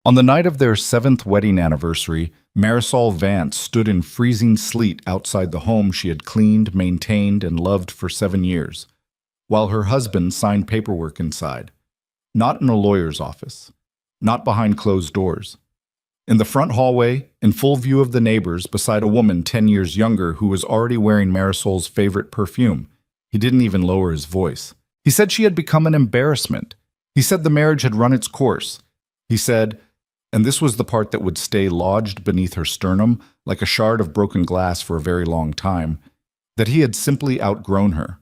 On the night of their 7th wedding anniversary, Marisol Vance stood in freezing sleet outside the home she had cleaned, maintained, and loved for 7 years, while her husband signed paperwork inside. Not in a lawyer's office. Not behind closed doors. In the front hallway, in full view of the neighbors, beside a woman 10 years younger who was already wearing Marisol's favorite perfume. He didn't even lower his voice. He said she had become an embarrassment. He said the marriage had run its course. He said, and this was the part that would stay lodged beneath her sternum like a shard of broken glass for a very long time, that he had simply outgrown her.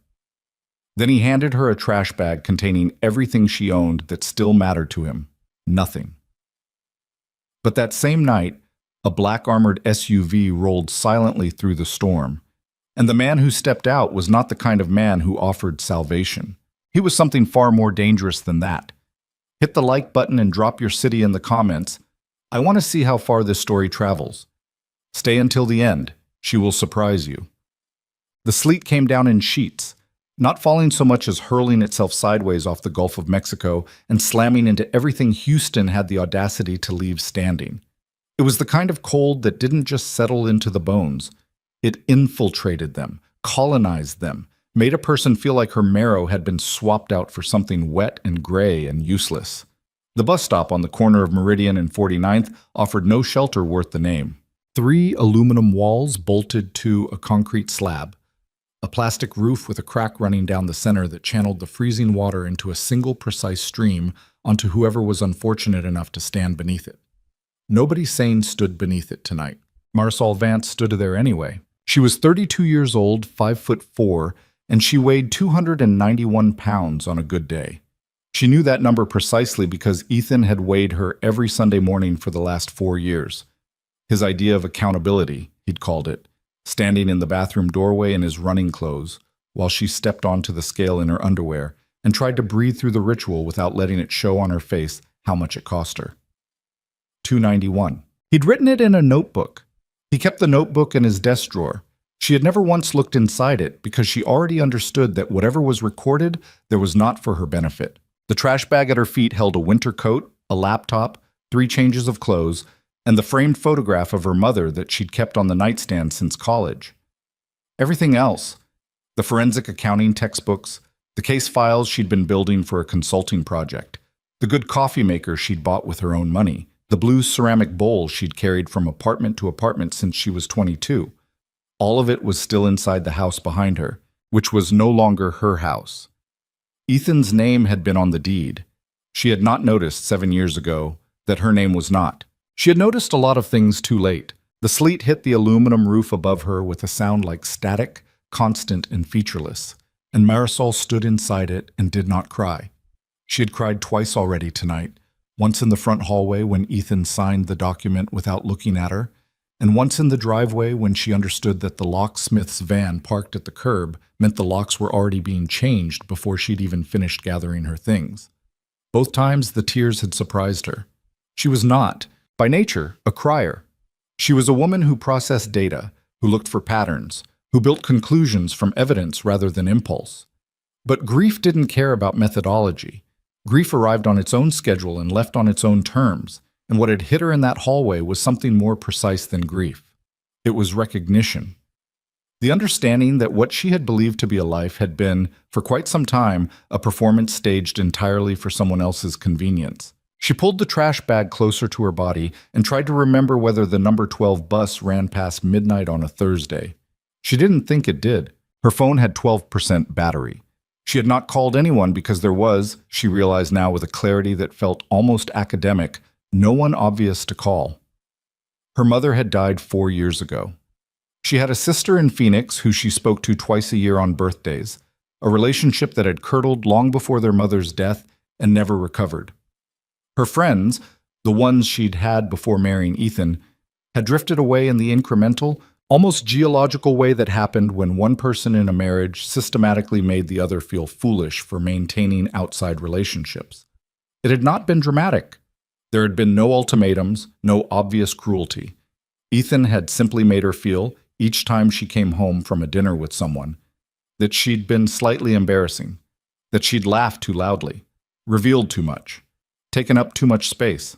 Then he handed her a trash bag containing everything she owned that still mattered to him. Nothing. But that same night, a black armored SUV rolled silently through the storm, and the man who stepped out was not the kind of man who offered salvation. He was something far more dangerous than that. Hit the like button and drop your city in the comments. I want to see how far this story travels. Stay until the end. She will surprise you. The sleet came down in sheets, not falling so much as hurling itself sideways off the Gulf of Mexico and slamming into everything Houston had the audacity to leave standing. It was the kind of cold that didn't just settle into the bones. It infiltrated them, colonized them, made a person feel like her marrow had been swapped out for something wet and gray and useless. The bus stop on the corner of Meridian and 49th offered no shelter worth the name. 3 aluminum walls bolted to a concrete slab. A plastic roof with a crack running down the center that channeled the freezing water into a single precise stream onto whoever was unfortunate enough to stand beneath it. Nobody sane stood beneath it tonight. Marisol Vance stood there anyway. She was 32 years old, 5'4", and she weighed 291 pounds on a good day. She knew that number precisely because Ethan had weighed her every Sunday morning for the last 4 years. His idea of accountability, he'd called it, standing in the bathroom doorway in his running clothes, while she stepped onto the scale in her underwear and tried to breathe through the ritual without letting it show on her face how much it cost her. 291. He'd written it in a notebook. He kept the notebook in his desk drawer. She had never once looked inside it because she already understood that whatever was recorded, there was not for her benefit. The trash bag at her feet held a winter coat, a laptop, 3 changes of clothes, and the framed photograph of her mother that she'd kept on the nightstand since college. Everything else, the forensic accounting textbooks, the case files she'd been building for a consulting project, the good coffee maker she'd bought with her own money, the blue ceramic bowl she'd carried from apartment to apartment since she was 22. All of it was still inside the house behind her, which was no longer her house. Ethan's name had been on the deed. She had not noticed 7 years ago that her name was not. She had noticed a lot of things too late. The sleet hit the aluminum roof above her with a sound like static, constant and featureless, and Marisol stood inside it and did not cry. She had cried twice already tonight, once in the front hallway when Ethan signed the document without looking at her, and once in the driveway when she understood that the locksmith's van parked at the curb meant the locks were already being changed before she'd even finished gathering her things. Both times the tears had surprised her. She was not, by nature, a crier. She was a woman who processed data, who looked for patterns, who built conclusions from evidence rather than impulse. But grief didn't care about methodology. Grief arrived on its own schedule and left on its own terms, and what had hit her in that hallway was something more precise than grief. It was recognition. The understanding that what she had believed to be a life had been, for quite some time, a performance staged entirely for someone else's convenience. She pulled the trash bag closer to her body and tried to remember whether the number 12 bus ran past midnight on a Thursday. She didn't think it did. Her phone had 12% battery. She had not called anyone because there was, she realized now with a clarity that felt almost academic, no one obvious to call. Her mother had died 4 years ago. She had a sister in Phoenix who she spoke to twice a year on birthdays, a relationship that had curdled long before their mother's death and never recovered. Her friends, the ones she'd had before marrying Ethan, had drifted away in the incremental, almost geological way that happened when one person in a marriage systematically made the other feel foolish for maintaining outside relationships. It had not been dramatic. There had been no ultimatums, no obvious cruelty. Ethan had simply made her feel, each time she came home from a dinner with someone, that she'd been slightly embarrassing, that she'd laughed too loudly, revealed too much, taken up too much space.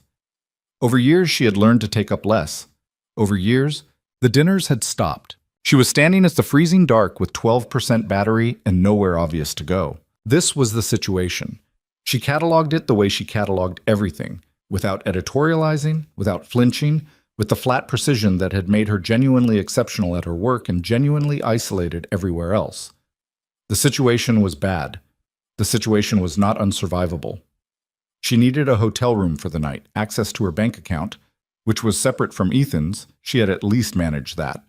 Over years, she had learned to take up less. Over years, the dinners had stopped. She was standing at the freezing dark with 12% battery and nowhere obvious to go. This was the situation. She cataloged it the way she cataloged everything, without editorializing, without flinching, with the flat precision that had made her genuinely exceptional at her work and genuinely isolated everywhere else. The situation was bad. The situation was not unsurvivable. She needed a hotel room for the night, access to her bank account, which was separate from Ethan's. She had at least managed that.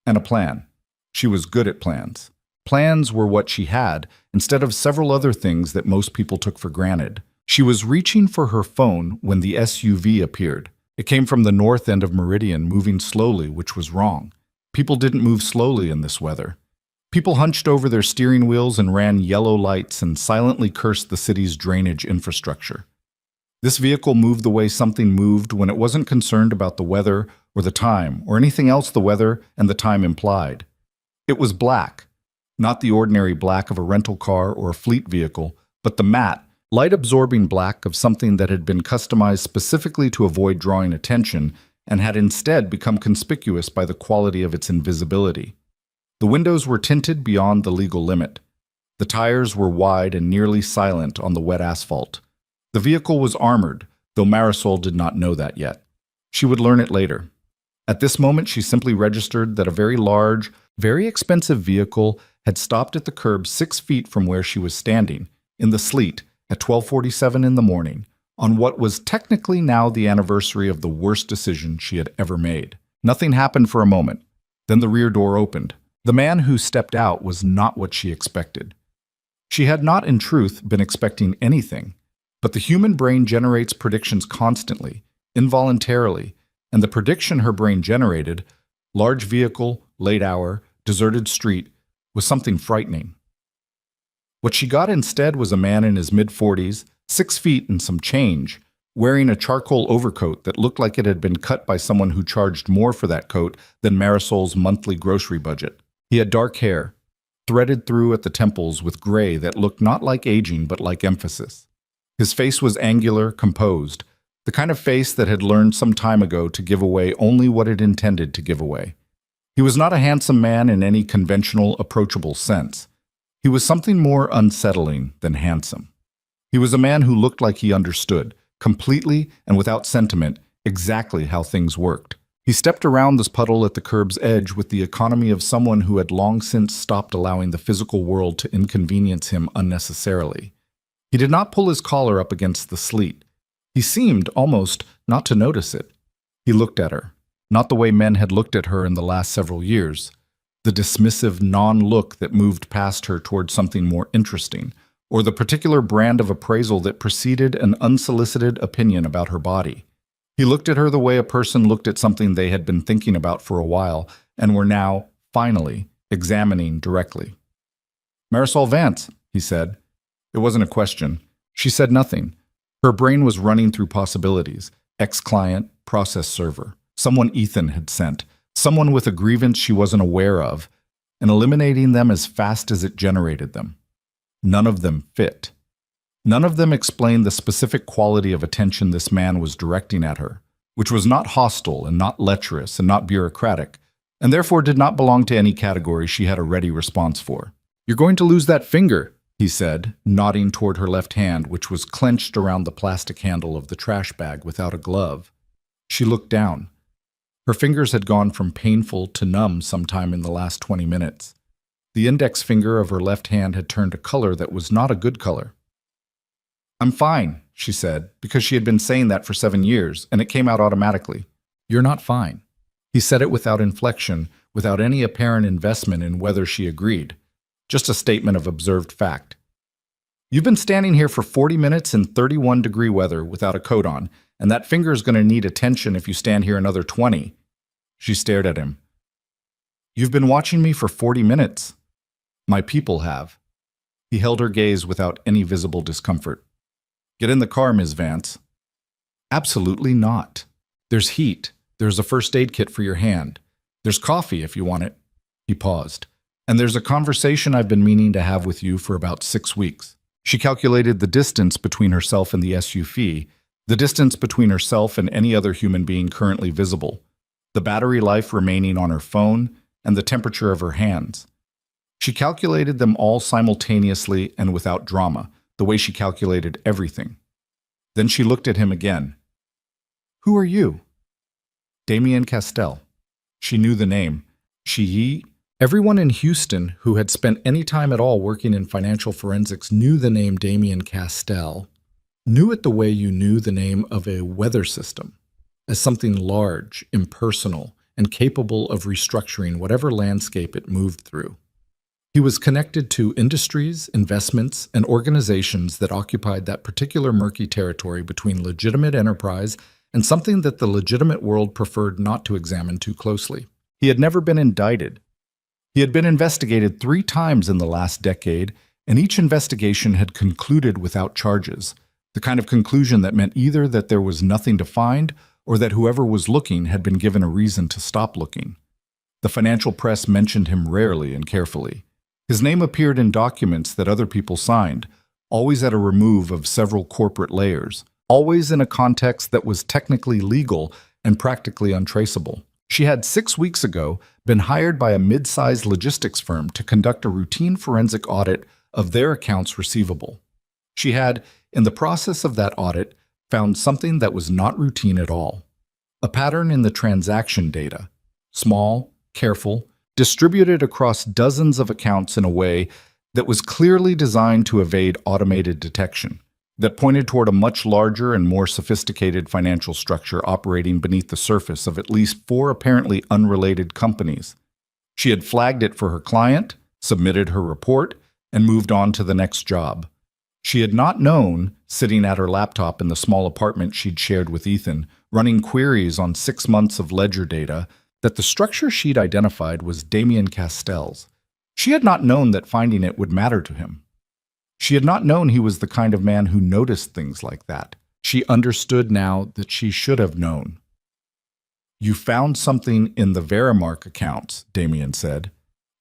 And a plan. She was good at plans. Plans were what she had, instead of several other things that most people took for granted. She was reaching for her phone when the SUV appeared. It came from the north end of Meridian, moving slowly, which was wrong. People didn't move slowly in this weather. People hunched over their steering wheels and ran yellow lights and silently cursed the city's drainage infrastructure. This vehicle moved the way something moved when it wasn't concerned about the weather or the time or anything else the weather and the time implied. It was black, not the ordinary black of a rental car or a fleet vehicle, but the matte, light-absorbing black of something that had been customized specifically to avoid drawing attention and had instead become conspicuous by the quality of its invisibility. The windows were tinted beyond the legal limit. The tires were wide and nearly silent on the wet asphalt. The vehicle was armored, though Marisol did not know that yet. She would learn it later. At this moment, she simply registered that a very large, very expensive vehicle had stopped at the curb 6 feet from where she was standing, in the sleet, at 12:47 in the morning, on what was technically now the anniversary of the worst decision she had ever made. Nothing happened for a moment. Then the rear door opened. The man who stepped out was not what she expected. She had not, in truth, been expecting anything. But the human brain generates predictions constantly, involuntarily, and the prediction her brain generated, large vehicle, late hour, deserted street, was something frightening. What she got instead was a man in his mid-40s, 6 feet and some change, wearing a charcoal overcoat that looked like it had been cut by someone who charged more for that coat than Marisol's monthly grocery budget. He had dark hair, threaded through at the temples with gray that looked not like aging but like emphasis. His face was angular, composed, the kind of face that had learned some time ago to give away only what it intended to give away. He was not a handsome man in any conventional, approachable sense. He was something more unsettling than handsome. He was a man who looked like he understood, completely and without sentiment, exactly how things worked. He stepped around this puddle at the curb's edge with the economy of someone who had long since stopped allowing the physical world to inconvenience him unnecessarily. He did not pull his collar up against the sleet. He seemed almost not to notice it. He looked at her, not the way men had looked at her in the last several years, the dismissive non-look that moved past her toward something more interesting, or the particular brand of appraisal that preceded an unsolicited opinion about her body. He looked at her the way a person looked at something they had been thinking about for a while and were now, finally, examining directly. "Marisol Vance," he said. It wasn't a question. She said nothing. Her brain was running through possibilities. Ex-client, process server, someone Ethan had sent, someone with a grievance she wasn't aware of, and eliminating them as fast as it generated them. None of them fit. None of them explained the specific quality of attention this man was directing at her, which was not hostile and not lecherous and not bureaucratic, and therefore did not belong to any category she had a ready response for. "You're going to lose that finger," he said, nodding toward her left hand, which was clenched around the plastic handle of the trash bag without a glove. She looked down. Her fingers had gone from painful to numb sometime in the last 20 minutes. The index finger of her left hand had turned a color that was not a good color. "I'm fine," she said, because she had been saying that for 7 years, and it came out automatically. "You're not fine." He said it without inflection, without any apparent investment in whether she agreed. Just a statement of observed fact. "You've been standing here for 40 minutes in 31-degree weather without a coat on, and that finger is going to need attention if you stand here another 20. She stared at him. "You've been watching me for 40 minutes. My people have." He held her gaze without any visible discomfort. "Get in the car, Ms. Vance." "Absolutely not. There's heat. There's a first aid kit for your hand. There's coffee if you want it." He paused. "And there's a conversation I've been meaning to have with you for about 6 weeks." She calculated the distance between herself and the SUV, The distance between herself and any other human being currently visible, the battery life remaining on her phone, and the temperature of her hands. She calculated them all simultaneously and without drama, the way she calculated everything. Then she looked at him again. "Who are you?" "Damien Castell." She knew the name. Everyone in Houston who had spent any time at all working in financial forensics knew the name Damien Castell, knew it the way you knew the name of a weather system, as something large, impersonal, and capable of restructuring whatever landscape it moved through. He was connected to industries, investments, and organizations that occupied that particular murky territory between legitimate enterprise and something that the legitimate world preferred not to examine too closely. He had never been indicted. He had been investigated 3 times in the last decade, and each investigation had concluded without charges, the kind of conclusion that meant either that there was nothing to find or that whoever was looking had been given a reason to stop looking. The financial press mentioned him rarely and carefully. His name appeared in documents that other people signed, always at a remove of several corporate layers, always in a context that was technically legal and practically untraceable. She had 6 weeks ago been hired by a mid-sized logistics firm to conduct a routine forensic audit of their accounts receivable. She had, in the process of that audit, found something that was not routine at all. A pattern in the transaction data, small, careful, distributed across dozens of accounts in a way that was clearly designed to evade automated detection, that pointed toward a much larger and more sophisticated financial structure operating beneath the surface of at least 4 apparently unrelated companies. She had flagged it for her client, submitted her report, and moved on to the next job. She had not known, sitting at her laptop in the small apartment she'd shared with Ethan, running queries on 6 months of ledger data, that the structure she'd identified was Damien Castell's. She had not known that finding it would matter to him. She had not known he was the kind of man who noticed things like that. She understood now that she should have known. "You found something in the Verimark accounts," Damien said.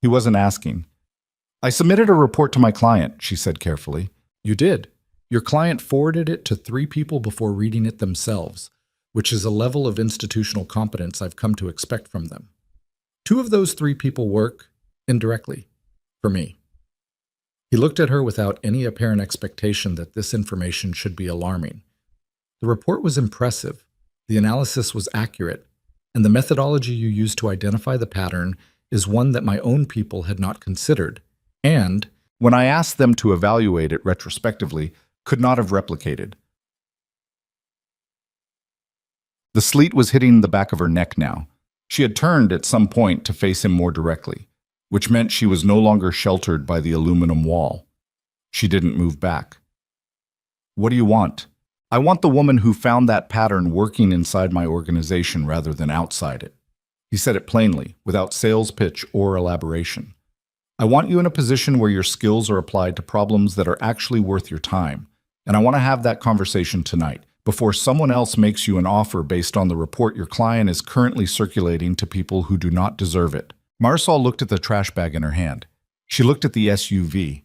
He wasn't asking. "I submitted a report to my client," she said carefully. "You did. Your client forwarded it to 3 people before reading it themselves, which is a level of institutional competence I've come to expect from them. 2 of those 3 people work, indirectly, for me." He looked at her without any apparent expectation that this information should be alarming. "The report was impressive, the analysis was accurate, and the methodology you used to identify the pattern is one that my own people had not considered, and, when I asked them to evaluate it retrospectively, could not have replicated." The sleet was hitting the back of her neck now. She had turned at some point to face him more directly, which meant she was no longer sheltered by the aluminum wall. She didn't move back. "What do you want?" "I want the woman who found that pattern working inside my organization rather than outside it." He said it plainly, without sales pitch or elaboration. "I want you in a position where your skills are applied to problems that are actually worth your time, and I want to have that conversation tonight, before someone else makes you an offer based on the report your client is currently circulating to people who do not deserve it." Marisol looked at the trash bag in her hand. She looked at the SUV.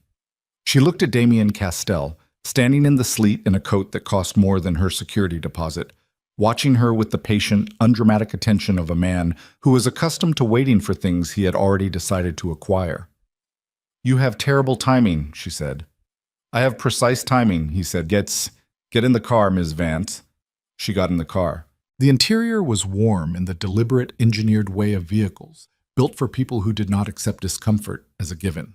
She looked at Damien Castell, standing in the sleet in a coat that cost more than her security deposit, watching her with the patient, undramatic attention of a man who was accustomed to waiting for things he had already decided to acquire. "You have terrible timing," she said. "I have precise timing," he said. Get in the car, Ms. Vance." She got in the car. The interior was warm in the deliberate, engineered way of vehicles, built for people who did not accept discomfort as a given.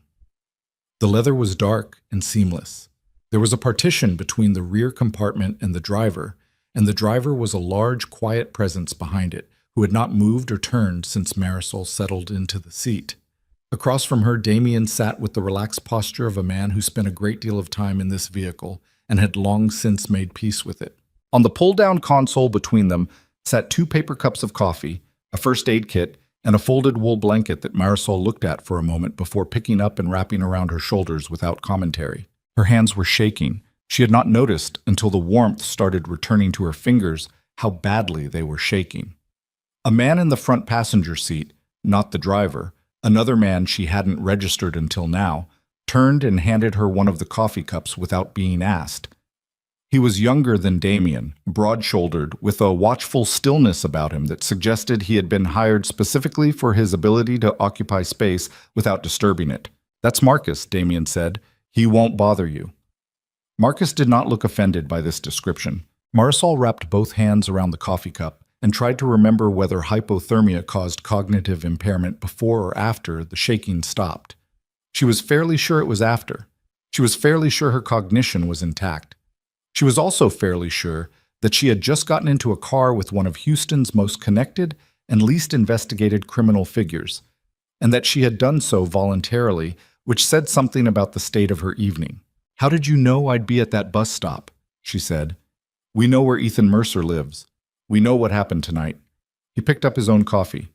The leather was dark and seamless. There was a partition between the rear compartment and the driver was a large, quiet presence behind it, who had not moved or turned since Marisol settled into the seat. Across from her, Damien sat with the relaxed posture of a man who spent a great deal of time in this vehicle and had long since made peace with it. On the pull-down console between them sat 2 paper cups of coffee, a first aid kit, and a folded wool blanket that Marisol looked at for a moment before picking up and wrapping around her shoulders without commentary. Her hands were shaking. She had not noticed until the warmth started returning to her fingers how badly they were shaking. A man in the front passenger seat, not the driver, another man she hadn't registered until now, turned and handed her one of the coffee cups without being asked. He was younger than Damien, broad-shouldered, with a watchful stillness about him that suggested he had been hired specifically for his ability to occupy space without disturbing it. "That's Marcus," Damien said. "He won't bother you." Marcus did not look offended by this description. Marisol wrapped both hands around the coffee cup and tried to remember whether hypothermia caused cognitive impairment before or after the shaking stopped. She was fairly sure it was after. She was fairly sure her cognition was intact. She was also fairly sure that she had just gotten into a car with one of Houston's most connected and least investigated criminal figures, and that she had done so voluntarily, which said something about the state of her evening. "How did you know I'd be at that bus stop?" she said. "We know where Ethan Mercer lives. We know what happened tonight." He picked up his own coffee.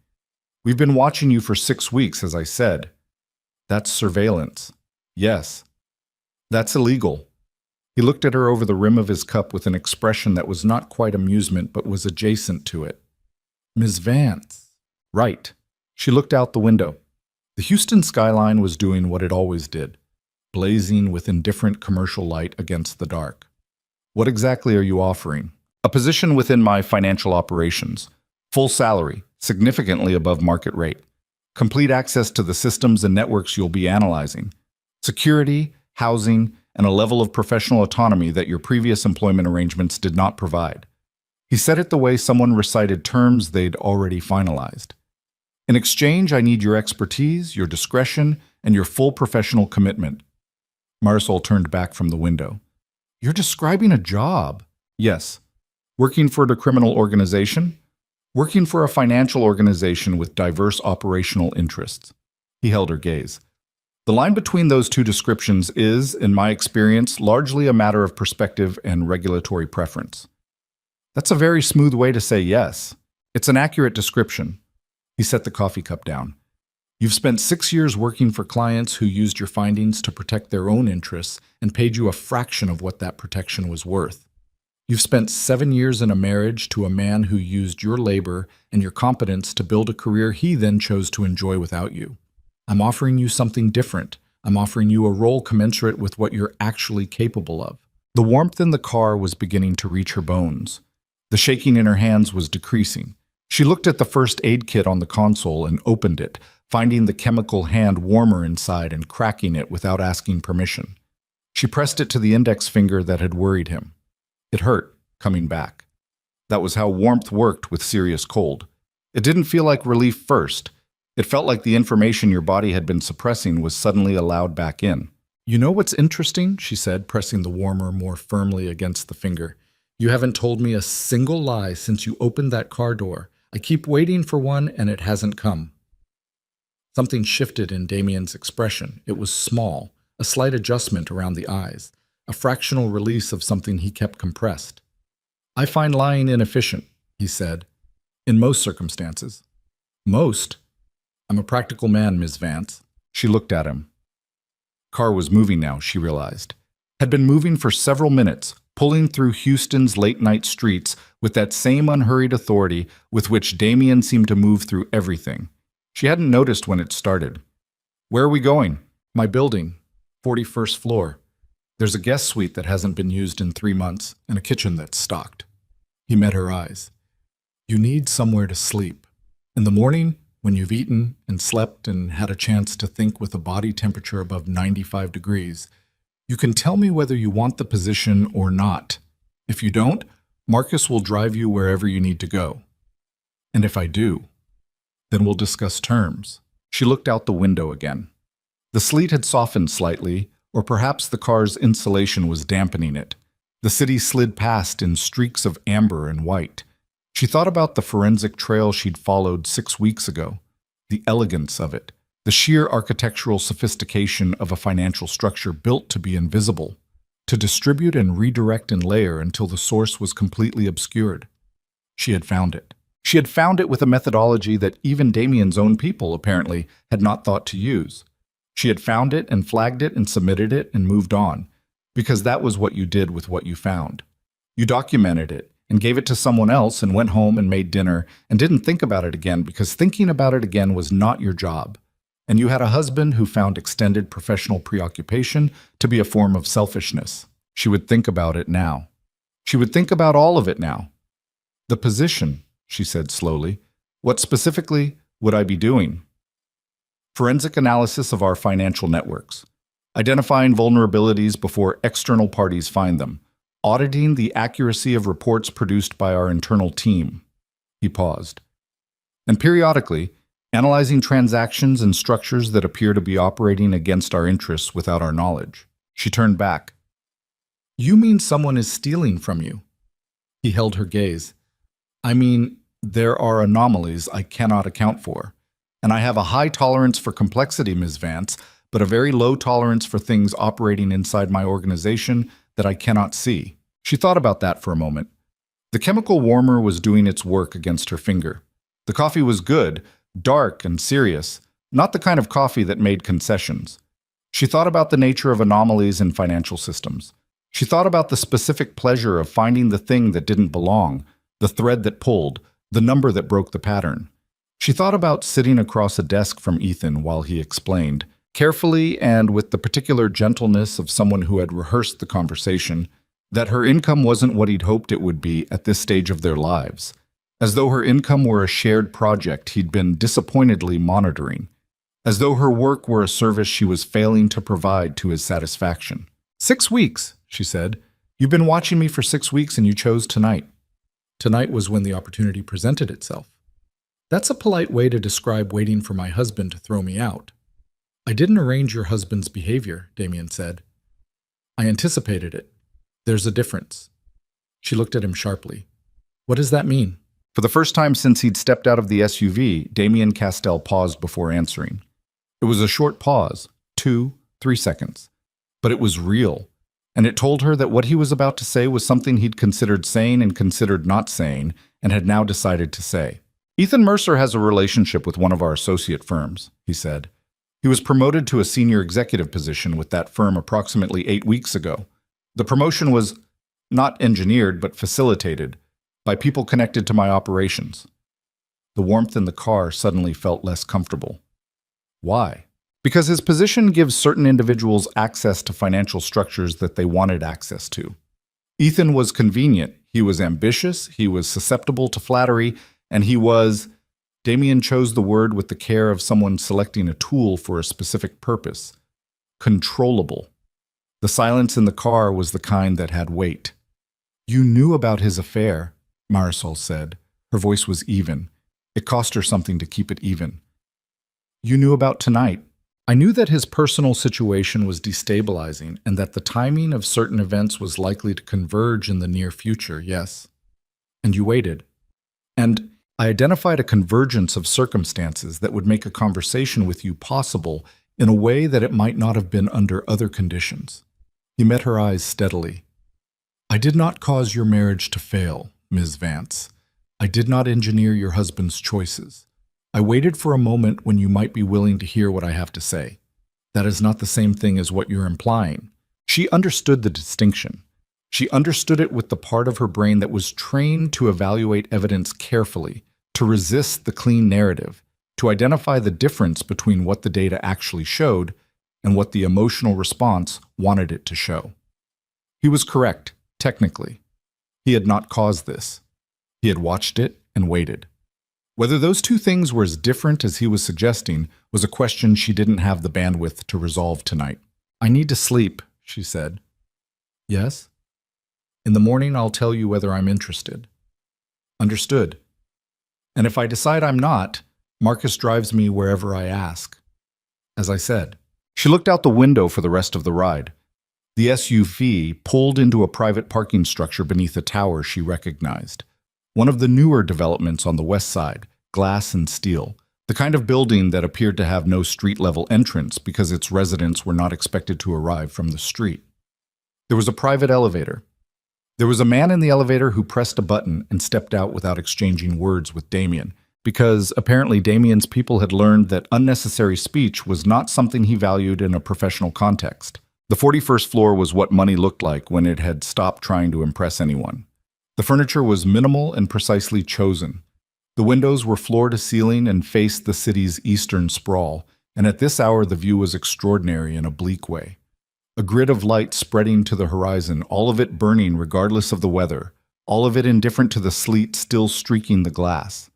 "We've been watching you for 6 weeks, as I said." "That's surveillance." "Yes." "That's illegal." He looked at her over the rim of his cup with an expression that was not quite amusement but was adjacent to it. "Ms. Vance." "Right." She looked out the window. The Houston skyline was doing what it always did, blazing with indifferent commercial light against the dark. "What exactly are you offering?" "A position within my financial operations. Full salary, significantly above market rate. Complete access to the systems and networks you'll be analyzing. Security, housing, and a level of professional autonomy that your previous employment arrangements did not provide." He said it the way someone recited terms they'd already finalized. "In exchange, I need your expertise, your discretion, and your full professional commitment." Marisol turned back from the window. "You're describing a job." "Yes. Working for the criminal organization? Working for a financial organization with diverse operational interests." He held her gaze. "The line between those two descriptions is, in my experience, largely a matter of perspective and regulatory preference." "That's a very smooth way to say yes. It's an accurate description." He set the coffee cup down. "You've spent 6 years working for clients who used your findings to protect their own interests and paid you a fraction of what that protection was worth. You've spent 7 years in a marriage to a man who used your labor and your competence to build a career he then chose to enjoy without you. I'm offering you something different. I'm offering you a role commensurate with what you're actually capable of." The warmth in the car was beginning to reach her bones. The shaking in her hands was decreasing. She looked at the first aid kit on the console and opened it, finding the chemical hand warmer inside and cracking it without asking permission. She pressed it to the index finger that had worried him. It hurt, coming back. That was how warmth worked with serious cold. It didn't feel like relief first. It felt like the information your body had been suppressing was suddenly allowed back in. "You know what's interesting?" she said, pressing the warmer more firmly against the finger. "You haven't told me a single lie since you opened that car door. I keep waiting for one, and it hasn't come." Something shifted in Damien's expression. It was small, a slight adjustment around the eyes, a fractional release of something he kept compressed. "I find lying inefficient," he said, "in most circumstances." "Most? I'm a practical man, Ms. Vance." She looked at him. Car was moving now, she realized. Had been moving for several minutes, pulling through Houston's late-night streets with that same unhurried authority with which Damien seemed to move through everything. She hadn't noticed when it started. "Where are we going?" "My building, 41st floor. There's a guest suite that hasn't been used in 3 months and a kitchen that's stocked." He met her eyes. "You need somewhere to sleep. In the morning, when you've eaten and slept and had a chance to think with a body temperature above 95 degrees, you can tell me whether you want the position or not. If you don't, Marcus will drive you wherever you need to go. And if I do, then we'll discuss terms." She looked out the window again. The sleet had softened slightly, or perhaps the car's insulation was dampening it. The city slid past in streaks of amber and white. She thought about the forensic trail she'd followed 6 weeks ago, the elegance of it, the sheer architectural sophistication of a financial structure built to be invisible, to distribute and redirect and layer until the source was completely obscured. She had found it. She had found it with a methodology that even Damien's own people, apparently, had not thought to use. She had found it and flagged it and submitted it and moved on, because that was what you did with what you found. You documented it and gave it to someone else and went home and made dinner and didn't think about it again because thinking about it again was not your job. And you had a husband who found extended professional preoccupation to be a form of selfishness. She would think about it now. She would think about all of it now. The position, she said slowly. What specifically would I be doing? Forensic analysis of our financial networks. Identifying vulnerabilities before external parties find them. Auditing the accuracy of reports produced by our internal team. He paused. And periodically, analyzing transactions and structures that appear to be operating against our interests without our knowledge. She turned back. You mean someone is stealing from you? He held her gaze. I mean, there are anomalies I cannot account for. And I have a high tolerance for complexity, Ms. Vance, but a very low tolerance for things operating inside my organization that I cannot see. She thought about that for a moment. The chemical warmer was doing its work against her finger. The coffee was good, dark and serious, not the kind of coffee that made concessions. She thought about the nature of anomalies in financial systems. She thought about the specific pleasure of finding the thing that didn't belong, the thread that pulled, the number that broke the pattern. She thought about sitting across a desk from Ethan while he explained, carefully and with the particular gentleness of someone who had rehearsed the conversation, that her income wasn't what he'd hoped it would be at this stage of their lives, as though her income were a shared project he'd been disappointedly monitoring, as though her work were a service she was failing to provide to his satisfaction. 6 weeks, she said. You've been watching me for 6 weeks and you chose tonight. Tonight was when the opportunity presented itself. That's a polite way to describe waiting for my husband to throw me out. I didn't arrange your husband's behavior, Damien said. I anticipated it. There's a difference. She looked at him sharply. What does that mean? For the first time since he'd stepped out of the SUV, Damien Castell paused before answering. It was a short pause, 2, 3 seconds. But it was real, and it told her that what he was about to say was something he'd considered saying and considered not saying, and had now decided to say. Ethan Mercer has a relationship with one of our associate firms, he said. He was promoted to a senior executive position with that firm approximately 8 weeks ago. The promotion was not engineered, but facilitated by people connected to my operations. The warmth in the car suddenly felt less comfortable. Why? Because his position gives certain individuals access to financial structures that they wanted access to. Ethan was convenient, he was ambitious, he was susceptible to flattery, and he was, Damien chose the word with the care of someone selecting a tool for a specific purpose, controllable. The silence in the car was the kind that had weight. You knew about his affair, Marisol said. Her voice was even. It cost her something to keep it even. You knew about tonight. I knew that his personal situation was destabilizing and that the timing of certain events was likely to converge in the near future, yes. And you waited. And I identified a convergence of circumstances that would make a conversation with you possible in a way that it might not have been under other conditions. He met her eyes steadily. I did not cause your marriage to fail, Ms. Vance. I did not engineer your husband's choices. I waited for a moment when you might be willing to hear what I have to say. That is not the same thing as what you're implying. She understood the distinction. She understood it with the part of her brain that was trained to evaluate evidence carefully, to resist the clean narrative, to identify the difference between what the data actually showed and what the emotional response wanted it to show. He was correct, technically. He had not caused this. He had watched it and waited. Whether those two things were as different as he was suggesting was a question she didn't have the bandwidth to resolve tonight. I need to sleep, she said. Yes? In the morning, I'll tell you whether I'm interested. Understood. And if I decide I'm not, Marcus drives me wherever I ask. As I said. She looked out the window for the rest of the ride. The SUV pulled into a private parking structure beneath a tower she recognized. One of the newer developments on the west side, glass and steel, the kind of building that appeared to have no street-level entrance because its residents were not expected to arrive from the street. There was a private elevator. There was a man in the elevator who pressed a button and stepped out without exchanging words with Damien, because apparently Damien's people had learned that unnecessary speech was not something he valued in a professional context. The 41st floor was what money looked like when it had stopped trying to impress anyone. The furniture was minimal and precisely chosen. The windows were floor to ceiling and faced the city's eastern sprawl, and at this hour the view was extraordinary in a bleak way. A grid of light spreading to the horizon, all of it burning regardless of the weather, all of it indifferent to the sleet still streaking the glass.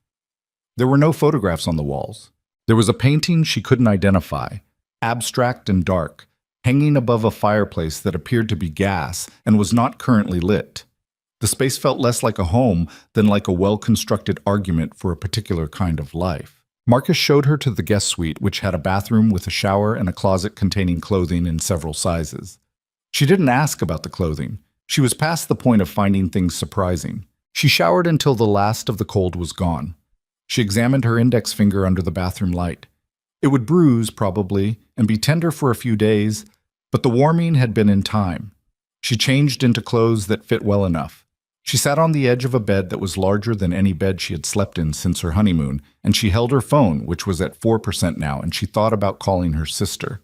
There were no photographs on the walls. There was a painting she couldn't identify, abstract and dark, hanging above a fireplace that appeared to be gas and was not currently lit. The space felt less like a home than like a well-constructed argument for a particular kind of life. Marcus showed her to the guest suite, which had a bathroom with a shower and a closet containing clothing in several sizes. She didn't ask about the clothing. She was past the point of finding things surprising. She showered until the last of the cold was gone. She examined her index finger under the bathroom light. It would bruise, probably, and be tender for a few days, but the warming had been in time. She changed into clothes that fit well enough. She sat on the edge of a bed that was larger than any bed she had slept in since her honeymoon, and she held her phone, which was at 4% now, and she thought about calling her sister.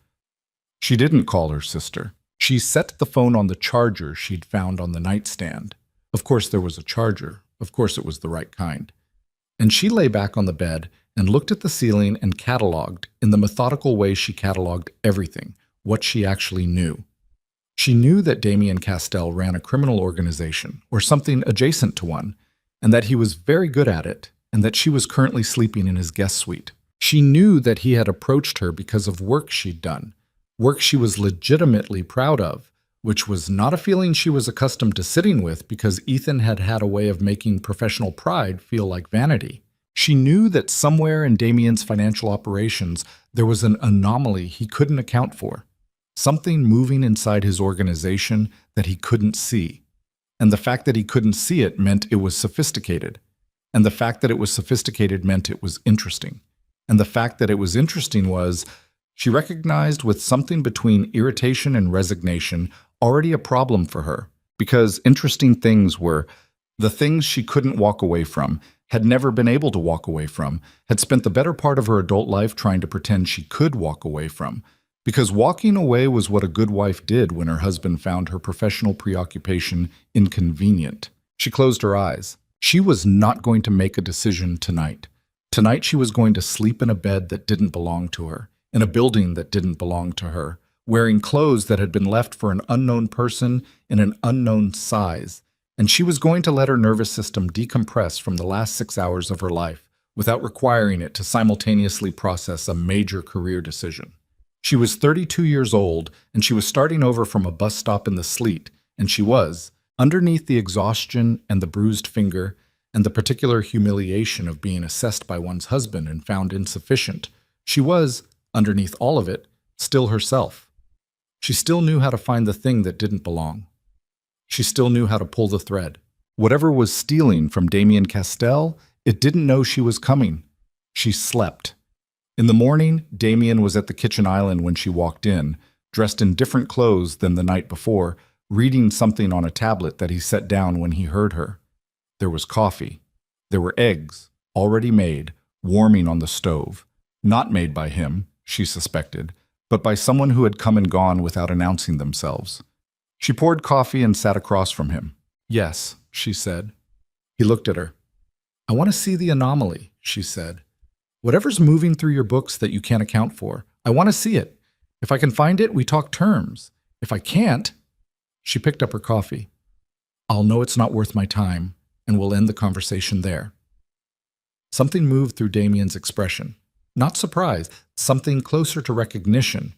She didn't call her sister. She set the phone on the charger she'd found on the nightstand. Of course there was a charger. Of course it was the right kind. And she lay back on the bed and looked at the ceiling and cataloged, in the methodical way she cataloged everything, what she actually knew. She knew that Damien Castell ran a criminal organization, or something adjacent to one, and that he was very good at it, and that she was currently sleeping in his guest suite. She knew that he had approached her because of work she'd done, work she was legitimately proud of, which was not a feeling she was accustomed to sitting with because Ethan had had a way of making professional pride feel like vanity. She knew that somewhere in Damien's financial operations there was an anomaly he couldn't account for. Something moving inside his organization that he couldn't see. And the fact that he couldn't see it meant it was sophisticated. And the fact that it was sophisticated meant it was interesting. And the fact that it was interesting was, she recognized with something between irritation and resignation already a problem for her, because interesting things were the things she couldn't walk away from, had never been able to walk away from, had spent the better part of her adult life trying to pretend she could walk away from. Because walking away was what a good wife did when her husband found her professional preoccupation inconvenient. She closed her eyes. She was not going to make a decision tonight. Tonight she was going to sleep in a bed that didn't belong to her, in a building that didn't belong to her, wearing clothes that had been left for an unknown person in an unknown size. And she was going to let her nervous system decompress from the last 6 hours of her life without requiring it to simultaneously process a major career decision. She was 32 years old, and she was starting over from a bus stop in the sleet, and she was, underneath the exhaustion and the bruised finger and the particular humiliation of being assessed by one's husband and found insufficient, she was, underneath all of it, still herself. She still knew how to find the thing that didn't belong. She still knew how to pull the thread. Whatever was stealing from Damien Castell, it didn't know she was coming. She slept. In the morning, Damien was at the kitchen island when she walked in, dressed in different clothes than the night before, reading something on a tablet that he set down when he heard her. There was coffee. There were eggs, already made, warming on the stove. Not made by him, she suspected, but by someone who had come and gone without announcing themselves. She poured coffee and sat across from him. "Yes," she said. He looked at her. "I want to see the anomaly," she said. "Whatever's moving through your books that you can't account for, I want to see it. If I can find it, we talk terms. If I can't—" She picked up her coffee. "I'll know it's not worth my time, and we'll end the conversation there." Something moved through Damien's expression. Not surprise, something closer to recognition.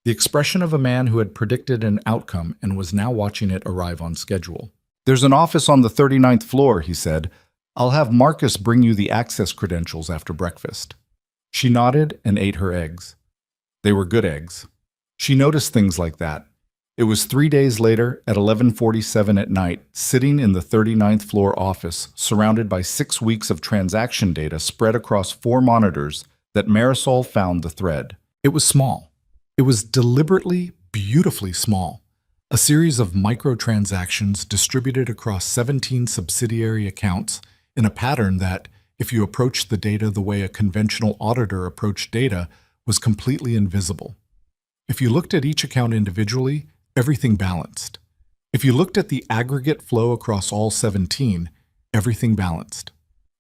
The expression of a man who had predicted an outcome and was now watching it arrive on schedule. "There's an office on the 39th floor," he said. "I'll have Marcus bring you the access credentials after breakfast." She nodded and ate her eggs. They were good eggs. She noticed things like that. It was 3 days later, at 11:47 at night, sitting in the 39th floor office, surrounded by 6 weeks of transaction data spread across 4 monitors, that Marisol found the thread. It was small. It was deliberately, beautifully small. A series of microtransactions distributed across 17 subsidiary accounts in a pattern that, if you approached the data the way a conventional auditor approached data, was completely invisible. If you looked at each account individually, everything balanced. If you looked at the aggregate flow across all 17, everything balanced.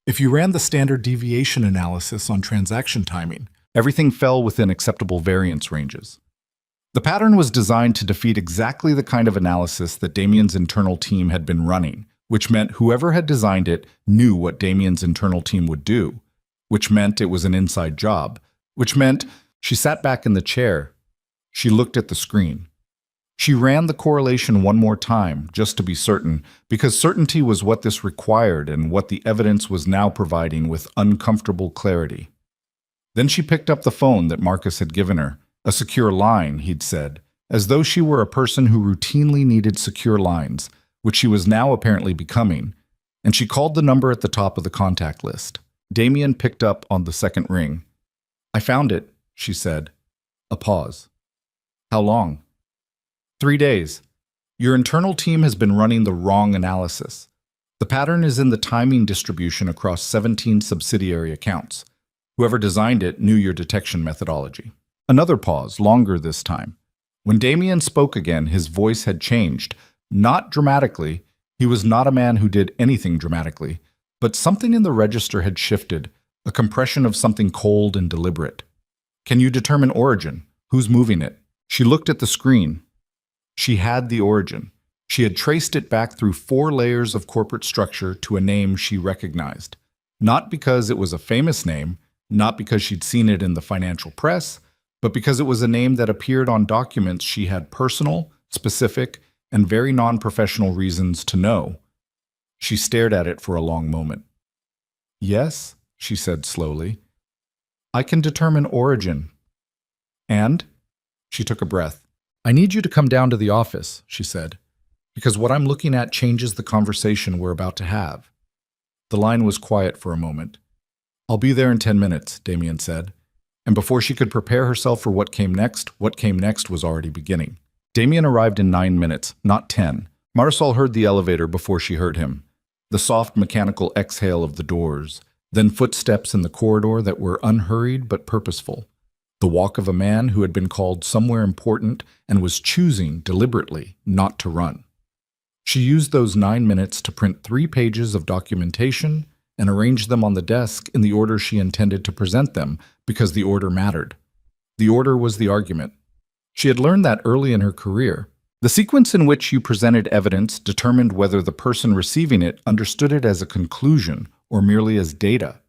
If you ran the standard deviation analysis on transaction timing, everything fell within acceptable variance ranges. The pattern was designed to defeat exactly the kind of analysis that Damien's internal team had been running, which meant whoever had designed it knew what Damien's internal team would do, which meant it was an inside job, which meant she sat back in the chair. She looked at the screen. She ran the correlation one more time, just to be certain, because certainty was what this required and what the evidence was now providing with uncomfortable clarity. Then she picked up the phone that Marcus had given her, a secure line, he'd said, as though she were a person who routinely needed secure lines, which she was now apparently becoming, and she called the number at the top of the contact list. Damien picked up on the second ring. "I found it," she said. A pause. "How long?" 3 days. Your internal team has been running the wrong analysis. The pattern is in the timing distribution across 17 subsidiary accounts. Whoever designed it knew your detection methodology. Another pause, longer this time. When Damien spoke again, his voice had changed. Not dramatically. He was not a man who did anything dramatically. But something in the register had shifted, a compression of something cold and deliberate. "Can you determine origin? Who's moving it?" She looked at the screen. She had the origin. She had traced it back through 4 layers of corporate structure to a name she recognized. Not because it was a famous name, not because she'd seen it in the financial press, but because it was a name that appeared on documents she had personal, specific, and very non-professional reasons to know. She stared at it for a long moment. "Yes," she said slowly. "I can determine origin." "And?" She took a breath. "I need you to come down to the office," she said, "because what I'm looking at changes the conversation we're about to have." The line was quiet for a moment. "I'll be there in 10 minutes, Damien said. And before she could prepare herself for what came next was already beginning. Damien arrived in 9 minutes, not 10. Marisol heard the elevator before she heard him. The soft mechanical exhale of the doors, then footsteps in the corridor that were unhurried but purposeful. The walk of a man who had been called somewhere important and was choosing deliberately not to run. She used those 9 minutes to print 3 pages of documentation and arrange them on the desk in the order she intended to present them, because the order mattered. The order was the argument. She had learned that early in her career. The sequence in which you presented evidence determined whether the person receiving it understood it as a conclusion or merely as data.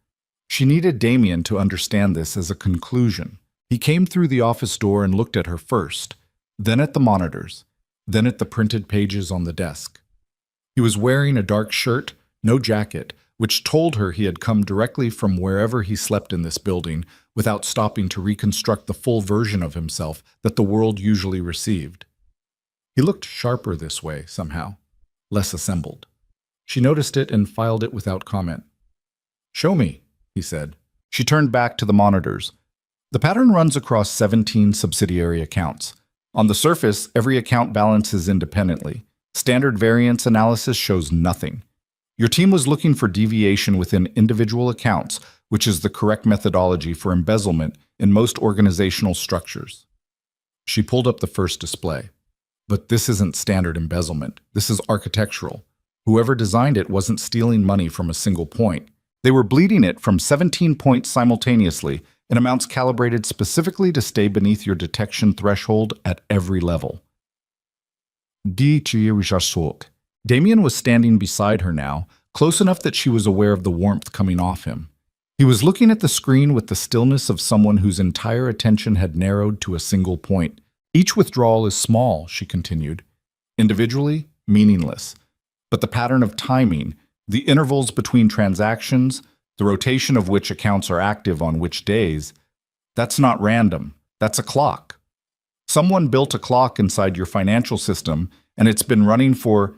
She needed Damien to understand this as a conclusion. He came through the office door and looked at her first, then at the monitors, then at the printed pages on the desk. He was wearing a dark shirt, no jacket, which told her he had come directly from wherever he slept in this building without stopping to reconstruct the full version of himself that the world usually received. He looked sharper this way, somehow, less assembled. She noticed it and filed it without comment. "Show me," he said. She turned back to the monitors. The pattern runs across 17 subsidiary accounts. On the surface, every account balances independently. Standard variance analysis shows nothing. Your team was looking for deviation within individual accounts, which is the correct methodology for embezzlement in most organizational structures. She pulled up the first display. But this isn't standard embezzlement. This is architectural. Whoever designed it wasn't stealing money from a single point. They were bleeding it from 17 points simultaneously in amounts calibrated specifically to stay beneath your detection threshold at every level. Damien was standing beside her now, close enough that she was aware of the warmth coming off him. He was looking at the screen with the stillness of someone whose entire attention had narrowed to a single point. Each withdrawal is small, she continued. Individually, meaningless. But the pattern of timing, the intervals between transactions, the rotation of which accounts are active on which days, that's not random. That's a clock. Someone built a clock inside your financial system, and it's been running for,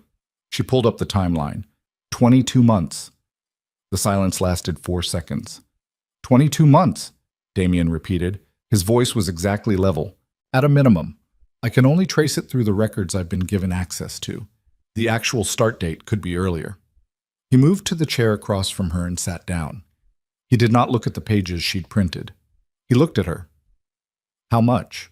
she pulled up the timeline, 22 months. The silence lasted 4 seconds. 22 months, Damien repeated. His voice was exactly level. At a minimum. I can only trace it through the records I've been given access to. The actual start date could be earlier. He moved to the chair across from her and sat down. He did not look at the pages she'd printed. He looked at her. How much?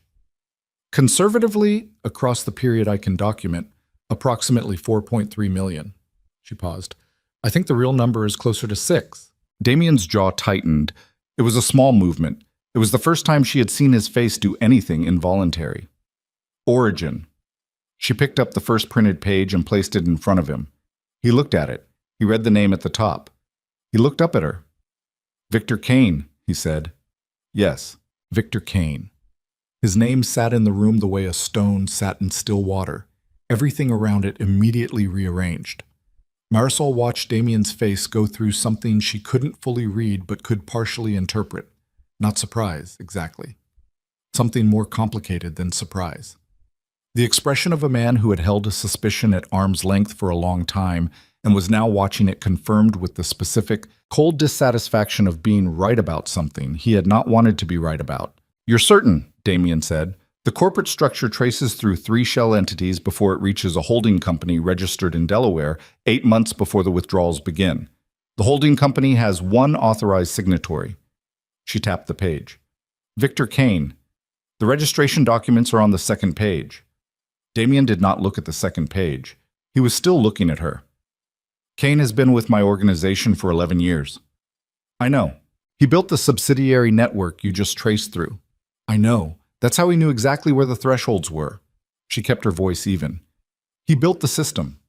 Conservatively, across the period I can document, approximately 4.3 million. She paused. I think the real number is closer to 6. Damien's jaw tightened. It was a small movement. It was the first time she had seen his face do anything involuntary. Origin. She picked up the first printed page and placed it in front of him. He looked at it. He read the name at the top. He looked up at her. Victor Kane, he said. Yes, Victor Kane. His name sat in the room the way a stone sat in still water, everything around it immediately rearranged. Marisol watched Damien's face go through something she couldn't fully read but could partially interpret. Not surprise, exactly. Something more complicated than surprise. The expression of a man who had held a suspicion at arm's length for a long time and was now watching it confirmed with the specific, cold dissatisfaction of being right about something he had not wanted to be right about. You're certain, Damien said. The corporate structure traces through 3 shell entities before it reaches a holding company registered in Delaware 8 months before the withdrawals begin. The holding company has 1 authorized signatory. She tapped the page. Victor Kane. The registration documents are on the second page. Damien did not look at the second page. He was still looking at her. Kane has been with my organization for 11 years. I know. He built the subsidiary network you just traced through. I know. That's how he knew exactly where the thresholds were. She kept her voice even. He built the system.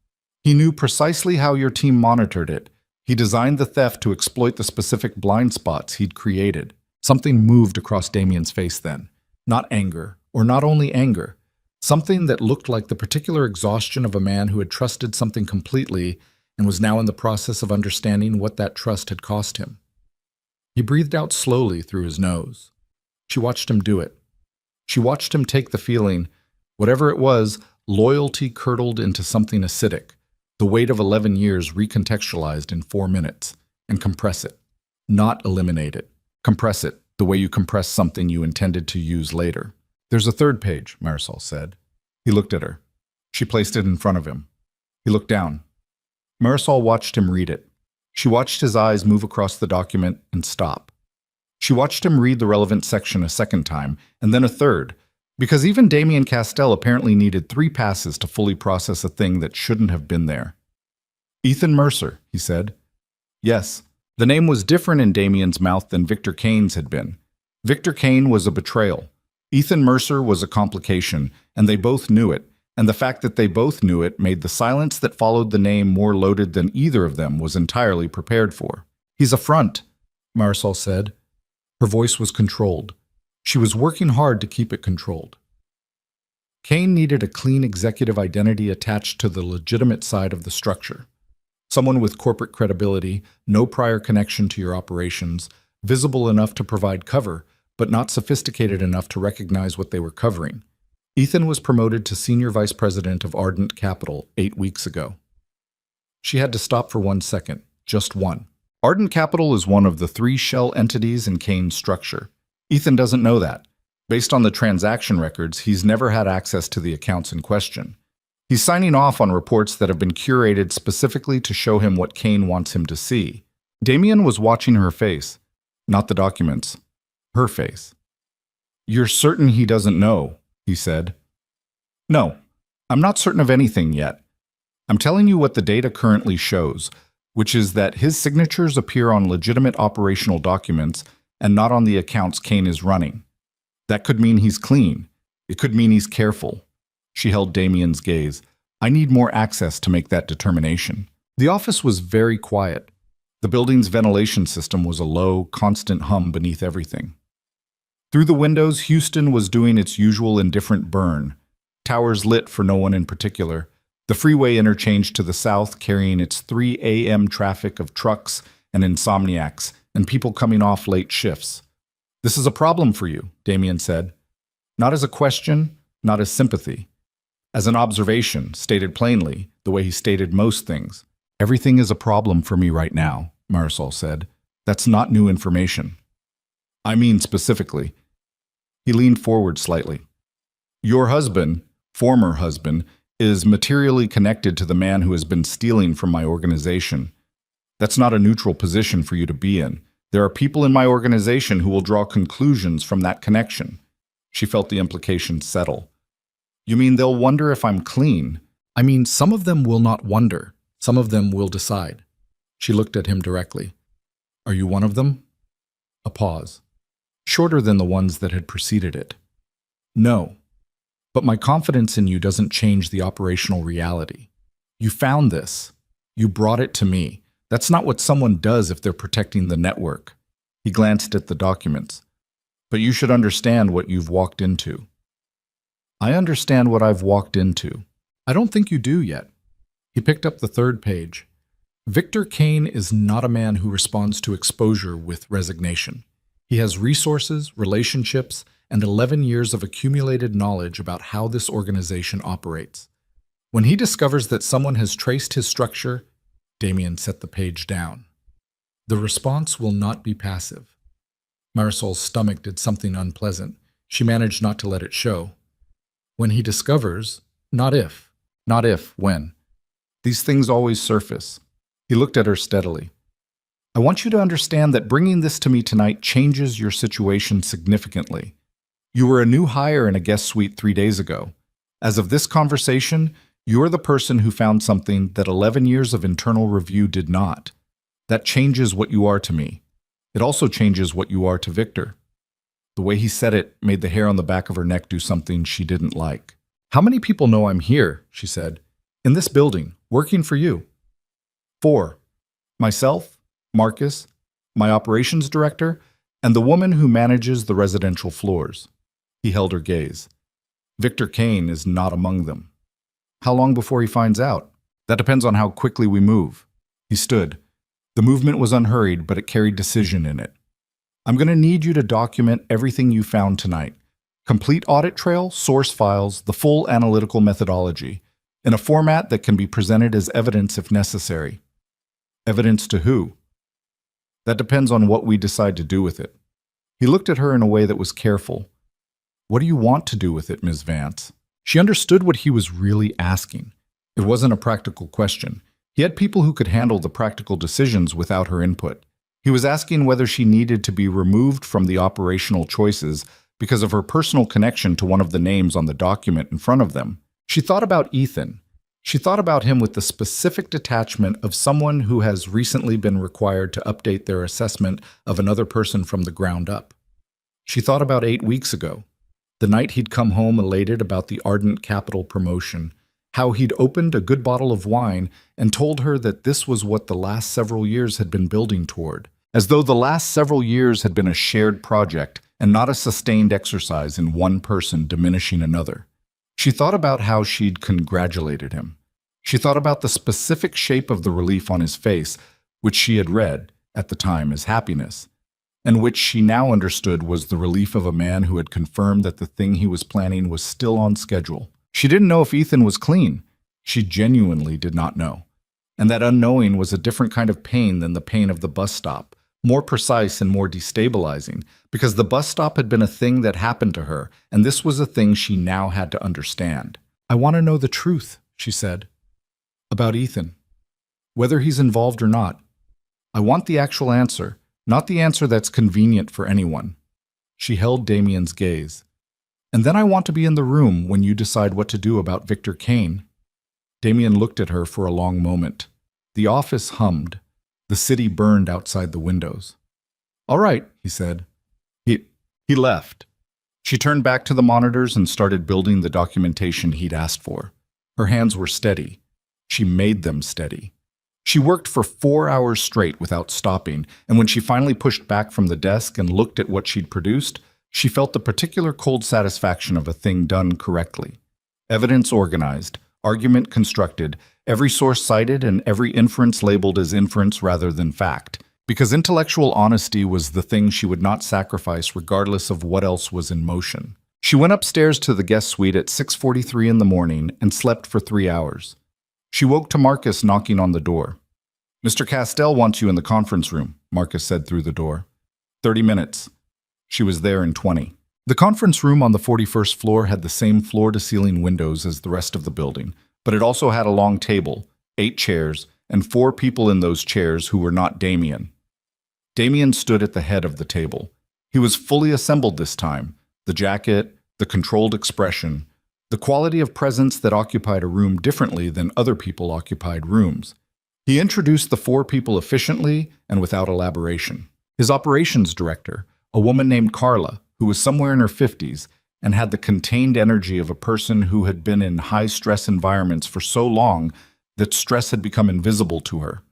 He knew precisely how your team monitored it. He designed the theft to exploit the specific blind spots he'd created. Something moved across Damien's face then. Not anger, or not only anger. Something that looked like the particular exhaustion of a man who had trusted something completely and was now in the process of understanding what that trust had cost him. He breathed out slowly through his nose. She watched him do it. She watched him take the feeling, whatever it was, loyalty curdled into something acidic, the weight of 11 years recontextualized in 4 minutes, and compress it. Not eliminate it. Compress it, the way you compress something you intended to use later. There's a third page, Marisol said. He looked at her. She placed it in front of him. He looked down. Marisol watched him read it. She watched his eyes move across the document and stop. She watched him read the relevant section a second time, and then a third, because even Damien Castell apparently needed 3 passes to fully process a thing that shouldn't have been there. Ethan Mercer, he said. Yes, the name was different in Damien's mouth than Victor Kane's had been. Victor Kane was a betrayal. Ethan Mercer was a complication, and they both knew it, and the fact that they both knew it made the silence that followed the name more loaded than either of them was entirely prepared for. He's a front, Marisol said. Her voice was controlled. She was working hard to keep it controlled. Kane needed a clean executive identity attached to the legitimate side of the structure. Someone with corporate credibility, no prior connection to your operations, visible enough to provide cover, but not sophisticated enough to recognize what they were covering. Ethan was promoted to Senior Vice President of Ardent Capital 8 weeks ago. She had to stop for 1 second, just one. Ardent Capital is one of the 3 shell entities in Kane's structure. Ethan doesn't know that. Based on the transaction records, he's never had access to the accounts in question. He's signing off on reports that have been curated specifically to show him what Kane wants him to see. Damien was watching her face, not the documents. Her face. You're certain he doesn't know, he said. No, I'm not certain of anything yet. I'm telling you what the data currently shows, which is that his signatures appear on legitimate operational documents and not on the accounts Kane is running. That could mean he's clean. It could mean he's careful. She held Damien's gaze. I need more access to make that determination. The office was very quiet. The building's ventilation system was a low, constant hum beneath everything. Through the windows, Houston was doing its usual indifferent burn. Towers lit for no one in particular. The freeway interchange to the south carrying its 3 a.m. traffic of trucks and insomniacs and people coming off late shifts. This is a problem for you, Damien said. Not as a question, not as sympathy. As an observation, stated plainly, the way he stated most things. Everything is a problem for me right now, Marisol said. That's not new information. I mean specifically. He leaned forward slightly. Your husband, former husband, is materially connected to the man who has been stealing from my organization. That's not a neutral position for you to be in. There are people in my organization who will draw conclusions from that connection. She felt the implications settle. You mean they'll wonder if I'm clean? I mean, some of them will not wonder. Some of them will decide. She looked at him directly. Are you one of them? A pause. Shorter than the ones that had preceded it. No. But my confidence in you doesn't change the operational reality. You found this. You brought it to me. That's not what someone does if they're protecting the network. He glanced at the documents. But you should understand what you've walked into. I understand what I've walked into. I don't think you do yet. He picked up the third page. Victor Kane is not a man who responds to exposure with resignation. He has resources, relationships, and 11 years of accumulated knowledge about how this organization operates. When he discovers that someone has traced his structure, Damien set the page down. The response will not be passive. Marisol's stomach did something unpleasant. She managed not to let it show. When he discovers, not if, when. These things always surface. He looked at her steadily. I want you to understand that bringing this to me tonight changes your situation significantly. You were a new hire in a guest suite 3 days ago. As of this conversation, you're the person who found something that 11 years of internal review did not. That changes what you are to me. It also changes what you are to Victor. The way he said it made the hair on the back of her neck do something she didn't like. How many people know I'm here, she said, in this building, working for you? 4. Myself, Marcus, my operations director, and the woman who manages the residential floors. He held her gaze. Victor Kane is not among them. How long before he finds out? That depends on how quickly we move. He stood. The movement was unhurried, but it carried decision in it. I'm going to need you to document everything you found tonight. Complete audit trail, source files, the full analytical methodology, in a format that can be presented as evidence if necessary. Evidence to who? That depends on what we decide to do with it. He looked at her in a way that was careful. What do you want to do with it, Ms. Vance? She understood what he was really asking. It wasn't a practical question. He had people who could handle the practical decisions without her input. He was asking whether she needed to be removed from the operational choices because of her personal connection to one of the names on the document in front of them. She thought about Ethan. She thought about him with the specific detachment of someone who has recently been required to update their assessment of another person from the ground up. She thought about 8 weeks ago, the night he'd come home elated about the Ardent Capital promotion, how he'd opened a good bottle of wine and told her that this was what the last several years had been building toward, as though the last several years had been a shared project and not a sustained exercise in one person diminishing another. She thought about how she'd congratulated him. She thought about the specific shape of the relief on his face, which she had read, at the time, as happiness, and which she now understood was the relief of a man who had confirmed that the thing he was planning was still on schedule. She didn't know if Ethan was clean. She genuinely did not know. And that unknowing was a different kind of pain than the pain of the bus stop, more precise and more destabilizing, because the bus stop had been a thing that happened to her, and this was a thing she now had to understand. I want to know the truth, she said, about Ethan. Whether he's involved or not. I want the actual answer, not the answer that's convenient for anyone. She held Damien's gaze. And then I want to be in the room when you decide what to do about Victor Kane. Damien looked at her for a long moment. The office hummed. The city burned outside the windows. All right, he said. He left. She turned back to the monitors and started building the documentation he'd asked for. Her hands were steady. She made them steady. She worked for 4 hours straight without stopping, and when she finally pushed back from the desk and looked at what she'd produced, she felt the particular cold satisfaction of a thing done correctly. Evidence organized, argument constructed, every source cited, and every inference labeled as inference rather than fact, because intellectual honesty was the thing she would not sacrifice regardless of what else was in motion. She went upstairs to the guest suite at 6:43 in the morning and slept for 3 hours. She woke to Marcus knocking on the door. Mr. Castell wants you in the conference room, Marcus said through the door. 30 minutes. She was there in 20. The conference room on the 41st floor had the same floor-to-ceiling windows as the rest of the building, but it also had a long table, 8 chairs, and 4 people in those chairs who were not Damien. Damien stood at the head of the table. He was fully assembled this time, the jacket, the controlled expression, the quality of presence that occupied a room differently than other people occupied rooms. He introduced the 4 people efficiently and without elaboration. His operations director, a woman named Carla, who was somewhere in her 50s, and had the contained energy of a person who had been in high-stress environments for so long that stress had become invisible to her.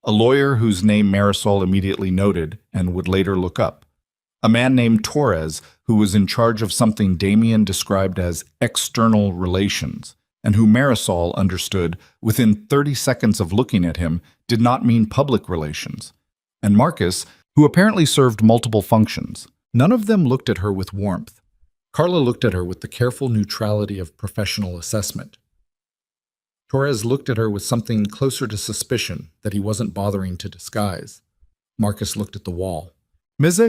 A lawyer whose name Marisol immediately noted and would later look up. A man named Torres who was in charge of something Damien described as external relations, and who Marisol understood within 30 seconds of looking at him did not mean public relations. And Marcus, who apparently served multiple functions. None of them looked at her with warmth. Carla looked at her with the careful neutrality of professional assessment. Torres looked at her with something closer to suspicion that he wasn't bothering to disguise. Marcus looked at the wall. Ms.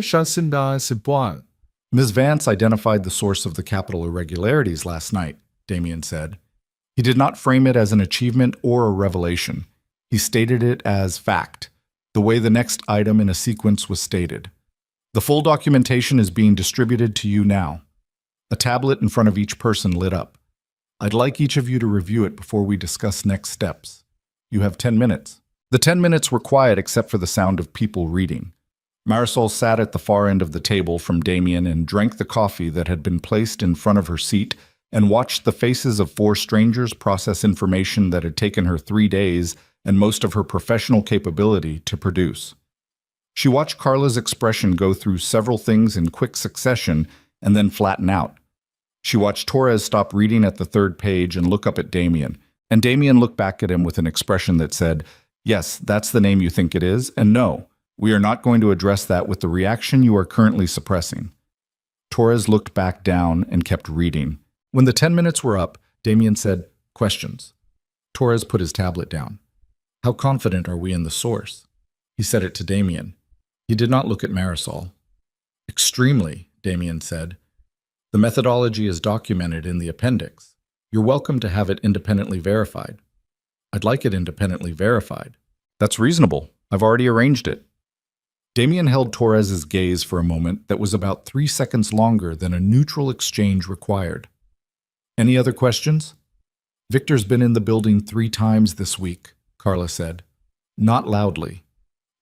Vance identified the source of the capital irregularities last night, Damien said. He did not frame it as an achievement or a revelation. He stated it as fact, the way the next item in a sequence was stated. The full documentation is being distributed to you now. A tablet in front of each person lit up. I'd like each of you to review it before we discuss next steps. You have 10 minutes. The 10 minutes were quiet except for the sound of people reading. Marisol sat at the far end of the table from Damien and drank the coffee that had been placed in front of her seat and watched the faces of 4 strangers process information that had taken her 3 days and most of her professional capability to produce. She watched Carla's expression go through several things in quick succession and then flatten out. She watched Torres stop reading at the 3rd page and look up at Damien, and Damien looked back at him with an expression that said, "Yes, that's the name you think it is, and no, we are not going to address that with the reaction you are currently suppressing." Torres looked back down and kept reading. When the 10 minutes were up, Damien said, "Questions." Torres put his tablet down. "How confident are we in the source?" He said it to Damien. He did not look at Marisol. "Extremely," Damien said. "The methodology is documented in the appendix. You're welcome to have it independently verified." "I'd like it independently verified." "That's reasonable. I've already arranged it." Damien held Torres's gaze for a moment that was about 3 seconds longer than a neutral exchange required. "Any other questions?" "Victor's been in the building 3 times this week," Carla said. Not loudly,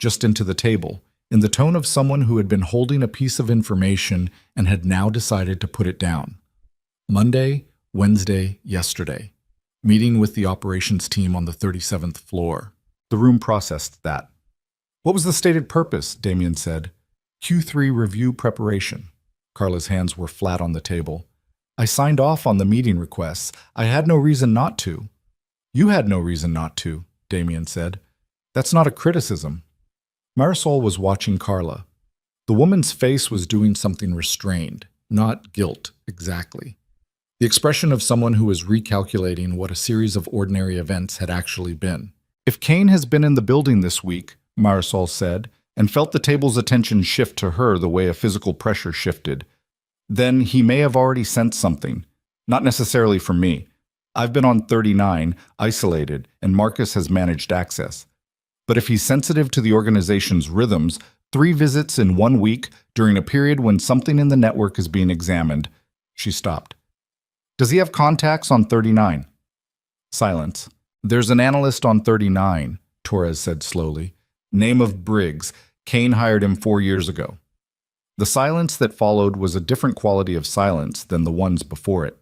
just into the table, in the tone of someone who had been holding a piece of information and had now decided to put it down. "Monday, Wednesday, yesterday. Meeting with the operations team on the 37th floor." The room processed that. "What was the stated purpose?" Damien said. "Q3 review preparation." Carla's hands were flat on the table. "I signed off on the meeting requests. I had no reason not to." "You had no reason not to," Damien said. "That's not a criticism." Marisol was watching Carla. The woman's face was doing something restrained, not guilt exactly. The expression of someone who was recalculating what a series of ordinary events had actually been. "If Kane has been in the building this week," Marisol said, and felt the table's attention shift to her the way a physical pressure shifted, "then he may have already sensed something. Not necessarily from me. I've been on 39, isolated, and Marcus has managed access. But if he's sensitive to the organization's rhythms, 3 visits in 1 week during a period when something in the network is being examined." She stopped. "Does he have contacts on 39? Silence. "There's an analyst on 39, Torres said slowly. "Name of Briggs. Kane hired him 4 years ago." The silence that followed was a different quality of silence than the ones before it.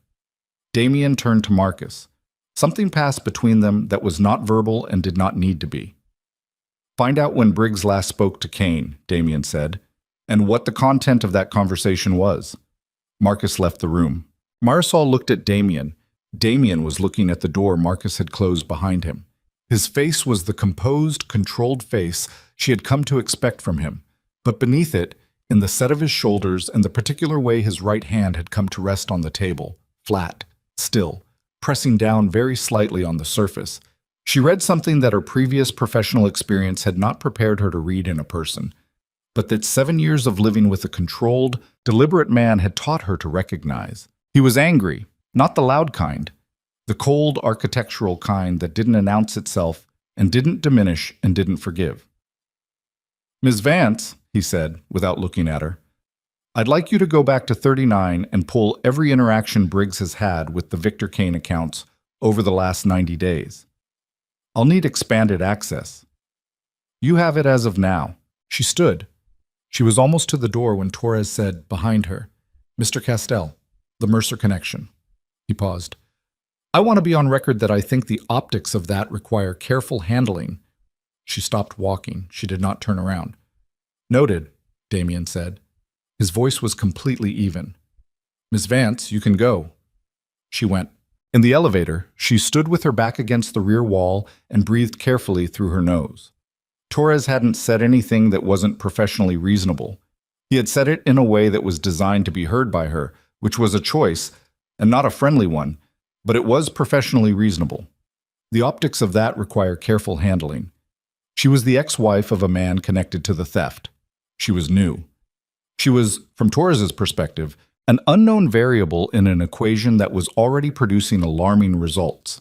Damien turned to Marcus. Something passed between them that was not verbal and did not need to be. "Find out when Briggs last spoke to Kane," Damien said, "and what the content of that conversation was." Marcus left the room. Marisol looked at Damien. Damien was looking at the door Marcus had closed behind him. His face was the composed, controlled face she had come to expect from him, but beneath it, in the set of his shoulders and the particular way his right hand had come to rest on the table, flat, still, pressing down very slightly on the surface, she read something that her previous professional experience had not prepared her to read in a person, but that 7 years of living with a controlled, deliberate man had taught her to recognize. He was angry, not the loud kind, the cold, architectural kind that didn't announce itself and didn't diminish and didn't forgive. "Ms. Vance," he said, without looking at her, "I'd like you to go back to 39 and pull every interaction Briggs has had with the Victor Kane accounts over the last 90 days. I'll need expanded access. You have it as of now." She stood. She was almost to the door when Torres said, behind her, "Mr. Castell." The Mercer connection. He paused. I want to be on record that I think the optics of that require careful handling. She stopped walking. She did not turn around. Noted, Damien said. His voice was completely even. Miss Vance, you can go. She went. In the elevator, she stood with her back against the rear wall and breathed carefully through her nose. Torres hadn't said anything that wasn't professionally reasonable. He had said it in a way that was designed to be heard by her, which was a choice, and not a friendly one, but it was professionally reasonable. The optics of that require careful handling. She was the ex-wife of a man connected to the theft. She was new. She was, from Torres's perspective, an unknown variable in an equation that was already producing alarming results.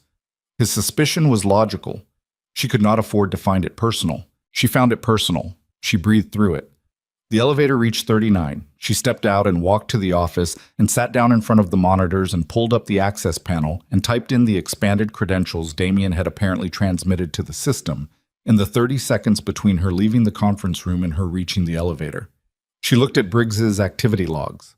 His suspicion was logical. She could not afford to find it personal. She found it personal. She breathed through it. The elevator reached 39. She stepped out and walked to the office and sat down in front of the monitors and pulled up the access panel and typed in the expanded credentials Damien had apparently transmitted to the system in the 30 seconds between her leaving the conference room and her reaching the elevator. She looked at Briggs's activity logs.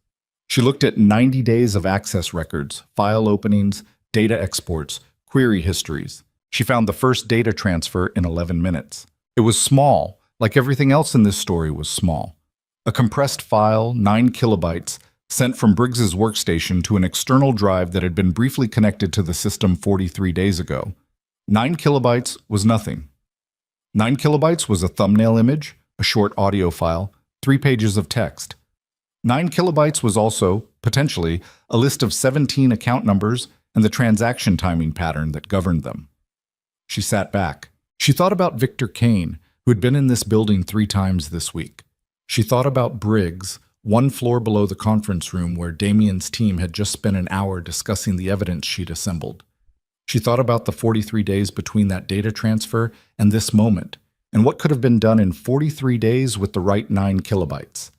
She looked at 90 days of access records, file openings, data exports, query histories. She found the first data transfer in 11 minutes. It was small, like everything else in this story was small. A compressed file, 9 kilobytes, sent from Briggs's workstation to an external drive that had been briefly connected to the system 43 days ago. 9 kilobytes was nothing. 9 kilobytes was a thumbnail image, a short audio file, 3 pages of text. 9 kilobytes was also, potentially, a list of 17 account numbers and the transaction timing pattern that governed them. She sat back. She thought about Victor Kane, who had been in this building 3 times this week. She thought about Briggs, 1 floor below the conference room where Damien's team had just spent an hour discussing the evidence she'd assembled. She thought about the 43 days between that data transfer and this moment, and what could have been done in 43 days with the right 9 kilobytes.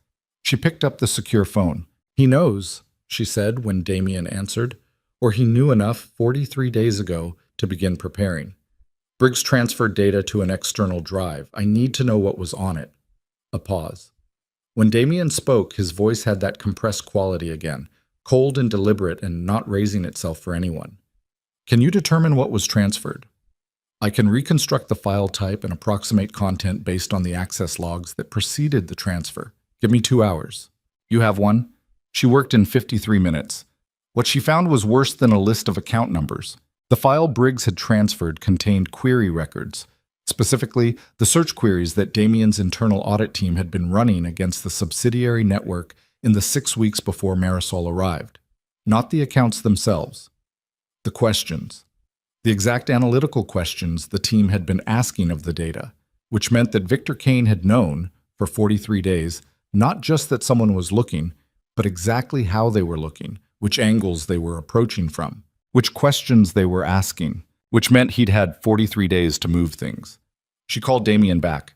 She picked up the secure phone. He knows, she said when Damien answered, or he knew enough 43 days ago to begin preparing. Briggs transferred data to an external drive. I need to know what was on it. A pause. When Damien spoke, his voice had that compressed quality again, cold and deliberate and not raising itself for anyone. Can you determine what was transferred? I can reconstruct the file type and approximate content based on the access logs that preceded the transfer. Give me 2 hours. You have one? She worked in 53 minutes. What she found was worse than a list of account numbers. The file Briggs had transferred contained query records, specifically the search queries that Damien's internal audit team had been running against the subsidiary network in the 6 weeks before Marisol arrived. Not the accounts themselves. The questions. The exact analytical questions the team had been asking of the data, which meant that Victor Kane had known, for 43 days, not just that someone was looking, but exactly how they were looking, which angles they were approaching from, which questions they were asking, which meant he'd had 43 days to move things. She called Damien back.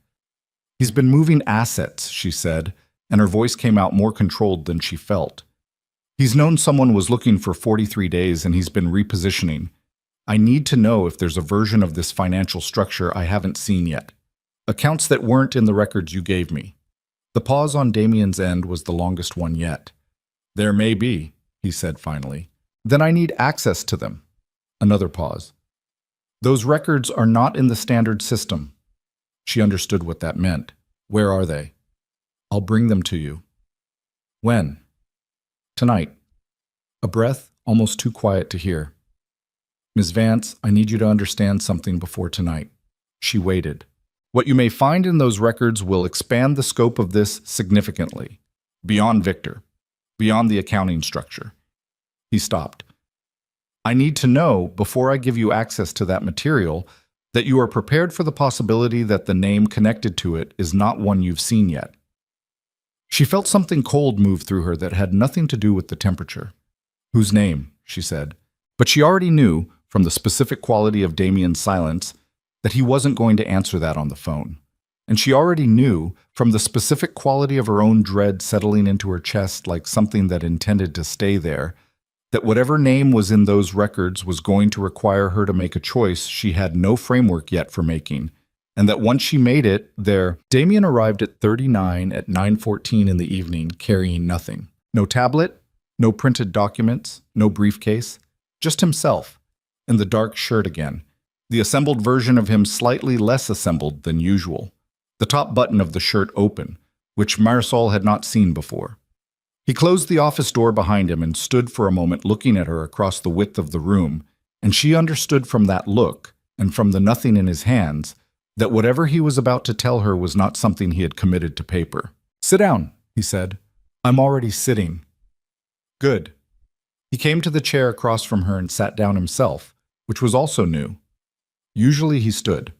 He's been moving assets, she said, and her voice came out more controlled than she felt. He's known someone was looking for 43 days and he's been repositioning. I need to know if there's a version of this financial structure I haven't seen yet. Accounts that weren't in the records you gave me. The pause on Damien's end was the longest one yet. There may be, he said finally. Then I need access to them. Another pause. Those records are not in the standard system. She understood what that meant. Where are they? I'll bring them to you. When? Tonight. A breath, almost too quiet to hear. Ms. Vance, I need you to understand something before tonight. She waited. What you may find in those records will expand the scope of this significantly. Beyond Victor. Beyond the accounting structure. He stopped. I need to know, before I give you access to that material, that you are prepared for the possibility that the name connected to it is not one you've seen yet. She felt something cold move through her that had nothing to do with the temperature. Whose name? She said. But she already knew, from the specific quality of Damien's silence, that he wasn't going to answer that on the phone. And she already knew, from the specific quality of her own dread settling into her chest like something that intended to stay there, that whatever name was in those records was going to require her to make a choice she had no framework yet for making, and that once she made it, Damien arrived at 39 at 9:14 in the evening, carrying nothing. No tablet, No printed documents, no briefcase, just himself, in the dark shirt again, the assembled version of him slightly less assembled than usual, the top button of the shirt open, which Marisol had not seen before. He closed the office door behind him and stood for a moment looking at her across the width of the room, and she understood from that look, and from the nothing in his hands, that whatever he was about to tell her was not something he had committed to paper. "Sit down," he said. "I'm already sitting." "Good." He came to the chair across from her and sat down himself, which was also new. Usually he stood.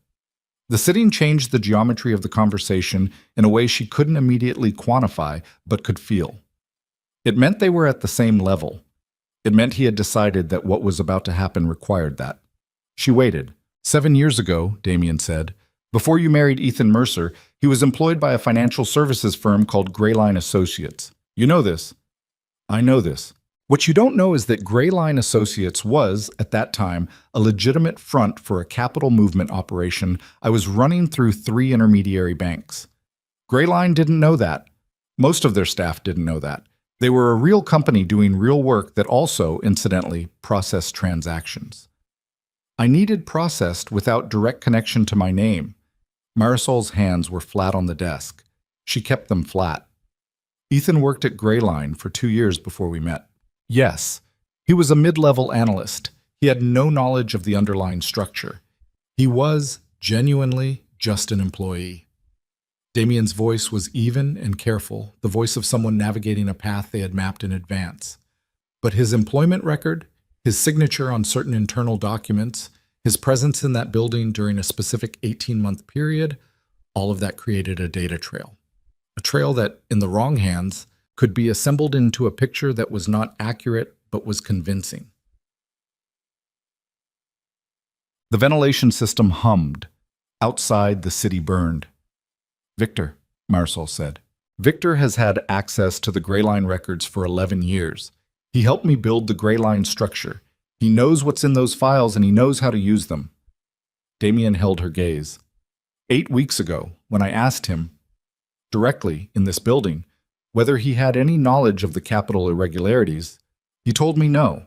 The sitting changed the geometry of the conversation in a way she couldn't immediately quantify, but could feel. It meant they were at the same level. It meant he had decided that what was about to happen required that. She waited. 7 years ago, Damien said, before you married Ethan Mercer, he was employed by a financial services firm called Grayline Associates. You know this. I know this. What you don't know is that Grayline Associates was, at that time, a legitimate front for a capital movement operation I was running through 3 intermediary banks. Grayline didn't know that. Most of their staff didn't know that. They were a real company doing real work that also, incidentally, processed transactions. I needed processed without direct connection to my name. Marisol's hands were flat on the desk. She kept them flat. Ethan worked at Grayline for 2 years before we met. Yes, he was a mid-level analyst. He had no knowledge of the underlying structure. He was, genuinely, just an employee. Damien's voice was even and careful, the voice of someone navigating a path they had mapped in advance. But his employment record, his signature on certain internal documents, his presence in that building during a specific 18-month period, all of that created a data trail. A trail that, in the wrong hands, could be assembled into a picture that was not accurate but was convincing. The ventilation system hummed. Outside, the city burned. "Victor," Marisol said. "Victor has had access to the Grayline records for 11 years. He helped me build the Grayline structure. He knows what's in those files and he knows how to use them." Damien held her gaze. 8 weeks ago, when I asked him, directly in this building, whether he had any knowledge of the capital irregularities, he told me no.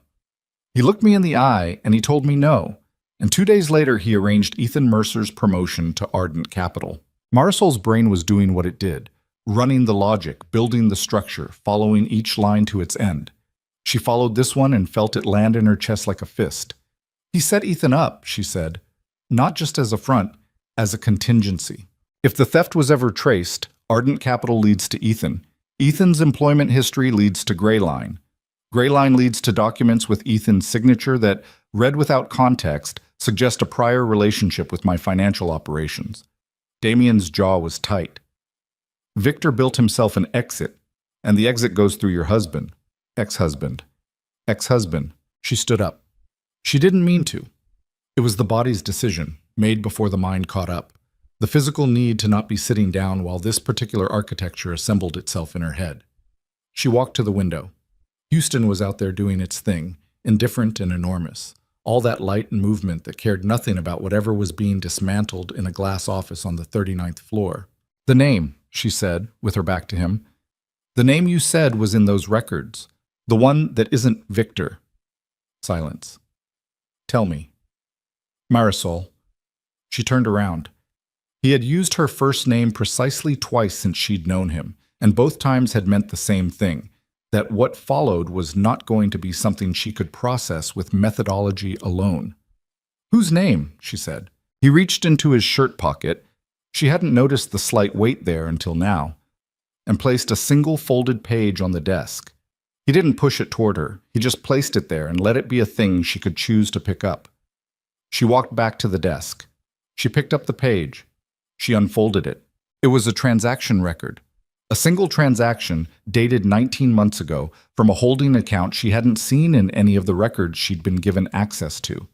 He looked me in the eye and he told me no, and 2 days later he arranged Ethan Mercer's promotion to Ardent Capital. Marisol's brain was doing what it did, running the logic, building the structure, following each line to its end. She followed this one and felt it land in her chest like a fist. "He set Ethan up," she said, "not just as a front, as a contingency. If the theft was ever traced, Ardent Capital leads to Ethan. Ethan's employment history leads to Grayline. Grayline leads to documents with Ethan's signature that, read without context, suggest a prior relationship with my financial operations." Damien's jaw was tight. "Victor built himself an exit, and the exit goes through your husband. Ex-husband. Ex-husband." She stood up. She didn't mean to. It was the body's decision, made before the mind caught up. The physical need to not be sitting down while this particular architecture assembled itself in her head. She walked to the window. Houston was out there doing its thing, indifferent and enormous. All that light and movement that cared nothing about whatever was being dismantled in a glass office on the 39th floor. "The name," she said, with her back to him. "The name you said was in those records. The one that isn't Victor." Silence. "Tell me." "Marisol." She turned around. He had used her first name precisely twice since she'd known him, and both times had meant the same thing, that what followed was not going to be something she could process with methodology alone. "Whose name?" she said. He reached into his shirt pocket. She hadn't noticed the slight weight there until now, and placed a single folded page on the desk. He didn't push it toward her. He just placed it there and let it be a thing she could choose to pick up. She walked back to the desk. She picked up the page. She unfolded it. It was a transaction record. A single transaction, dated 19 months ago, from a holding account she hadn't seen in any of the records she'd been given access to.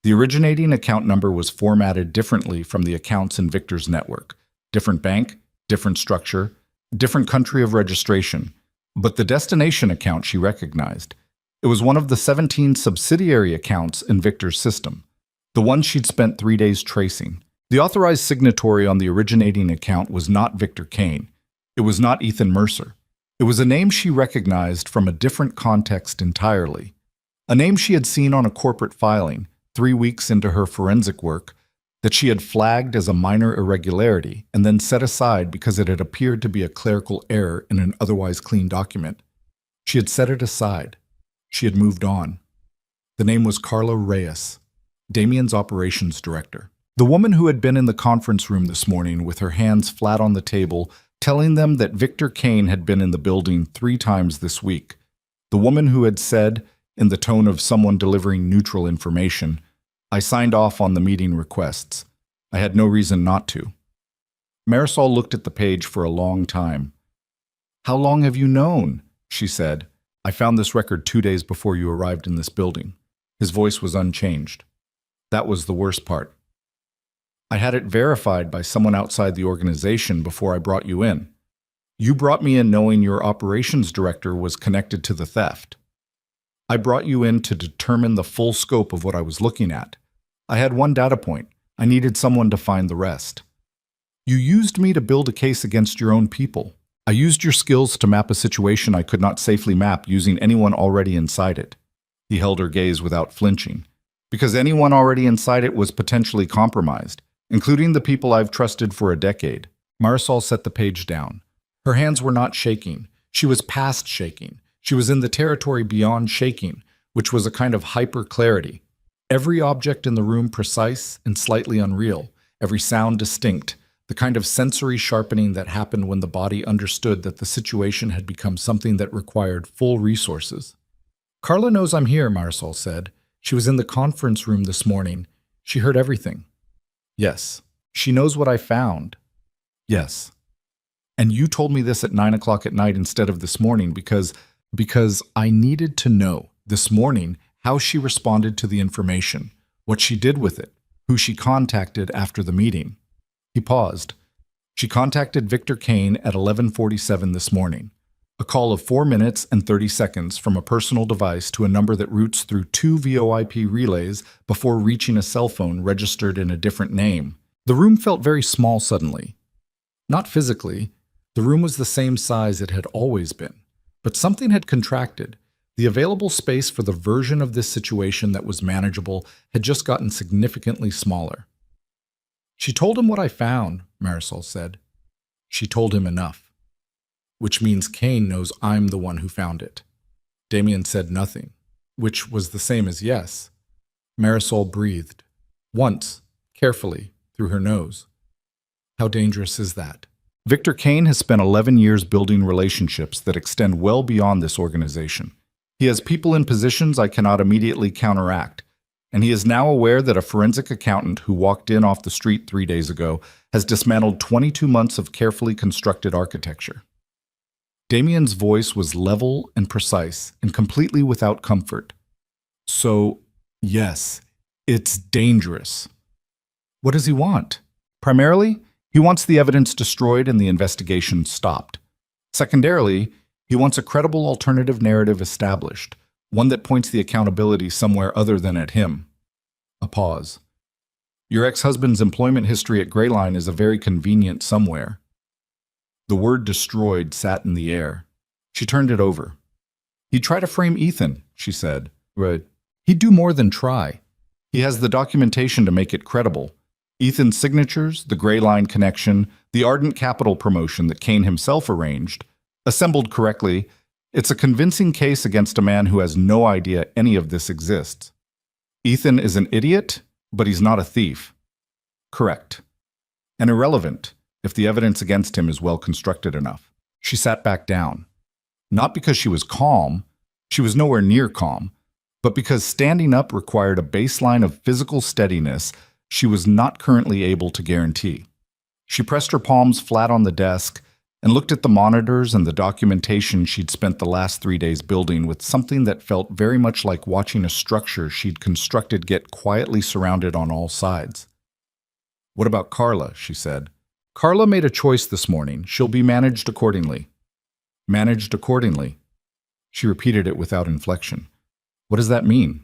The originating account number was formatted differently from the accounts in Victor's network. Different bank, different structure, different country of registration. But the destination account she recognized. It was one of the 17 subsidiary accounts in Victor's system, the one she'd spent 3 days tracing. The authorized signatory on the originating account was not Victor Kane. It was not Ethan Mercer. It was a name she recognized from a different context entirely. A name she had seen on a corporate filing 3 weeks into her forensic work that she had flagged as a minor irregularity and then set aside because it had appeared to be a clerical error in an otherwise clean document. She had set it aside. She had moved on. The name was Carla Reyes, Damien's operations director. The woman who had been in the conference room this morning with her hands flat on the table, telling them that Victor Kane had been in the building 3 times this week. The woman who had said, in the tone of someone delivering neutral information, "I signed off on the meeting requests. I had no reason not to." Marisol looked at the page for a long time. "How long have you known?" she said. "I found this record 2 days before you arrived in this building." His voice was unchanged. "That was the worst part. I had it verified by someone outside the organization before I brought you in. You brought me in knowing your operations director was connected to the theft. I brought you in to determine the full scope of what I was looking at. I had one data point. I needed someone to find the rest. You used me to build a case against your own people. I used your skills to map a situation I could not safely map using anyone already inside it." He held her gaze without flinching. "Because anyone already inside it was potentially compromised, including the people I've trusted for a decade." Marisol set the page down. Her hands were not shaking. She was past shaking. She was in the territory beyond shaking, which was a kind of hyper-clarity. Every object in the room precise and slightly unreal, every sound distinct, the kind of sensory sharpening that happened when the body understood that the situation had become something that required full resources. "Carla knows I'm here," Marisol said. "She was in the conference room this morning. She heard everything." "Yes." "She knows what I found." "Yes." "And you told me this at 9 o'clock at night instead of this morning because I needed to know this morning how she responded to the information, what she did with it, who she contacted after the meeting." He paused. "She contacted Victor Kane at 11:47 this morning. A call of 4 minutes and 30 seconds from a personal device to a number that routes through 2 VoIP relays before reaching a cell phone registered in a different name." The room felt very small suddenly. Not physically. The room was the same size it had always been. But something had contracted. The available space for the version of this situation that was manageable had just gotten significantly smaller. "She told him what I found," Marisol said. "She told him enough. Which means Kane knows I'm the one who found it." Damien said nothing, which was the same as yes. Marisol breathed. Once, carefully, through her nose. "How dangerous is that?" Victor Kane has spent 11 years building relationships that extend well beyond this organization. He has people in positions I cannot immediately counteract, and he is now aware that a forensic accountant who walked in off the street 3 days ago has dismantled 22 months of carefully constructed architecture. Damien's voice was level and precise and completely without comfort. "So, yes, it's dangerous." "What does he want?" "Primarily, he wants the evidence destroyed and the investigation stopped. Secondarily, he wants a credible alternative narrative established, one that points the accountability somewhere other than at him." A pause. "Your ex-husband's employment history at Greyline is a very convenient somewhere." The word destroyed sat in the air. She turned it over. "He'd try to frame Ethan," she said. "Right. He'd do more than try. He has the documentation to make it credible. Ethan's signatures, the Greyline connection, the Ardent Capital promotion that Kane himself arranged. Assembled correctly, it's a convincing case against a man who has no idea any of this exists. Ethan is an idiot, but he's not a thief." "Correct. And irrelevant, if the evidence against him is well constructed enough." She sat back down. Not because she was calm, she was nowhere near calm, but because standing up required a baseline of physical steadiness she was not currently able to guarantee. She pressed her palms flat on the desk and looked at the monitors and the documentation she'd spent the last 3 days building with something that felt very much like watching a structure she'd constructed get quietly surrounded on all sides. "What about Carla?" she said. "Carla made a choice this morning. She'll be managed accordingly." "Managed accordingly." She repeated it without inflection. "What does that mean?"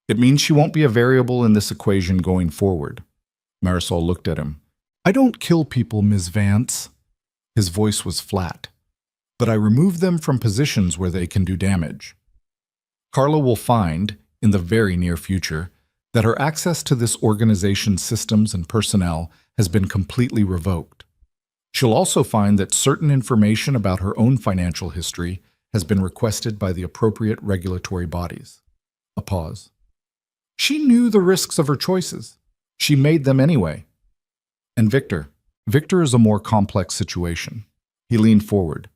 "It means she won't be a variable in this equation going forward." Marisol looked at him. "I don't kill people, Ms. Vance." His voice was flat. but I remove them from positions where they can do damage. Carla will find, in the very near future, that her access to this organization's systems and personnel has been completely revoked. She'll also find that certain information about her own financial history has been requested by the appropriate regulatory bodies. A pause. She knew the risks of her choices. She made them anyway. And Victor. Victor is a more complex situation. He leaned forward.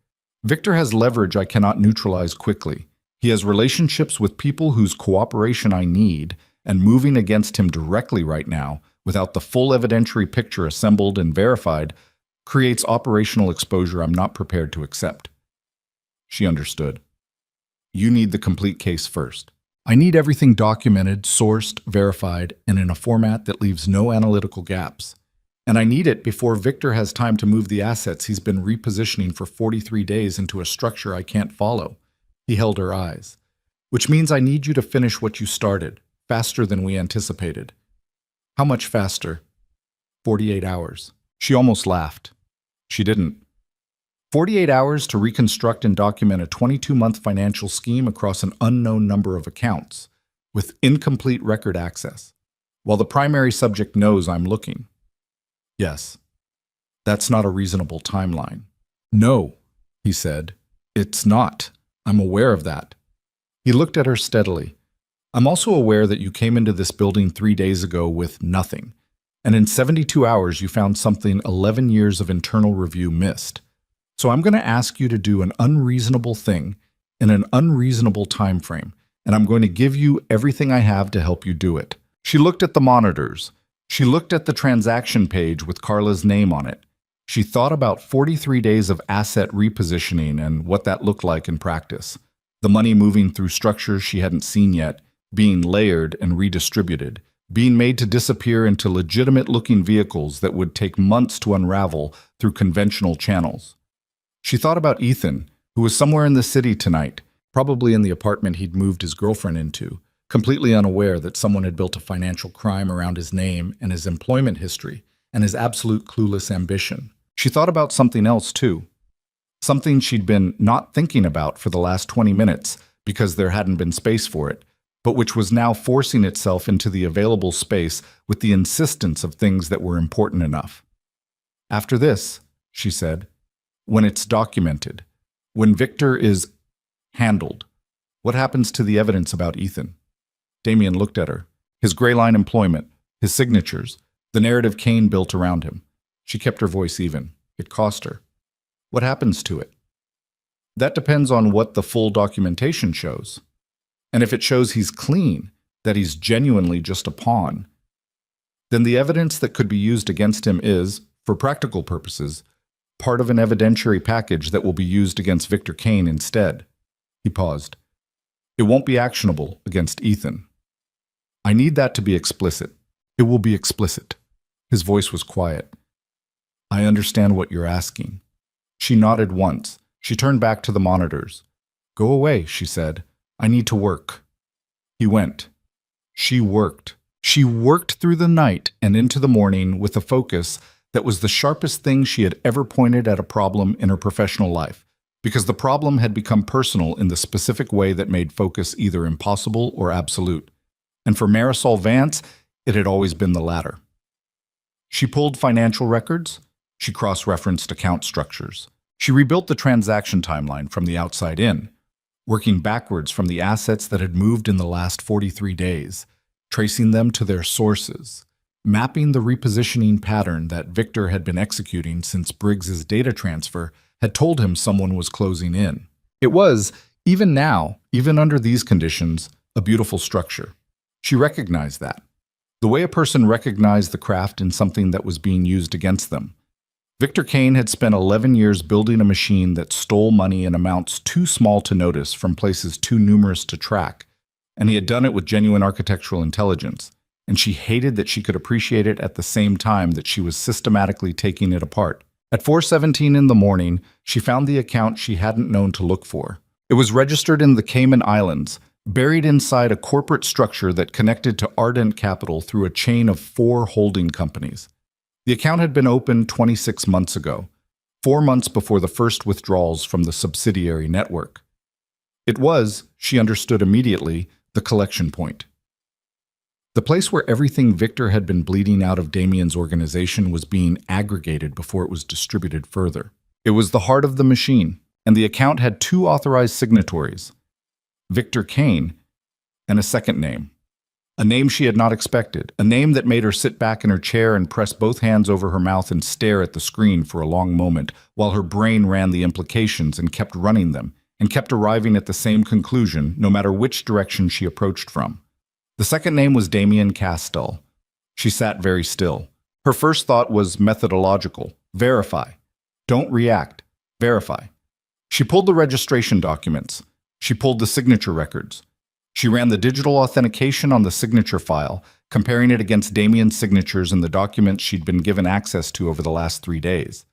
Victor has leverage I cannot neutralize quickly. He has relationships with people whose cooperation I need, and moving against him directly right now, without the full evidentiary picture assembled and verified, creates operational exposure I'm not prepared to accept. She understood. You need the complete case first. I need everything documented, sourced, verified, and in a format that leaves no analytical gaps. And I need it before Victor has time to move the assets he's been repositioning for 43 days into a structure I can't follow. He held her eyes. Which means I need you to finish what you started, faster than we anticipated. How much faster? 48 hours. She almost laughed. She didn't. 48 hours to reconstruct and document a 22-month financial scheme across an unknown number of accounts, with incomplete record access, while the primary subject knows I'm looking. Yes, that's not a reasonable timeline. No, he said, it's not. I'm aware of that. He looked at her steadily. I'm also aware that you came into this building 3 days ago with nothing, and in 72 hours you found something 11 years of internal review missed. So I'm going to ask you to do an unreasonable thing in an unreasonable time frame, and I'm going to give you everything I have to help you do it. She looked at the monitors. She looked at the transaction page with Carla's name on it. She thought about 43 days of asset repositioning and what that looked like in practice. The money moving through structures she hadn't seen yet, being layered and redistributed, being made to disappear into legitimate-looking vehicles that would take months to unravel through conventional channels. She thought about Ethan, who was somewhere in the city tonight, probably in the apartment he'd moved his girlfriend into, completely unaware that someone had built a financial crime around his name and his employment history and his absolute clueless ambition. She thought about something else, too. Something she'd been not thinking about for the last 20 minutes because there hadn't been space for it, but which was now forcing itself into the available space with the insistence of things that were important enough. After this, she said, when it's documented, when Victor is handled, what happens to the evidence about Ethan? Damien looked at her. His gray line employment, his signatures, the narrative Kane built around him. She kept her voice even. It cost her. What happens to it? That depends on what the full documentation shows. And if it shows he's clean, that he's genuinely just a pawn, then the evidence that could be used against him is, for practical purposes, part of an evidentiary package that will be used against Victor Kane instead. He paused. It won't be actionable against Ethan. I need that to be explicit. It will be explicit. His voice was quiet. I understand what you're asking. She nodded once. She turned back to the monitors. Go away, she said. I need to work. He went. She worked. She worked through the night and into the morning with a focus that was the sharpest thing she had ever pointed at a problem in her professional life, because the problem had become personal in the specific way that made focus either impossible or absolute. And for Marisol Vance, it had always been the latter. She pulled financial records. She cross-referenced account structures. She rebuilt the transaction timeline from the outside in, working backwards from the assets that had moved in the last 43 days, tracing them to their sources, mapping the repositioning pattern that Victor had been executing since Briggs's data transfer had told him someone was closing in. It was, even now, even under these conditions, a beautiful structure. She recognized that. The way a person recognized the craft in something that was being used against them. Victor Kane had spent 11 years building a machine that stole money in amounts too small to notice from places too numerous to track, and he had done it with genuine architectural intelligence, and she hated that she could appreciate it at the same time that she was systematically taking it apart. At 4:17 in the morning, she found the account she hadn't known to look for. It was registered in the Cayman Islands, buried inside a corporate structure that connected to Ardent Capital through a chain of 4 holding companies. The account had been opened 26 months ago. 4 months before the first withdrawals from the subsidiary network. It was, she understood immediately, the collection point. The place where everything Victor had been bleeding out of Damien's organization was being aggregated before it was distributed further. It was the heart of the machine, and the account had 2 authorized signatories, Victor Kane, and a second name. A name she had not expected, a name that made her sit back in her chair and press both hands over her mouth and stare at the screen for a long moment, while her brain ran the implications and kept running them, and kept arriving at the same conclusion, no matter which direction she approached from. The second name was Damien Castell. She sat very still. Her first thought was methodological. Verify. Don't react. Verify. She pulled the registration documents. She pulled the signature records. She ran the digital authentication on the signature file, comparing it against Damien's signatures in the documents she'd been given access to over the last 3 days.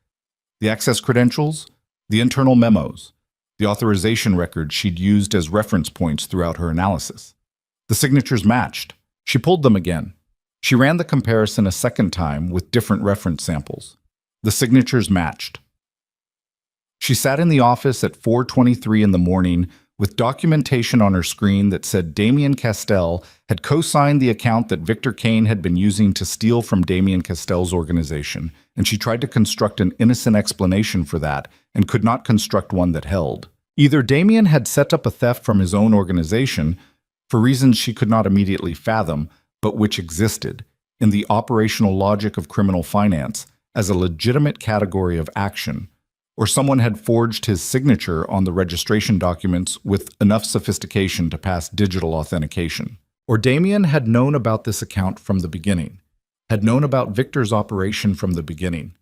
The access credentials, the internal memos, the authorization records she'd used as reference points throughout her analysis. The signatures matched. She pulled them again. She ran the comparison a second time with different reference samples. The signatures matched. She sat in the office at 4:23 in the morning with documentation on her screen that said Damien Castell had co-signed the account that Victor Kane had been using to steal from Damien Castell's organization, and she tried to construct an innocent explanation for that and could not construct one that held. Either Damien had set up a theft from his own organization, for reasons she could not immediately fathom, but which existed, in the operational logic of criminal finance, as a legitimate category of action, or someone had forged his signature on the registration documents with enough sophistication to pass digital authentication. Or Damien had known about this account from the beginning, had known about Victor's operation from the beginning,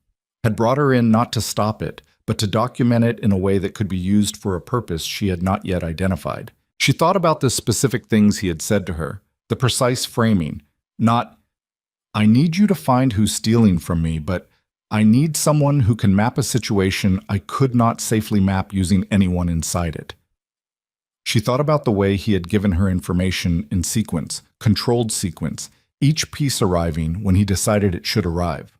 had brought her in not to stop it, but to document it in a way that could be used for a purpose she had not yet identified. She thought about the specific things he had said to her, the precise framing, not, "I need you to find who's stealing from me, but I need someone who can map a situation I could not safely map using anyone inside it." She thought about the way he had given her information in sequence, controlled sequence, each piece arriving when he decided it should arrive.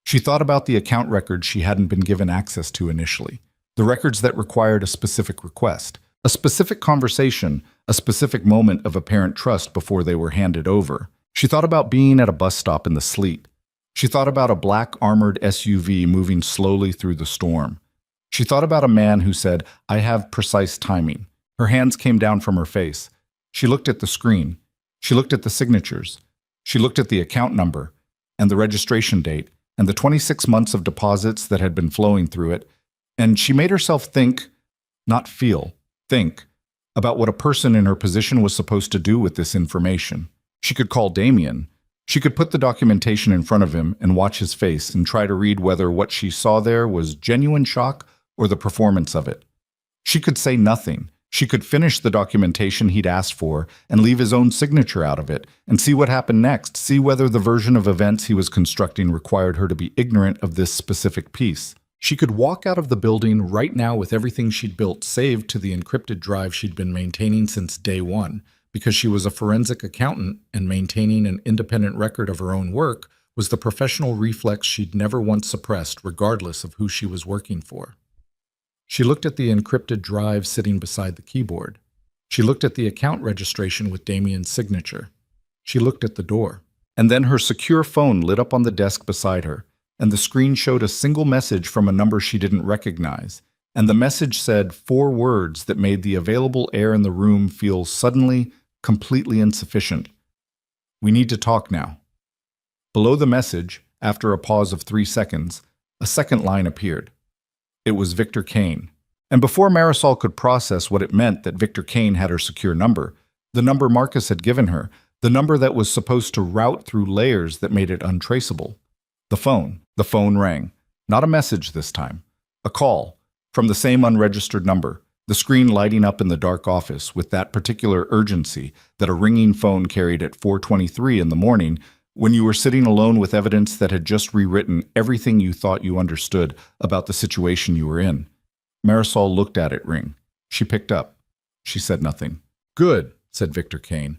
She thought about the account records she hadn't been given access to initially, the records that required a specific request, a specific conversation, a specific moment of apparent trust before they were handed over. She thought about being at a bus stop in the sleet. She thought about a black armored SUV moving slowly through the storm. She thought about a man who said, "I have precise timing." Her hands came down from her face. She looked at the screen. She looked at the signatures. She looked at the account number and the registration date and the 26 months of deposits that had been flowing through it. And she made herself think, not feel, think, about what a person in her position was supposed to do with this information. She could call Damien. She could put the documentation in front of him and watch his face and try to read whether what she saw there was genuine shock or the performance of it. She could say nothing. She could finish the documentation he'd asked for and leave his own signature out of it and see what happened next, see whether the version of events he was constructing required her to be ignorant of this specific piece. She could walk out of the building right now with everything she'd built saved to the encrypted drive she'd been maintaining since day one, because she was a forensic accountant and maintaining an independent record of her own work was the professional reflex she'd never once suppressed, regardless of who she was working for. She looked at the encrypted drive sitting beside the keyboard. She looked at the account registration with Damien's signature. She looked at the door. And then her secure phone lit up on the desk beside her, and the screen showed a single message from a number she didn't recognize. And the message said 4 words that made the available air in the room feel suddenly completely insufficient. "We need to talk now." Below the message, after a pause of 3 seconds, a second line appeared. It was Victor Kane. And before Marisol could process what it meant that Victor Kane had her secure number, the number Marcus had given her, the number that was supposed to route through layers that made it untraceable. The phone rang. Not a message this time. A call, from the same unregistered number, the screen lighting up in the dark office with that particular urgency that a ringing phone carried at 4:23 in the morning when you were sitting alone with evidence that had just rewritten everything you thought you understood about the situation you were in. Marisol looked at it ring. She picked up. She said nothing. "Good," said Victor Kane.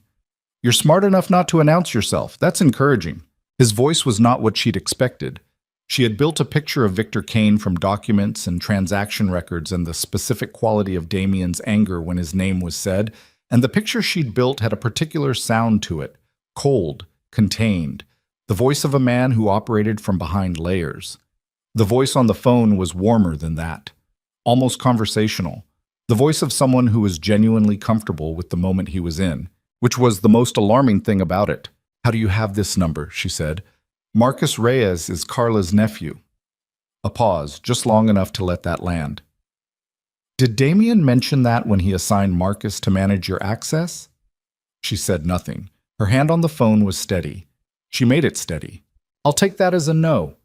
"You're smart enough not to announce yourself. That's encouraging." His voice was not what she'd expected. She had built a picture of Victor Kane from documents and transaction records and the specific quality of Damien's anger when his name was said, and the picture she'd built had a particular sound to it, cold, contained, the voice of a man who operated from behind layers. The voice on the phone was warmer than that, almost conversational, the voice of someone who was genuinely comfortable with the moment he was in, which was the most alarming thing about it. "How do you have this number?" she said. "Marcus Reyes is Carla's nephew." A pause, just long enough to let that land. "Did Damien mention that when he assigned Marcus to manage your access?" She said nothing. Her hand on the phone was steady. She made it steady. "I'll take that as a no."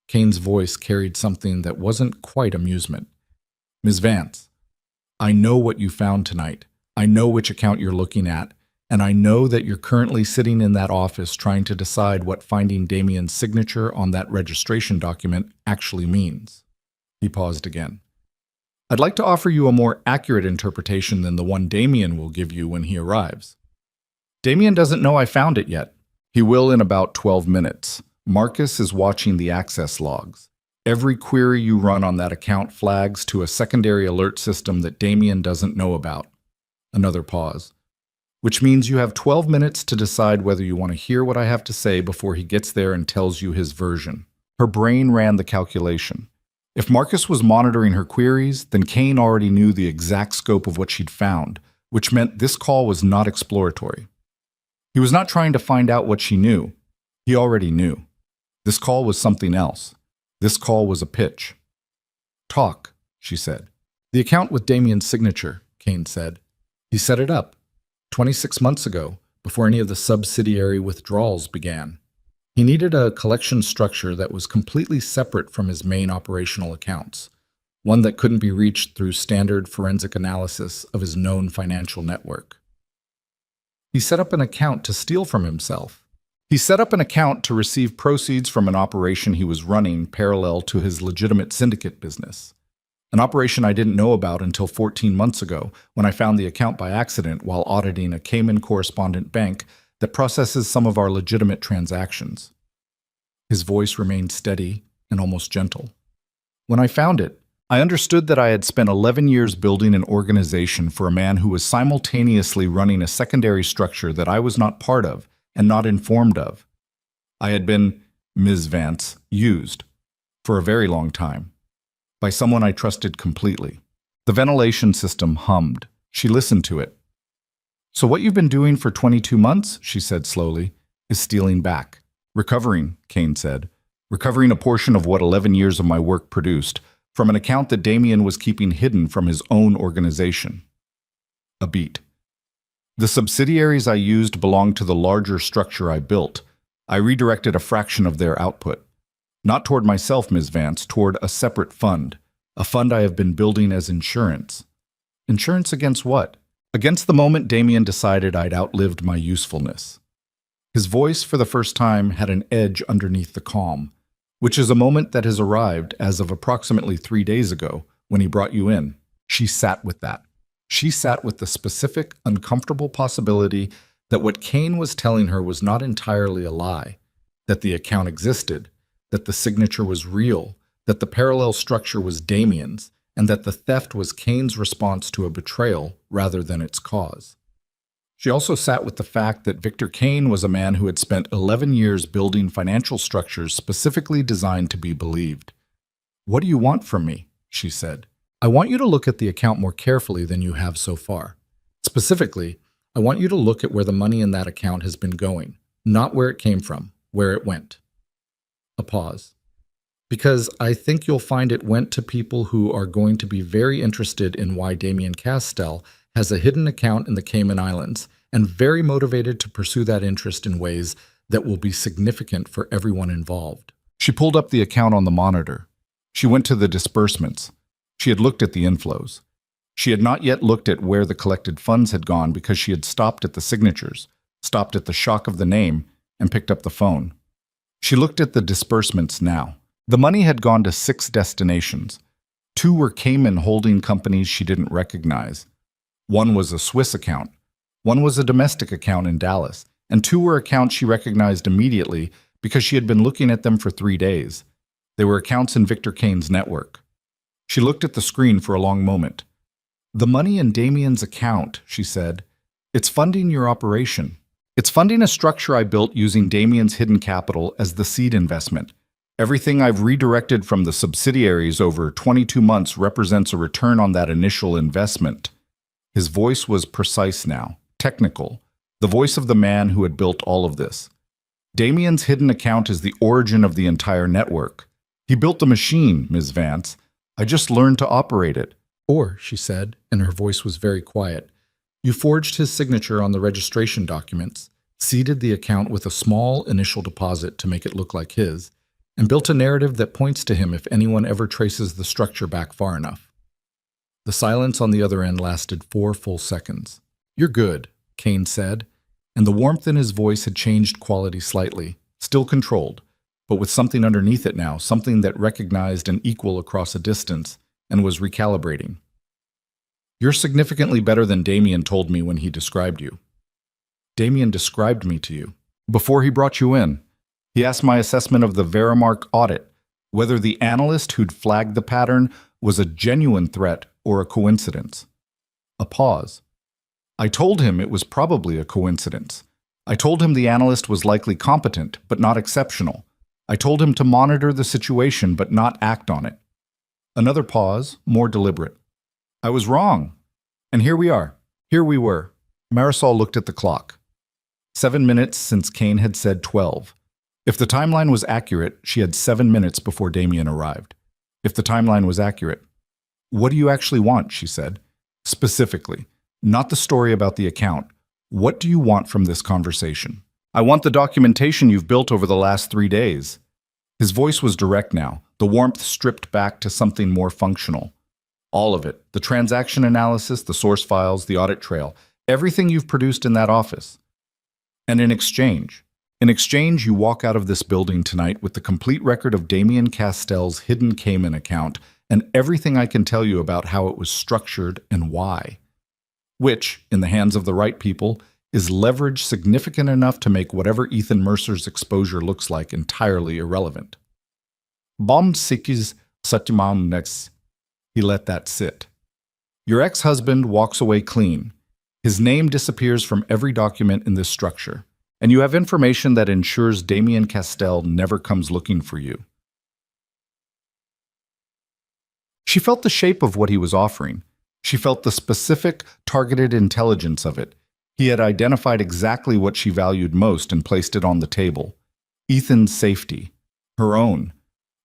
Kane's voice carried something that wasn't quite amusement. "Ms. Vance, I know what you found tonight. I know which account you're looking at, and I know that you're currently sitting in that office trying to decide what finding Damien's signature on that registration document actually means." He paused again. "I'd like to offer you a more accurate interpretation than the one Damien will give you when he arrives. Damien doesn't know I found it yet. He will in about 12 minutes. Marcus is watching the access logs. Every query you run on that account flags to a secondary alert system that Damien doesn't know about." Another pause. "Which means you have 12 minutes to decide whether you want to hear what I have to say before he gets there and tells you his version." Her brain ran the calculation. If Marcus was monitoring her queries, then Kane already knew the exact scope of what she'd found, which meant this call was not exploratory. He was not trying to find out what she knew. He already knew. This call was something else. This call was a pitch. "Talk," she said. "The account with Damien's signature," Kane said. "He set it up 26 months ago, before any of the subsidiary withdrawals began. He needed a collection structure that was completely separate from his main operational accounts, one that couldn't be reached through standard forensic analysis of his known financial network. He set up an account to steal from himself. He set up an account to receive proceeds from an operation he was running parallel to his legitimate syndicate business. An operation I didn't know about until 14 months ago, when I found the account by accident while auditing a Cayman correspondent bank that processes some of our legitimate transactions." His voice remained steady and almost gentle. "When I found it, I understood that I had spent 11 years building an organization for a man who was simultaneously running a secondary structure that I was not part of and not informed of. I had been, Ms. Vance, used, for a very long time, by someone I trusted completely." The ventilation system hummed. She listened to it. "So what you've been doing for 22 months, she said slowly, "is stealing back." "Recovering," Kane said. "Recovering a portion of what 11 years of my work produced, from an account that Damien was keeping hidden from his own organization." A beat. "The subsidiaries I used belonged to the larger structure I built. I redirected a fraction of their output. Not toward myself, Ms. Vance, toward a separate fund. A fund I have been building as insurance." "Insurance against what?" "Against the moment Damien decided I'd outlived my usefulness." His voice, for the first time, had an edge underneath the calm, which is a moment that has arrived as of approximately 3 days ago, when he brought you in. She sat with that. She sat with the specific, uncomfortable possibility that what Kane was telling her was not entirely a lie, that the account existed, that the signature was real, that the parallel structure was Damien's, and that the theft was Kane's response to a betrayal rather than its cause. She also sat with the fact that Victor Kane was a man who had spent 11 years building financial structures specifically designed to be believed. "What do you want from me?" she said. "I want you to look at the account more carefully than you have so far. Specifically, I want you to look at where the money in that account has been going, not where it came from, where it went." A pause. "Because I think you'll find it went to people who are going to be very interested in why Damien Castell has a hidden account in the Cayman Islands, and very motivated to pursue that interest in ways that will be significant for everyone involved." She pulled up the account on the monitor. She went to the disbursements. She had looked at the inflows. She had not yet looked at where the collected funds had gone because she had stopped at the signatures, stopped at the shock of the name, and picked up the phone. She looked at the disbursements now. The money had gone to 6 destinations. 2 were Cayman holding companies she didn't recognize. 1 was a Swiss account. 1 was a domestic account in Dallas. And 2 were accounts she recognized immediately because she had been looking at them for 3 days. They were accounts in Victor Kane's network. She looked at the screen for a long moment. "The money in Damien's account," she said. "It's funding your operation. It's funding a structure I built using Damien's hidden capital as the seed investment. Everything I've redirected from the subsidiaries over 22 months represents a return on that initial investment." His voice was precise now, technical, the voice of the man who had built all of this. Damien's hidden account is the origin of the entire network. He built the machine, Ms. Vance. I just learned to operate it. Or, she said, and her voice was very quiet, you forged his signature on the registration documents, seeded the account with a small initial deposit to make it look like his, and built a narrative that points to him if anyone ever traces the structure back far enough. The silence on the other end lasted 4 full seconds. "You're good," Kane said, and the warmth in his voice had changed quality slightly, still controlled, but with something underneath it now, something that recognized an equal across a distance and was recalibrating. "You're significantly better than Damien told me when he described you." "Damien described me to you? Before he brought you in? He asked my assessment of the Verimark audit, whether the analyst who'd flagged the pattern was a genuine threat or a coincidence." A pause. "I told him it was probably a coincidence. I told him the analyst was likely competent, but not exceptional. I told him to monitor the situation, but not act on it." Another pause, more deliberate. "I was wrong. And here we are. Here we were." Marisol looked at the clock. 7 minutes since Kane had said 12. If the timeline was accurate, she had 7 minutes before Damien arrived. If the timeline was accurate. "What do you actually want?" she said. "Specifically. Not the story about the account. What do you want from this conversation?" "I want the documentation you've built over the last 3 days. His voice was direct now, the warmth stripped back to something more functional. "All of it. The transaction analysis, the source files, the audit trail. Everything you've produced in that office. And in exchange, you walk out of this building tonight with the complete record of Damien Castell's hidden Cayman account and everything I can tell you about how it was structured and why. Which, in the hands of the right people, is leverage significant enough to make whatever Ethan Mercer's exposure looks like entirely irrelevant." Bom sikis satimam next. He let that sit. "Your ex-husband walks away clean. His name disappears from every document in this structure, and you have information that ensures Damien Castell never comes looking for you." She felt the shape of what he was offering. She felt the specific, targeted intelligence of it. He had identified exactly what she valued most and placed it on the table. Ethan's safety. Her own.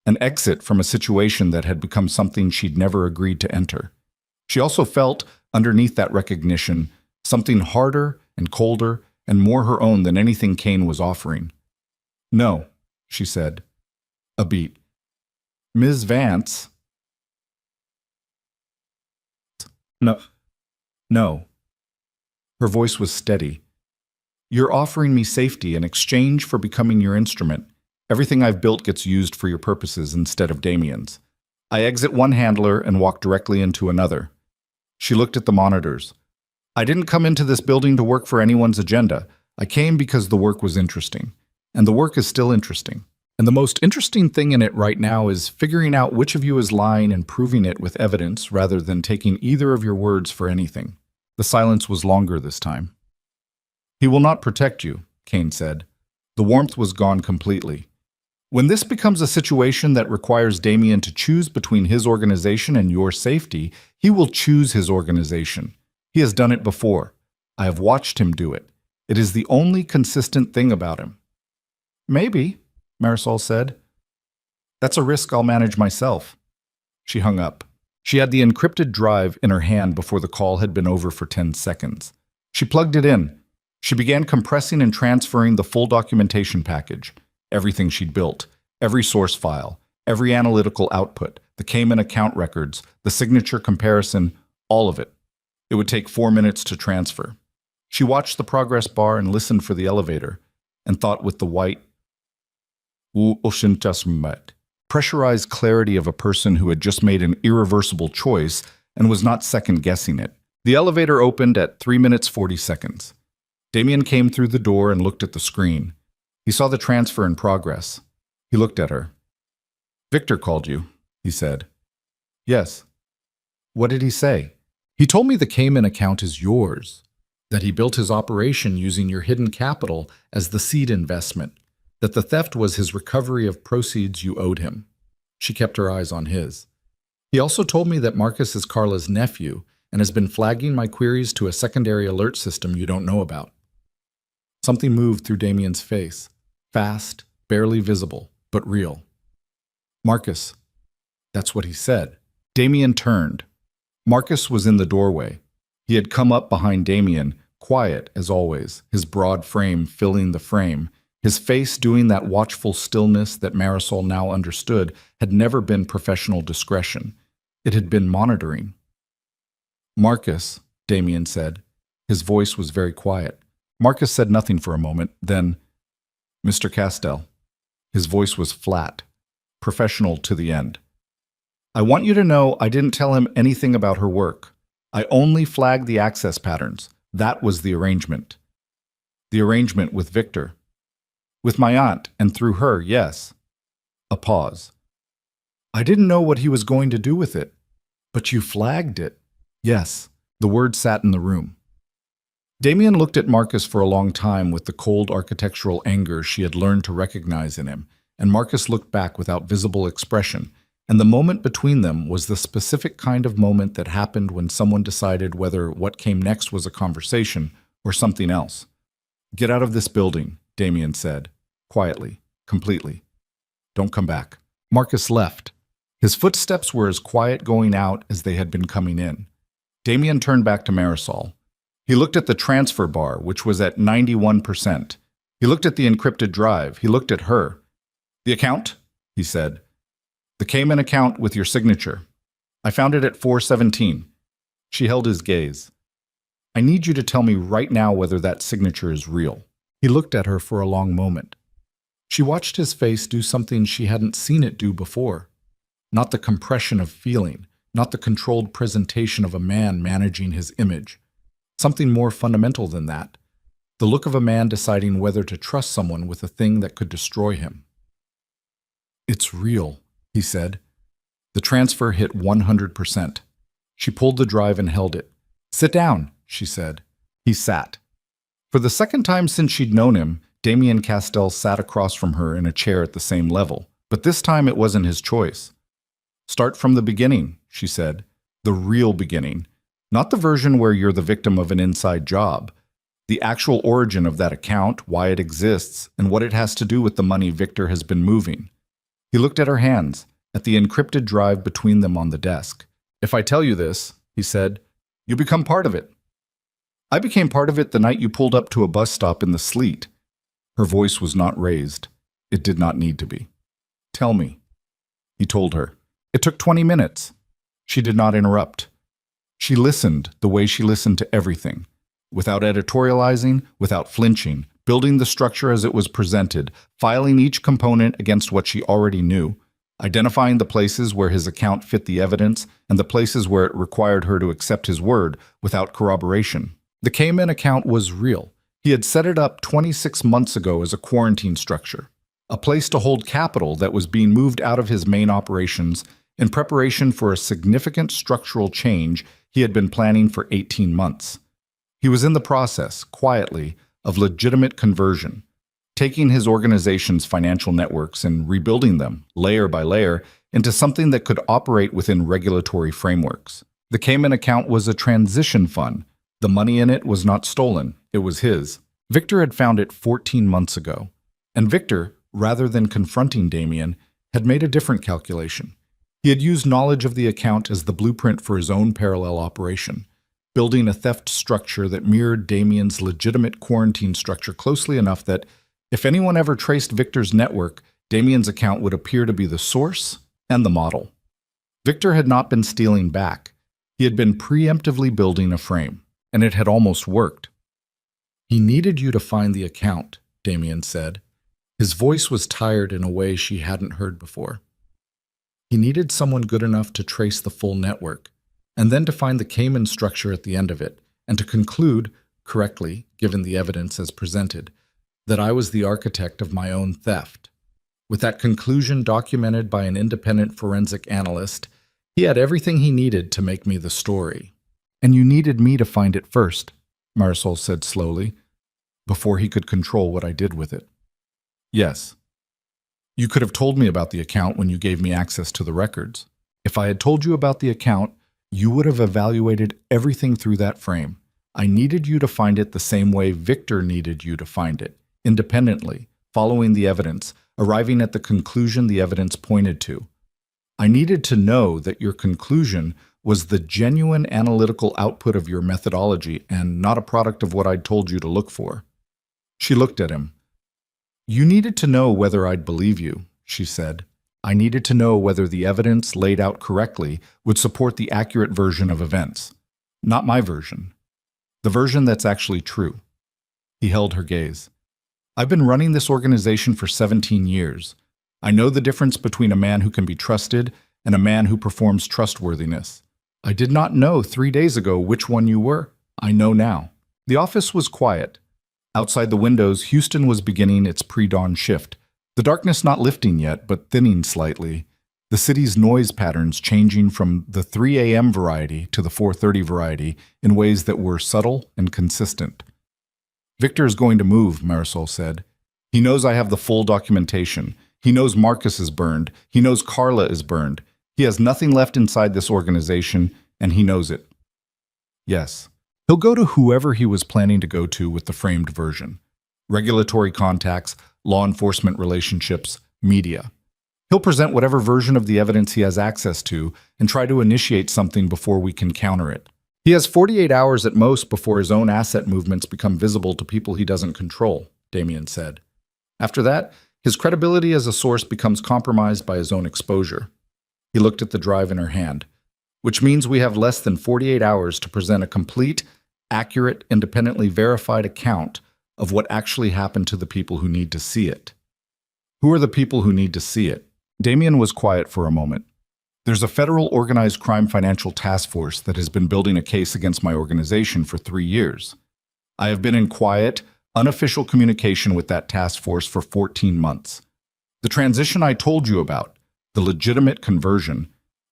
An exit from a situation that had become something she'd never agreed to enter. She also felt, underneath that recognition, something harder and colder and more her own than anything Kane was offering. "No," she said. A beat. "Ms. Vance." No. Her voice was steady. "You're offering me safety in exchange for becoming your instrument. Everything I've built gets used for your purposes instead of Damien's. I exit one handler and walk directly into another." She looked at the monitors. "I didn't come into this building to work for anyone's agenda. I came because the work was interesting. And the work is still interesting. And the most interesting thing in it right now is figuring out which of you is lying and proving it with evidence rather than taking either of your words for anything." The silence was longer this time. "He will not protect you," Kane said. The warmth was gone completely. "When this becomes a situation that requires Damien to choose between his organization and your safety, he will choose his organization. He has done it before. I have watched him do it. It is the only consistent thing about him." "Maybe," Marisol said. "That's a risk I'll manage myself." She hung up. She had the encrypted drive in her hand before the call had been over for 10 seconds. She plugged it in. She began compressing and transferring the full documentation package. Everything she'd built, every source file, every analytical output, the Cayman account records, the signature comparison, all of it. It would take 4 minutes to transfer. She watched the progress bar and listened for the elevator, and thought with the white, pressurized clarity of a person who had just made an irreversible choice and was not second-guessing it. The elevator opened at 3 minutes 40 seconds. Damien came through the door and looked at the screen. He saw the transfer in progress. He looked at her. Victor called you, he said. Yes. What did he say? He told me the Cayman account is yours, that he built his operation using your hidden capital as the seed investment, that the theft was his recovery of proceeds you owed him. She kept her eyes on his. He also told me that Marcus is Carla's nephew and has been flagging my queries to a secondary alert system you don't know about. Something moved through Damien's face, fast, barely visible, but real. Marcus. That's what he said. Damien turned. Marcus was in the doorway. He had come up behind Damien, quiet as always, his broad frame filling the frame. His face doing that watchful stillness that Marisol now understood had never been professional discretion. It had been monitoring. Marcus, Damien said. His voice was very quiet. Marcus said nothing for a moment, then, Mr. Castell. His voice was flat, professional to the end. I want you to know I didn't tell him anything about her work. I only flagged the access patterns. That was the arrangement. The arrangement with Victor. With my aunt, and through her, yes. A pause. I didn't know what he was going to do with it. But you flagged it. Yes. The word sat in the room. Damien looked at Marcus for a long time with the cold architectural anger she had learned to recognize in him, and Marcus looked back without visible expression, and the moment between them was the specific kind of moment that happened when someone decided whether what came next was a conversation or something else. Get out of this building, Damien said, quietly, completely. Don't come back. Marcus left. His footsteps were as quiet going out as they had been coming in. Damien turned back to Marisol. He looked at the transfer bar, which was at 91%. He looked at the encrypted drive. He looked at her. The account? He said. The Cayman account with your signature. I found it at 417. She held his gaze. I need you to tell me right now whether that signature is real. He looked at her for a long moment. She watched his face do something she hadn't seen it do before. Not the compression of feeling, not the controlled presentation of a man managing his image. Something more fundamental than that. The look of a man deciding whether to trust someone with a thing that could destroy him. It's real, he said. The transfer hit 100%. She pulled the drive and held it. Sit down, she said. He sat. For the second time since she'd known him, Damien Castell sat across from her in a chair at the same level, but this time it wasn't his choice. Start from the beginning, she said. The real beginning. Not the version where you're the victim of an inside job. The actual origin of that account, why it exists, and what it has to do with the money Victor has been moving. He looked at her hands, at the encrypted drive between them on the desk. If I tell you this, he said, you become part of it. I became part of it the night you pulled up to a bus stop in the sleet. Her voice was not raised. It did not need to be. Tell me, he told her. It took 20 minutes. She did not interrupt. She listened the way she listened to everything, without editorializing, without flinching, building the structure as it was presented, filing each component against what she already knew, identifying the places where his account fit the evidence and the places where it required her to accept his word without corroboration. The Cayman account was real. He had set it up 26 months ago as a quarantine structure, a place to hold capital that was being moved out of his main operations in preparation for a significant structural change he had been planning for 18 months. He was in the process, quietly, of legitimate conversion, taking his organization's financial networks and rebuilding them, layer by layer, into something that could operate within regulatory frameworks. The Cayman account was a transition fund. The money in it was not stolen. It was his. Victor had found it 14 months ago. And Victor, rather than confronting Damien, had made a different calculation. He had used knowledge of the account as the blueprint for his own parallel operation, building a theft structure that mirrored Damien's legitimate quarantine structure closely enough that, if anyone ever traced Victor's network, Damien's account would appear to be the source and the model. Victor had not been stealing back. He had been preemptively building a frame, and it had almost worked. He needed you to find the account, Damien said. His voice was tired in a way she hadn't heard before. He needed someone good enough to trace the full network, and then to find the Cayman structure at the end of it, and to conclude, correctly, given the evidence as presented, that I was the architect of my own theft. With that conclusion documented by an independent forensic analyst, he had everything he needed to make me the story. And you needed me to find it first, Marisol said slowly, before he could control what I did with it. Yes. You could have told me about the account when you gave me access to the records. If I had told you about the account, you would have evaluated everything through that frame. I needed you to find it the same way Victor needed you to find it, independently, following the evidence, arriving at the conclusion the evidence pointed to. I needed to know that your conclusion was the genuine analytical output of your methodology and not a product of what I'd told you to look for. She looked at him. You needed to know whether I'd believe you, she said. I needed to know whether the evidence laid out correctly would support the accurate version of events. Not my version. The version that's actually true. He held her gaze. I've been running this organization for 17 years. I know the difference between a man who can be trusted and a man who performs trustworthiness. I did not know 3 days ago which one you were. I know now. The office was quiet. Outside the windows, Houston was beginning its pre-dawn shift. The darkness not lifting yet, but thinning slightly. The city's noise patterns changing from the 3 a.m. variety to the 4:30 variety in ways that were subtle and consistent. Victor is going to move, Marisol said. He knows I have the full documentation. He knows Marcus is burned. He knows Carla is burned. He has nothing left inside this organization, and he knows it. Yes. He'll go to whoever he was planning to go to with the framed version. Regulatory contacts, law enforcement relationships, media. He'll present whatever version of the evidence he has access to and try to initiate something before we can counter it. He has 48 hours at most before his own asset movements become visible to people he doesn't control, Damien said. After that, his credibility as a source becomes compromised by his own exposure. He looked at the drive in her hand, which means we have less than 48 hours to present a complete, accurate, independently verified account of what actually happened to the people who need to see it. Who are the people who need to see it? Damien was quiet for a moment. There's a federal organized crime financial task force that has been building a case against my organization for 3 years. I have been in quiet, unofficial communication with that task force for 14 months. The transition I told you about, the legitimate conversion,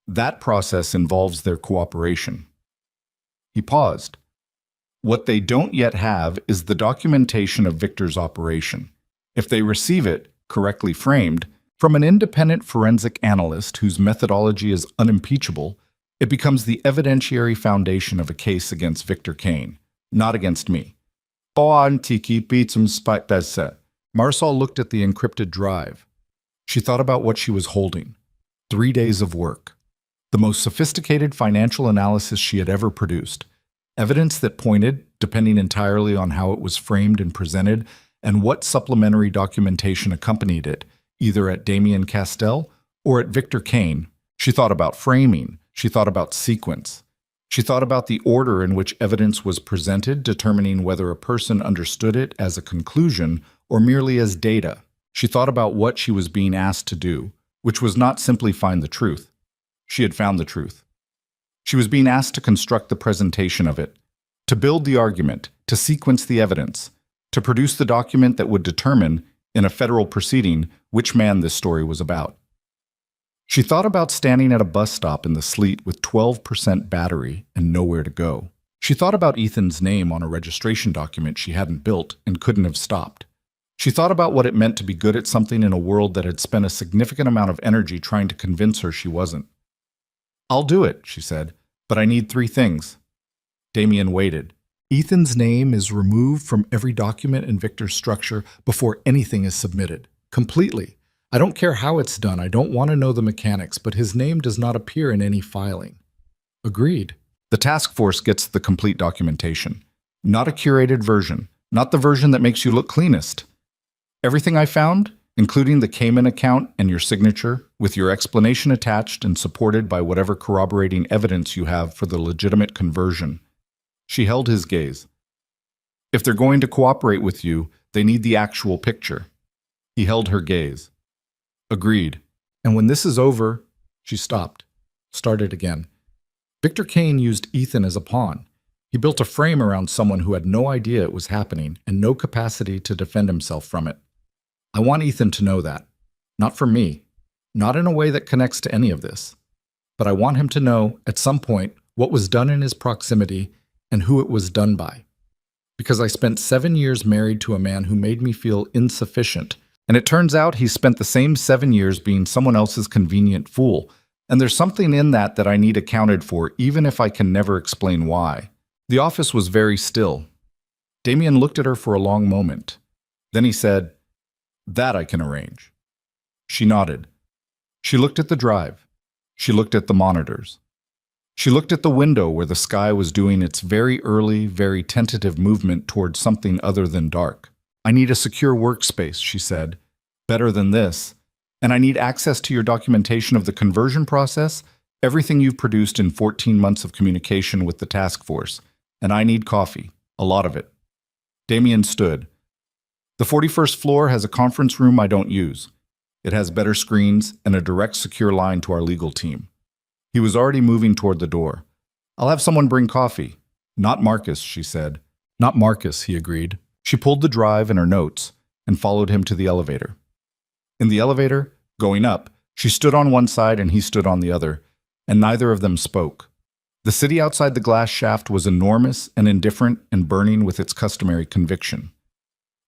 that process involves their cooperation. He paused. What they don't yet have is the documentation of Victor's operation. If they receive it, correctly framed, from an independent forensic analyst whose methodology is unimpeachable, it becomes the evidentiary foundation of a case against Victor Kane, not against me. Marisol looked at the encrypted drive. She thought about what she was holding. 3 days of work. The most sophisticated financial analysis she had ever produced. Evidence that pointed, depending entirely on how it was framed and presented, and what supplementary documentation accompanied it, either at Damien Castell or at Victor Kane. She thought about framing. She thought about sequence. She thought about the order in which evidence was presented, determining whether a person understood it as a conclusion or merely as data. She thought about what she was being asked to do, which was not simply find the truth. She had found the truth. She was being asked to construct the presentation of it, to build the argument, to sequence the evidence, to produce the document that would determine, in a federal proceeding, which man this story was about. She thought about standing at a bus stop in the sleet with 12% battery and nowhere to go. She thought about Ethan's name on a registration document she hadn't built and couldn't have stopped. She thought about what it meant to be good at something in a world that had spent a significant amount of energy trying to convince her she wasn't. I'll do it, she said, but I need 3 things. Damien waited. Ethan's name is removed from every document in Victor's structure before anything is submitted. Completely. I don't care how it's done. I don't want to know the mechanics, but his name does not appear in any filing. Agreed. The task force gets the complete documentation. Not a curated version. Not the version that makes you look cleanest. Everything I found, including the Cayman account and your signature, with your explanation attached and supported by whatever corroborating evidence you have for the legitimate conversion. She held his gaze. If they're going to cooperate with you, they need the actual picture. He held her gaze. Agreed. And when this is over, she stopped. Started again. Victor Kane used Ethan as a pawn. He built a frame around someone who had no idea it was happening and no capacity to defend himself from it. I want Ethan to know that. Not for me. Not in a way that connects to any of this. But I want him to know, at some point, what was done in his proximity and who it was done by. Because I spent 7 years married to a man who made me feel insufficient, and it turns out he spent the same 7 years being someone else's convenient fool, and there's something in that that I need accounted for, even if I can never explain why. The office was very still. Damien looked at her for a long moment. Then he said, "That I can arrange." She nodded. She looked at the drive. She looked at the monitors. She looked at the window where the sky was doing its very early, very tentative movement towards something other than dark. "I need a secure workspace," she said. "Better than this. And I need access to your documentation of the conversion process, everything you've produced in 14 months of communication with the task force. And I need coffee. A lot of it." Damien stood. "The 41st floor has a conference room I don't use. It has better screens and a direct secure line to our legal team." He was already moving toward the door. "I'll have someone bring coffee." "Not Marcus," she said. "Not Marcus," he agreed. She pulled the drive and her notes and followed him to the elevator. In the elevator, going up, she stood on one side and he stood on the other, and neither of them spoke. The city outside the glass shaft was enormous and indifferent and burning with its customary conviction.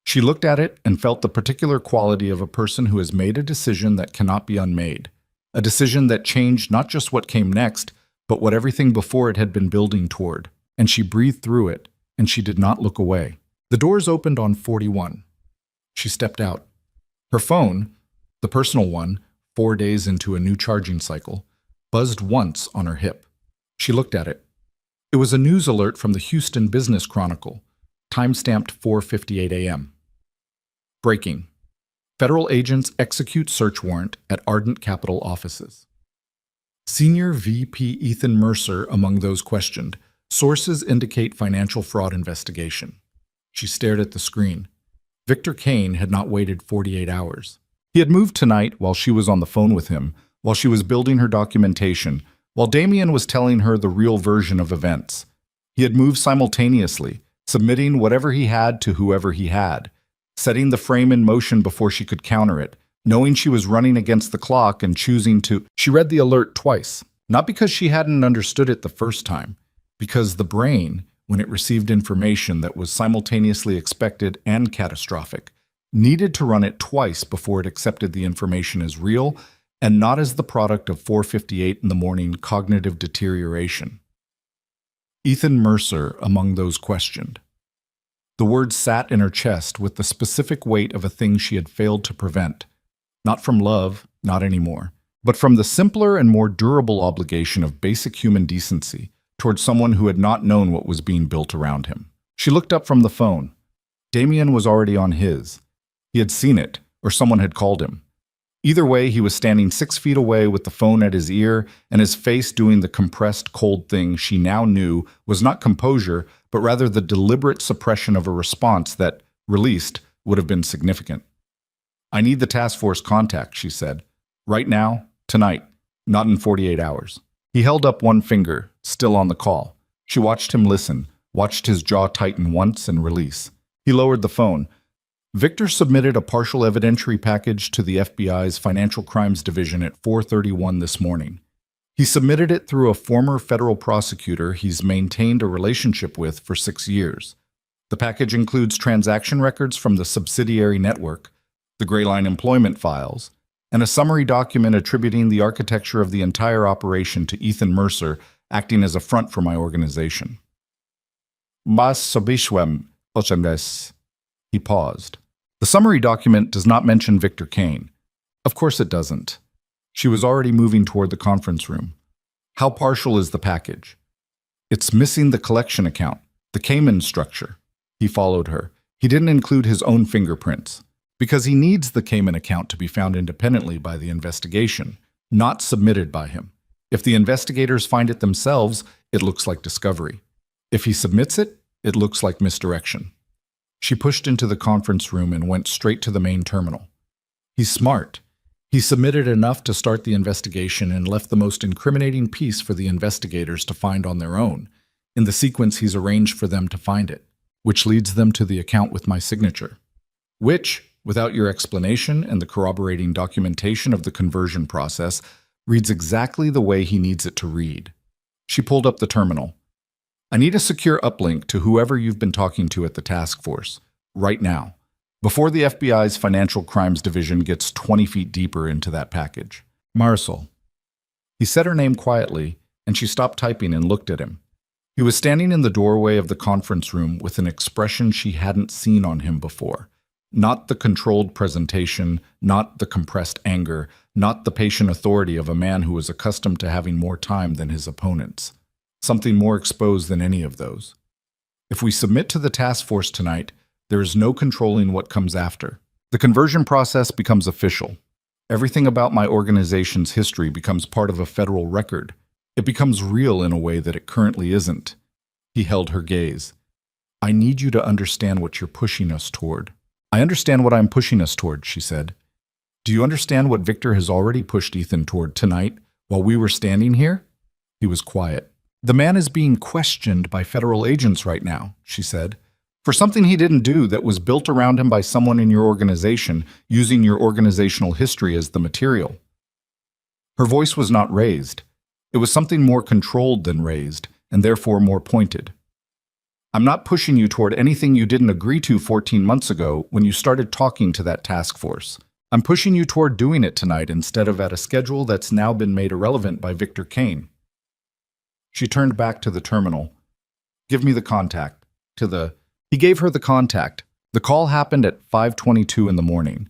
She looked at it and felt the particular quality of a person who has made a decision that cannot be unmade, a decision that changed not just what came next, but what everything before it had been building toward, and she breathed through it, and she did not look away. The doors opened on 41. She stepped out. Her phone, the personal one, 4 days into a new charging cycle, buzzed once on her hip. She looked at it. It was a news alert from the Houston Business Chronicle, time-stamped 4:58 a.m. Breaking. Federal agents execute search warrant at Ardent Capital offices. Senior VP Ethan Mercer among those questioned. Sources indicate financial fraud investigation. She stared at the screen. Victor Kane had not waited 48 hours. He had moved tonight while she was on the phone with him, while she was building her documentation, while Damien was telling her the real version of events. He had moved simultaneously, submitting whatever he had to whoever he had, setting the frame in motion before she could counter it, knowing she was running against the clock and choosing to. She read the alert twice, not because she hadn't understood it the first time, because the brain, when it received information that was simultaneously expected and catastrophic, needed to run it twice before it accepted the information as real and not as the product of 4:58 in the morning cognitive deterioration. Ethan Mercer among those questioned. The words sat in her chest with the specific weight of a thing she had failed to prevent, not from love, not anymore, but from the simpler and more durable obligation of basic human decency towards someone who had not known what was being built around him. She looked up from the phone. Damien was already on his. He had seen it, or someone had called him. Either way, he was standing 6 feet away with the phone at his ear and his face doing the compressed, cold thing she now knew was not composure, but rather the deliberate suppression of a response that, released, would have been significant. "I need the task force contact," she said. "Right now, tonight, not in 48 hours. He held up one finger, still on the call. She watched him listen, watched his jaw tighten once and release. He lowered the phone. Victor submitted a partial evidentiary package to the FBI's Financial Crimes Division at 4:31 this morning. He submitted it through a former federal prosecutor he's maintained a relationship with for 6 years. The package includes transaction records from the subsidiary network, the Gray Line employment files, and a summary document attributing the architecture of the entire operation to Ethan Mercer, acting as a front for my organization. Mas Sobishwem Ochendes. He paused. The summary document does not mention Victor Kane. Of course it doesn't. She was already moving toward the conference room. How partial is the package? It's missing the collection account, the Cayman structure. He followed her. He didn't include his own fingerprints, because he needs the Cayman account to be found independently by the investigation, not submitted by him. If the investigators find it themselves, it looks like discovery. If he submits it, it looks like misdirection. She pushed into the conference room and went straight to the main terminal. He's smart. He submitted enough to start the investigation and left the most incriminating piece for the investigators to find on their own, in the sequence he's arranged for them to find it, which leads them to the account with my signature. Which, without your explanation and the corroborating documentation of the conversion process, reads exactly the way he needs it to read. She pulled up the terminal. I need a secure uplink to whoever you've been talking to at the task force, right now, before the FBI's Financial Crimes Division gets 20 feet deeper into that package. Marisol. He said her name quietly, and she stopped typing and looked at him. He was standing in the doorway of the conference room with an expression she hadn't seen on him before. Not the controlled presentation, not the compressed anger, not the patient authority of a man who was accustomed to having more time than his opponents. Something more exposed than any of those. If we submit to the task force tonight, there is no controlling what comes after. The conversion process becomes official. Everything about my organization's history becomes part of a federal record. It becomes real in a way that it currently isn't. He held her gaze. I need you to understand what you're pushing us toward. I understand what I'm pushing us toward, she said. Do you understand what Victor has already pushed Ethan toward tonight while we were standing here? He was quiet. The man is being questioned by federal agents right now, she said, for something he didn't do that was built around him by someone in your organization, using your organizational history as the material. Her voice was not raised. It was something more controlled than raised, and therefore more pointed. I'm not pushing you toward anything you didn't agree to 14 months ago when you started talking to that task force. I'm pushing you toward doing it tonight instead of at a schedule that's now been made irrelevant by Victor Kane. She turned back to the terminal. Give me the contact. He gave her the contact. The call happened at 5:22 in the morning.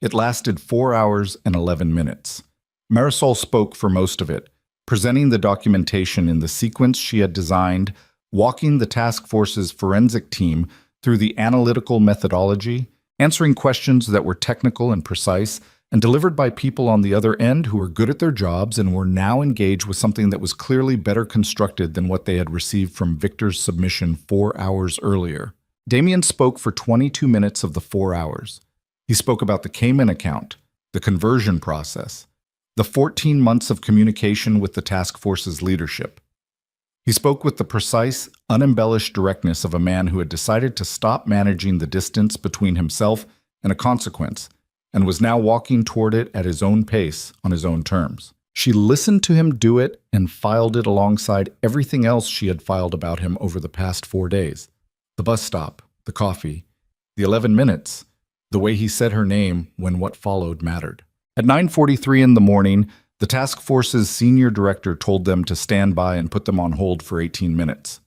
It lasted 4 hours and 11 minutes. Marisol spoke for most of it, presenting the documentation in the sequence she had designed, walking the task force's forensic team through the analytical methodology, answering questions that were technical and precise, and delivered by people on the other end who were good at their jobs and were now engaged with something that was clearly better constructed than what they had received from Victor's submission 4 hours earlier. Damien spoke for 22 minutes of the 4 hours. He spoke about the Cayman account, the conversion process, the 14 months of communication with the task force's leadership. He spoke with the precise, unembellished directness of a man who had decided to stop managing the distance between himself and a consequence, and was now walking toward it at his own pace, on his own terms. She listened to him do it and filed it alongside everything else she had filed about him over the past 4 days. The bus stop, the coffee, the 11 minutes, the way he said her name when what followed mattered. At 9:43 in the morning, the task force's senior director told them to stand by and put them on hold for 18 minutes.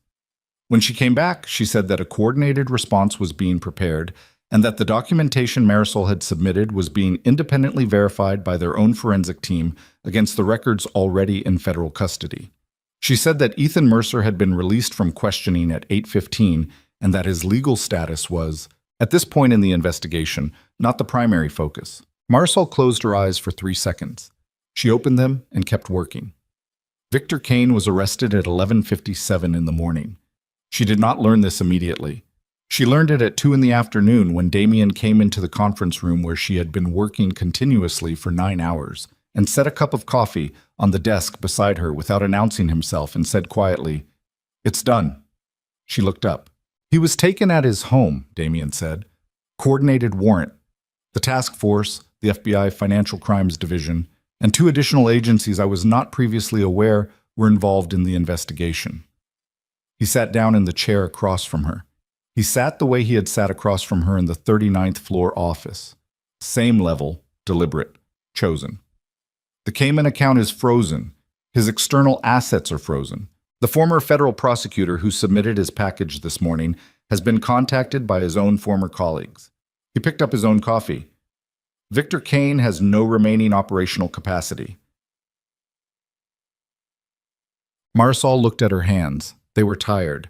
When she came back, she said that a coordinated response was being prepared and that the documentation Marisol had submitted was being independently verified by their own forensic team against the records already in federal custody. She said that Ethan Mercer had been released from questioning at 8:15 and that his legal status was, at this point in the investigation, not the primary focus. Marisol closed her eyes for 3 seconds. She opened them and kept working. Victor Kane was arrested at 11:57 in the morning. She did not learn this immediately. She learned it at 2 in the afternoon when Damien came into the conference room where she had been working continuously for 9 hours and set a cup of coffee on the desk beside her without announcing himself and said quietly, "It's done." She looked up. "He was taken at his home," Damien said. "Coordinated warrant. The task force, the FBI Financial Crimes Division, and 2 additional agencies I was not previously aware were involved in the investigation." He sat down in the chair across from her. He sat the way he had sat across from her in the 39th floor office. Same level, deliberate, chosen. The Cayman account is frozen. His external assets are frozen. The former federal prosecutor who submitted his package this morning has been contacted by his own former colleagues. He picked up his own coffee. Victor Kane has no remaining operational capacity. Marisol looked at her hands. They were tired.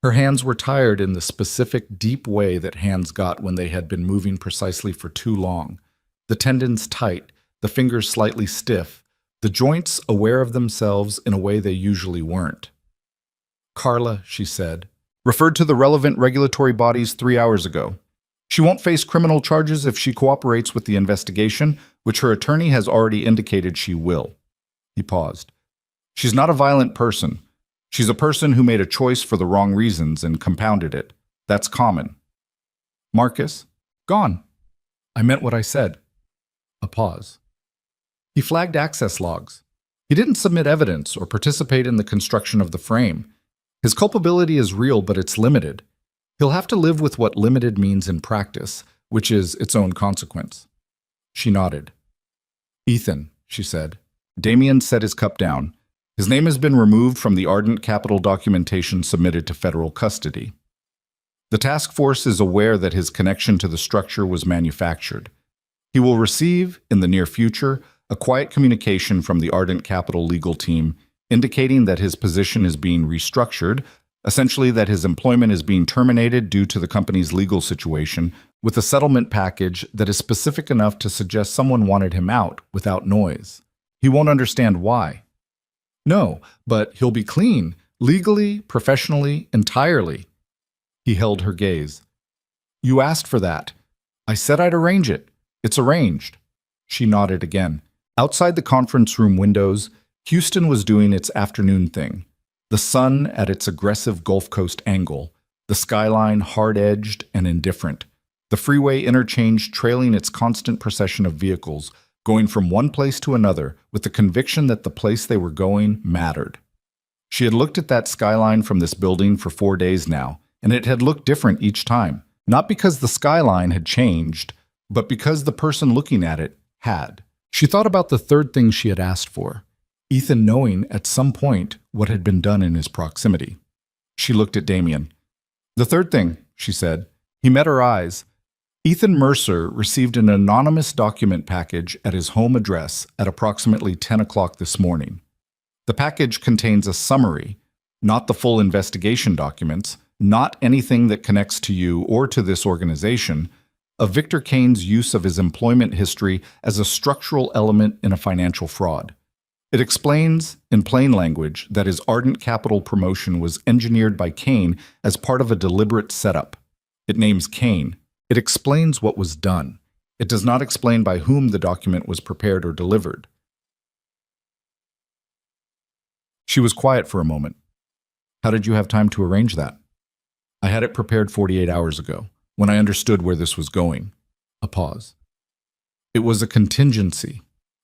Her hands were tired in the specific, deep way that hands got when they had been moving precisely for too long. The tendons tight, the fingers slightly stiff, the joints aware of themselves in a way they usually weren't. "Carla," she said, "referred to the relevant regulatory bodies 3 hours ago. She won't face criminal charges if she cooperates with the investigation, which her attorney has already indicated she will." He paused. "She's not a violent person. She's a person who made a choice for the wrong reasons and compounded it. That's common." "Marcus?" "Gone." I meant what I said. A pause. He flagged access logs. He didn't submit evidence or participate in the construction of the frame. His culpability is real, but it's limited. He'll have to live with what limited means in practice, which is its own consequence. She nodded. Ethan, she said. Damien set his cup down. His name has been removed from the Ardent Capital documentation submitted to federal custody. The task force is aware that his connection to the structure was manufactured. He will receive, in the near future, a quiet communication from the Ardent Capital legal team indicating that his position is being restructured, essentially that his employment is being terminated due to the company's legal situation, with a settlement package that is specific enough to suggest someone wanted him out without noise. He won't understand why. No, but he'll be clean, legally, professionally, entirely. He held her gaze. You asked for that. I said I'd arrange it. It's arranged. She nodded again. Outside the conference room windows, Houston was doing its afternoon thing. The sun at its aggressive Gulf Coast angle, the skyline hard-edged and indifferent, the freeway interchange trailing its constant procession of vehicles, going from one place to another with the conviction that the place they were going mattered. She had looked at that skyline from this building for 4 days now, and it had looked different each time, not because the skyline had changed, but because the person looking at it had. She thought about the third thing she had asked for, Ethan knowing at some point what had been done in his proximity. She looked at Damien. The third thing, she said. He met her eyes. Ethan Mercer received an anonymous document package at his home address at approximately 10 o'clock this morning. The package contains a summary, not the full investigation documents, not anything that connects to you or to this organization, of Victor Kane's use of his employment history as a structural element in a financial fraud. It explains, in plain language, that his Ardent Capital promotion was engineered by Kane as part of a deliberate setup. It names Kane. It explains what was done. It does not explain by whom the document was prepared or delivered. She was quiet for a moment. How did you have time to arrange that? I had it prepared 48 hours ago, when I understood where this was going. A pause. It was a contingency.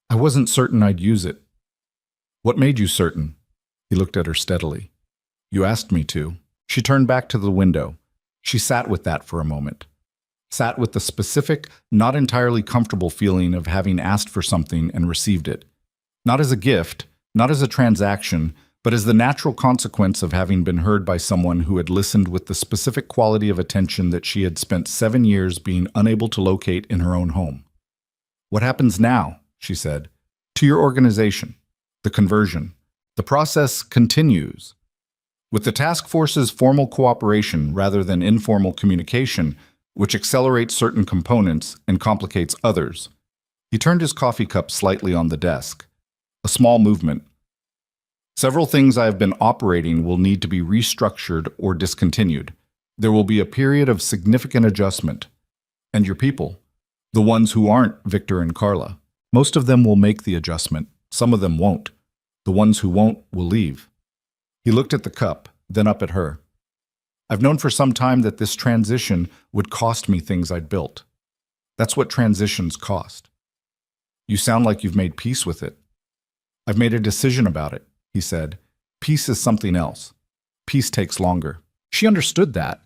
I wasn't certain I'd use it. What made you certain? He looked at her steadily. You asked me to. She turned back to the window. She sat with that for a moment. Sat with the specific, not entirely comfortable feeling of having asked for something and received it. Not as a gift, not as a transaction, but as the natural consequence of having been heard by someone who had listened with the specific quality of attention that she had spent 7 years being unable to locate in her own home. What happens now, she said, to your organization? The conversion. The process continues. With the task force's formal cooperation rather than informal communication, which accelerates certain components and complicates others. He turned his coffee cup slightly on the desk. A small movement. Several things I have been operating will need to be restructured or discontinued. There will be a period of significant adjustment. And your people, the ones who aren't Victor and Carla, most of them will make the adjustment. Some of them won't. The ones who won't will leave. He looked at the cup, then up at her. I've known for some time that this transition would cost me things I'd built. That's what transitions cost. You sound like you've made peace with it. I've made a decision about it, he said. Peace is something else. Peace takes longer. She understood that.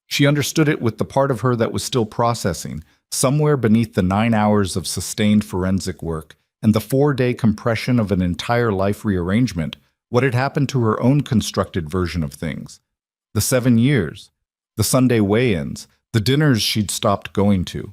She understood it with the part of her that was still processing, somewhere beneath the 9 hours of sustained forensic work and the 4-day compression of an entire life rearrangement, what had happened to her own constructed version of things. The 7 years, the Sunday weigh-ins, the dinners she'd stopped going to.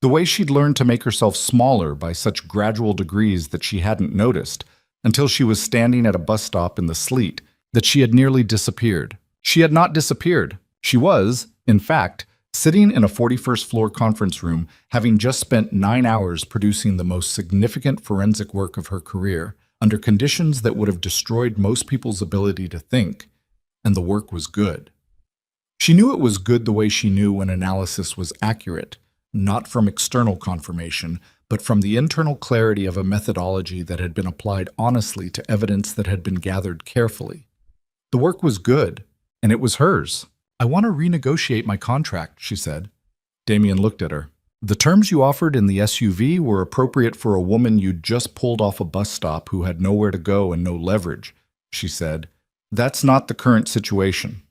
The way she'd learned to make herself smaller by such gradual degrees that she hadn't noticed, until she was standing at a bus stop in the sleet, that she had nearly disappeared. She had not disappeared. She was, in fact, sitting in a 41st floor conference room, having just spent 9 hours producing the most significant forensic work of her career, under conditions that would have destroyed most people's ability to think, and the work was good. She knew it was good the way she knew when analysis was accurate, not from external confirmation, but from the internal clarity of a methodology that had been applied honestly to evidence that had been gathered carefully. The work was good, and it was hers. I want to renegotiate my contract, she said. Damien looked at her. The terms you offered in the SUV were appropriate for a woman you'd just pulled off a bus stop who had nowhere to go and no leverage, she said. That's not the current situation.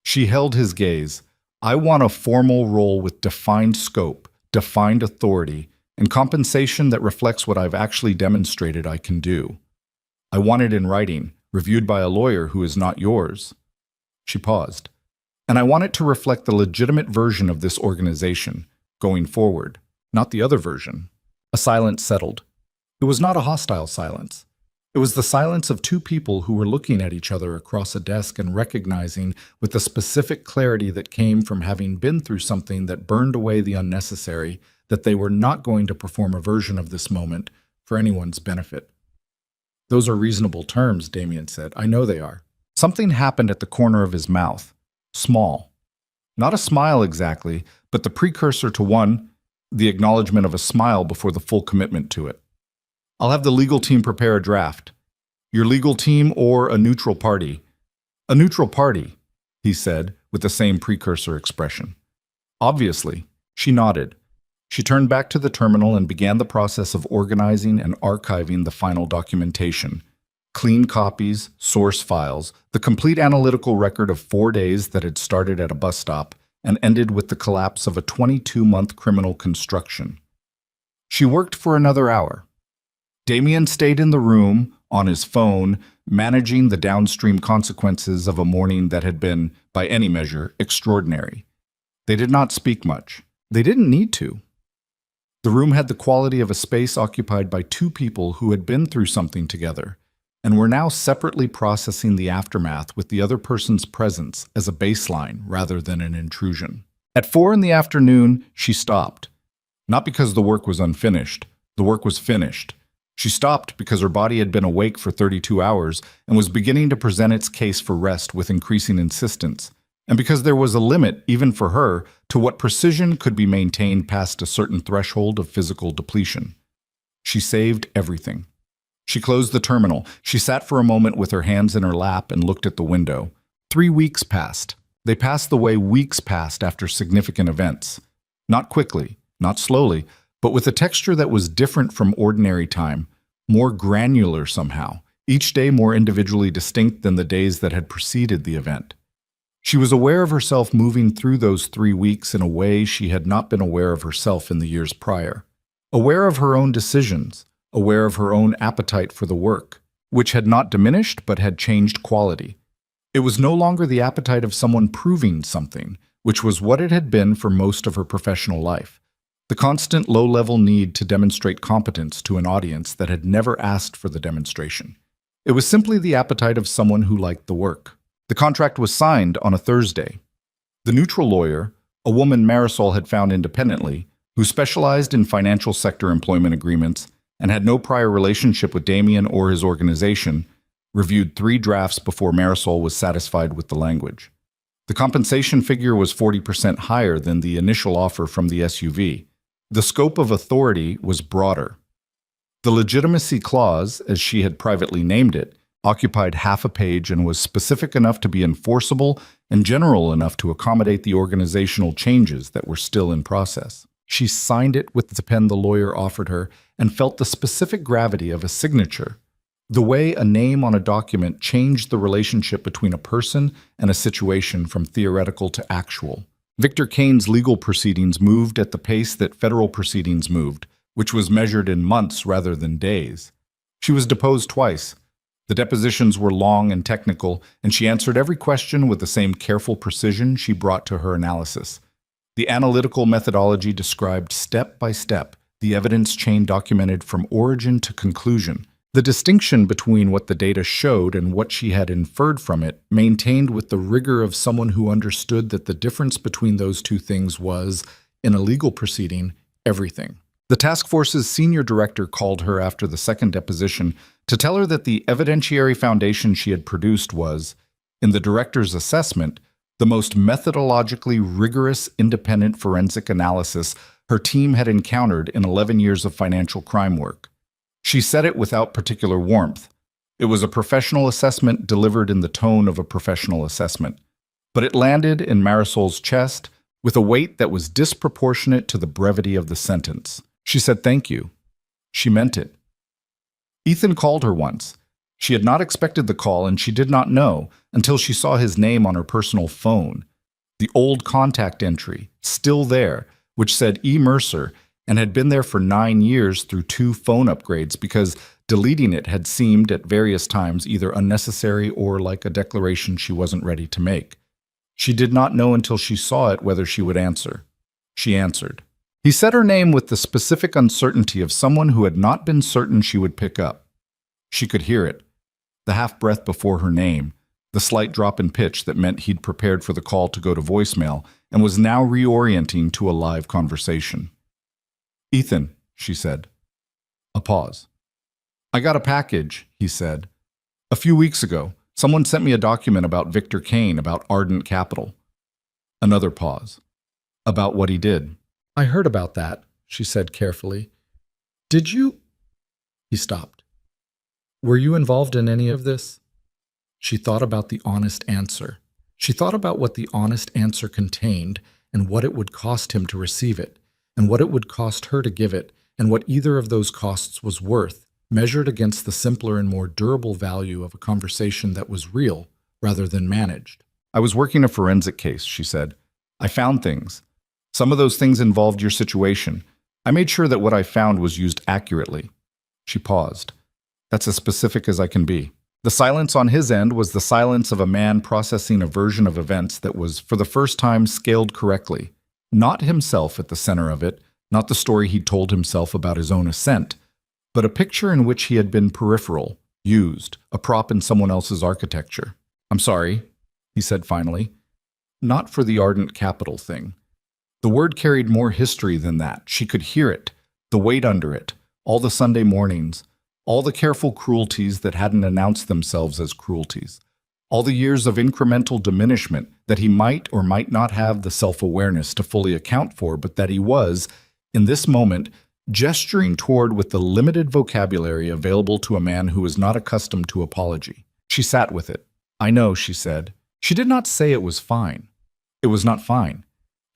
She held his gaze. I want a formal role with defined scope, defined authority, and compensation that reflects what I've actually demonstrated I can do. I want it in writing, reviewed by a lawyer who is not yours. She paused. And I want it to reflect the legitimate version of this organization, going forward, not the other version. A silence settled. It was not a hostile silence. It was the silence of two people who were looking at each other across a desk and recognizing with the specific clarity that came from having been through something that burned away the unnecessary that they were not going to perform a version of this moment for anyone's benefit. Those are reasonable terms, Damien said. I know they are. Something happened at the corner of his mouth. Small. Not a smile exactly, but the precursor to one, the acknowledgement of a smile before the full commitment to it. I'll have the legal team prepare a draft. Your legal team or a neutral party? A neutral party, he said, with the same precursor expression. Obviously, she nodded. She turned back to the terminal and began the process of organizing and archiving the final documentation. Clean copies, source files, the complete analytical record of 4 days that had started at a bus stop and ended with the collapse of a 22-month criminal construction. She worked for another hour. Damien stayed in the room, on his phone, managing the downstream consequences of a morning that had been, by any measure, extraordinary. They did not speak much. They didn't need to. The room had the quality of a space occupied by two people who had been through something together, and were now separately processing the aftermath with the other person's presence as a baseline rather than an intrusion. At 4 p.m, she stopped. Not because the work was unfinished. The work was finished. She stopped because her body had been awake for 32 hours and was beginning to present its case for rest with increasing insistence, and because there was a limit, even for her, to what precision could be maintained past a certain threshold of physical depletion. She saved everything. She closed the terminal. She sat for a moment with her hands in her lap and looked at the window. 3 weeks passed. They passed the way weeks passed after significant events. Not quickly, not slowly, but with a texture that was different from ordinary time, more granular somehow, each day more individually distinct than the days that had preceded the event. She was aware of herself moving through those 3 weeks in a way she had not been aware of herself in the years prior. Aware of her own decisions, aware of her own appetite for the work, which had not diminished but had changed quality. It was no longer the appetite of someone proving something, which was what it had been for most of her professional life. The constant low-level need to demonstrate competence to an audience that had never asked for the demonstration. It was simply the appetite of someone who liked the work. The contract was signed on a Thursday. The neutral lawyer, a woman Marisol had found independently, who specialized in financial sector employment agreements and had no prior relationship with Damien or his organization, reviewed 3 drafts before Marisol was satisfied with the language. The compensation figure was 40% higher than the initial offer from the SUV. The scope of authority was broader. The legitimacy clause, as she had privately named it, occupied half a page and was specific enough to be enforceable and general enough to accommodate the organizational changes that were still in process. She signed it with the pen the lawyer offered her and felt the specific gravity of a signature, the way a name on a document changed the relationship between a person and a situation from theoretical to actual. Victor Kane's legal proceedings moved at the pace that federal proceedings moved, which was measured in months rather than days. She was deposed twice. The depositions were long and technical, and she answered every question with the same careful precision she brought to her analysis. The analytical methodology described step by step the evidence chain documented from origin to conclusion. The distinction between what the data showed and what she had inferred from it maintained with the rigor of someone who understood that the difference between those two things was, in a legal proceeding, everything. The task force's senior director called her after the second deposition to tell her that the evidentiary foundation she had produced was, in the director's assessment, the most methodologically rigorous independent forensic analysis her team had encountered in 11 years of financial crime work. She said it without particular warmth. It was a professional assessment delivered in the tone of a professional assessment. But it landed in Marisol's chest, with a weight that was disproportionate to the brevity of the sentence. She said thank you. She meant it. Ethan called her once. She had not expected the call, and she did not know until she saw his name on her personal phone. The old contact entry, still there, which said E. Mercer, and had been there for 9 years through 2 phone upgrades because deleting it had seemed at various times either unnecessary or like a declaration she wasn't ready to make. She did not know until she saw it whether she would answer. She answered. He said her name with the specific uncertainty of someone who had not been certain she would pick up. She could hear it, the half-breath before her name, the slight drop in pitch that meant he'd prepared for the call to go to voicemail and was now reorienting to a live conversation. Ethan, she said. A pause. I got a package, he said. A few weeks ago, someone sent me a document about Victor Kane, about Ardent Capital. Another pause. About what he did. I heard about that, she said carefully. Did you? He stopped. Were you involved in any of this? She thought about the honest answer. She thought about what the honest answer contained and what it would cost him to receive it, and what it would cost her to give it, and what either of those costs was worth, measured against the simpler and more durable value of a conversation that was real rather than managed. I was working a forensic case, she said. I found things. Some of those things involved your situation. I made sure that what I found was used accurately. She paused. That's as specific as I can be. The silence on his end was the silence of a man processing a version of events that was, for the first time, scaled correctly. Not himself at the center of it, not the story he'd told himself about his own ascent, but a picture in which he had been peripheral, used, a prop in someone else's architecture. I'm sorry, he said finally. Not for the Ardent Capital thing. The word carried more history than that. She could hear it, the weight under it, all the Sunday mornings, all the careful cruelties that hadn't announced themselves as cruelties, all the years of incremental diminishment that he might or might not have the self-awareness to fully account for, but that he was, in this moment, gesturing toward with the limited vocabulary available to a man who was not accustomed to apology. She sat with it. I know, she said. She did not say it was fine. It was not fine.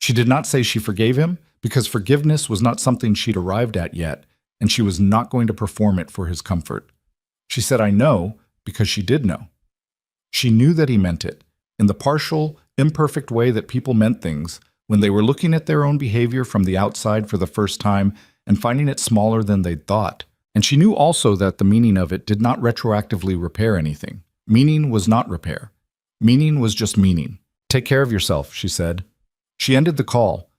She did not say she forgave him, because forgiveness was not something she'd arrived at yet, and she was not going to perform it for his comfort. She said, I know, because she did know. She knew that he meant it, in the partial, imperfect way that people meant things, when they were looking at their own behavior from the outside for the first time and finding it smaller than they'd thought. And she knew also that the meaning of it did not retroactively repair anything. Meaning was not repair. Meaning was just meaning. Take care of yourself, she said. She ended the call.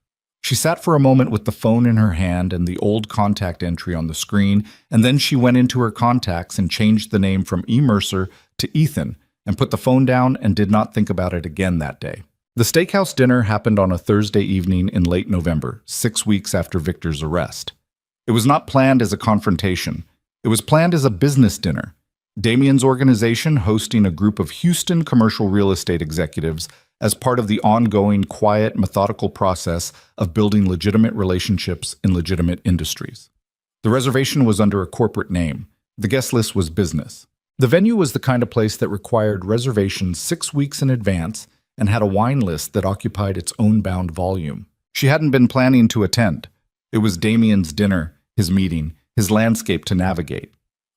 She sat for a moment with the phone in her hand and the old contact entry on the screen, and then she went into her contacts and changed the name from E. Mercer to Ethan, and put the phone down and did not think about it again that day. The steakhouse dinner happened on a Thursday evening in late November, 6 weeks after Victor's arrest. It was not planned as a confrontation. It was planned as a business dinner. Damien's organization hosting a group of Houston commercial real estate executives as part of the ongoing, quiet, methodical process of building legitimate relationships in legitimate industries. The reservation was under a corporate name. The guest list was business. The venue was the kind of place that required reservations 6 weeks in advance and had a wine list that occupied its own bound volume. She hadn't been planning to attend. It was Damien's dinner, his meeting, his landscape to navigate.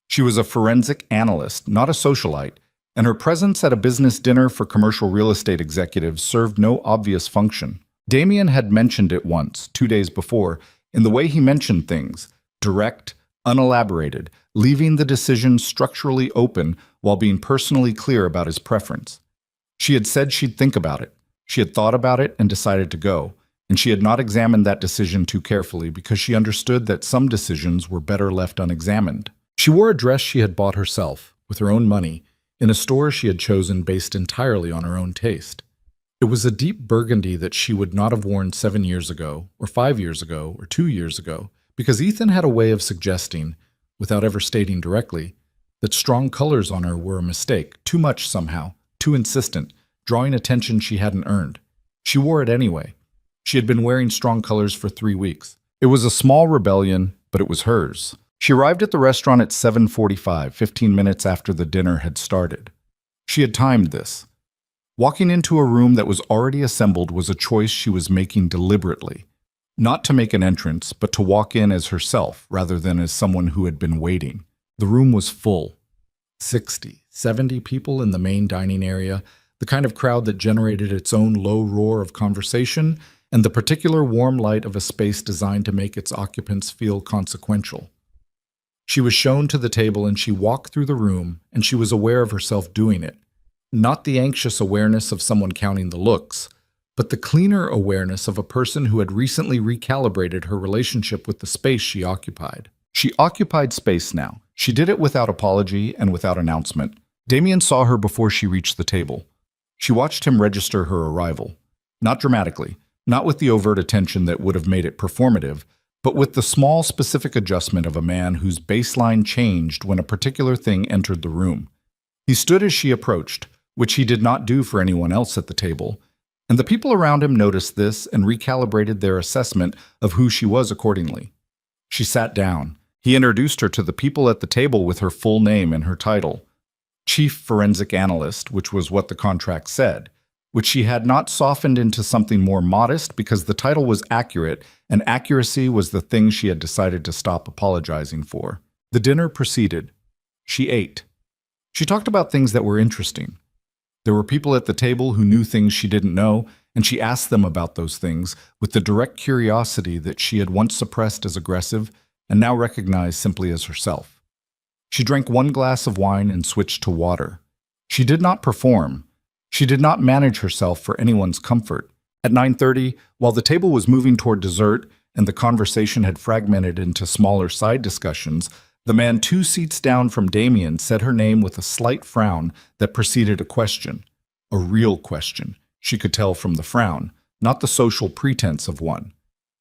She was a forensic analyst, not a socialite, and her presence at a business dinner for commercial real estate executives served no obvious function. Damien had mentioned it once, 2 days before, in the way he mentioned things, direct, unelaborated, leaving the decision structurally open while being personally clear about his preference. She had said she'd think about it. She had thought about it and decided to go, and she had not examined that decision too carefully because she understood that some decisions were better left unexamined. She wore a dress she had bought herself, with her own money, in a store she had chosen based entirely on her own taste. It was a deep burgundy that she would not have worn 7 years ago, or 5 years ago, or 2 years ago, because Ethan had a way of suggesting, without ever stating directly, that strong colors on her were a mistake, too much somehow, too insistent, drawing attention she hadn't earned. She wore it anyway. She had been wearing strong colors for 3 weeks. It was a small rebellion, but it was hers. She arrived at the restaurant at 7:45, 15 minutes after the dinner had started. She had timed this. Walking into a room that was already assembled was a choice she was making deliberately. Not to make an entrance, but to walk in as herself rather than as someone who had been waiting. The room was full. 60, 70 people in the main dining area, the kind of crowd that generated its own low roar of conversation and the particular warm light of a space designed to make its occupants feel consequential. She was shown to the table and she walked through the room, and she was aware of herself doing it. Not the anxious awareness of someone counting the looks, but the cleaner awareness of a person who had recently recalibrated her relationship with the space she occupied. She occupied space now. She did it without apology and without announcement. Damien saw her before she reached the table. She watched him register her arrival. Not dramatically, not with the overt attention that would have made it performative, but with the small specific adjustment of a man whose baseline changed when a particular thing entered the room. He stood as she approached, which he did not do for anyone else at the table, and the people around him noticed this and recalibrated their assessment of who she was accordingly. She sat down. He introduced her to the people at the table with her full name and her title, Chief Forensic Analyst, which was what the contract said, which she had not softened into something more modest because the title was accurate, and accuracy was the thing she had decided to stop apologizing for. The dinner proceeded. She ate. She talked about things that were interesting. There were people at the table who knew things she didn't know, and she asked them about those things with the direct curiosity that she had once suppressed as aggressive and now recognized simply as herself. She drank one glass of wine and switched to water. She did not perform. She did not manage herself for anyone's comfort. At 9:30, while the table was moving toward dessert and the conversation had fragmented into smaller side discussions, the man 2 seats down from Damien said her name with a slight frown that preceded a question. A real question, she could tell from the frown, not the social pretense of one.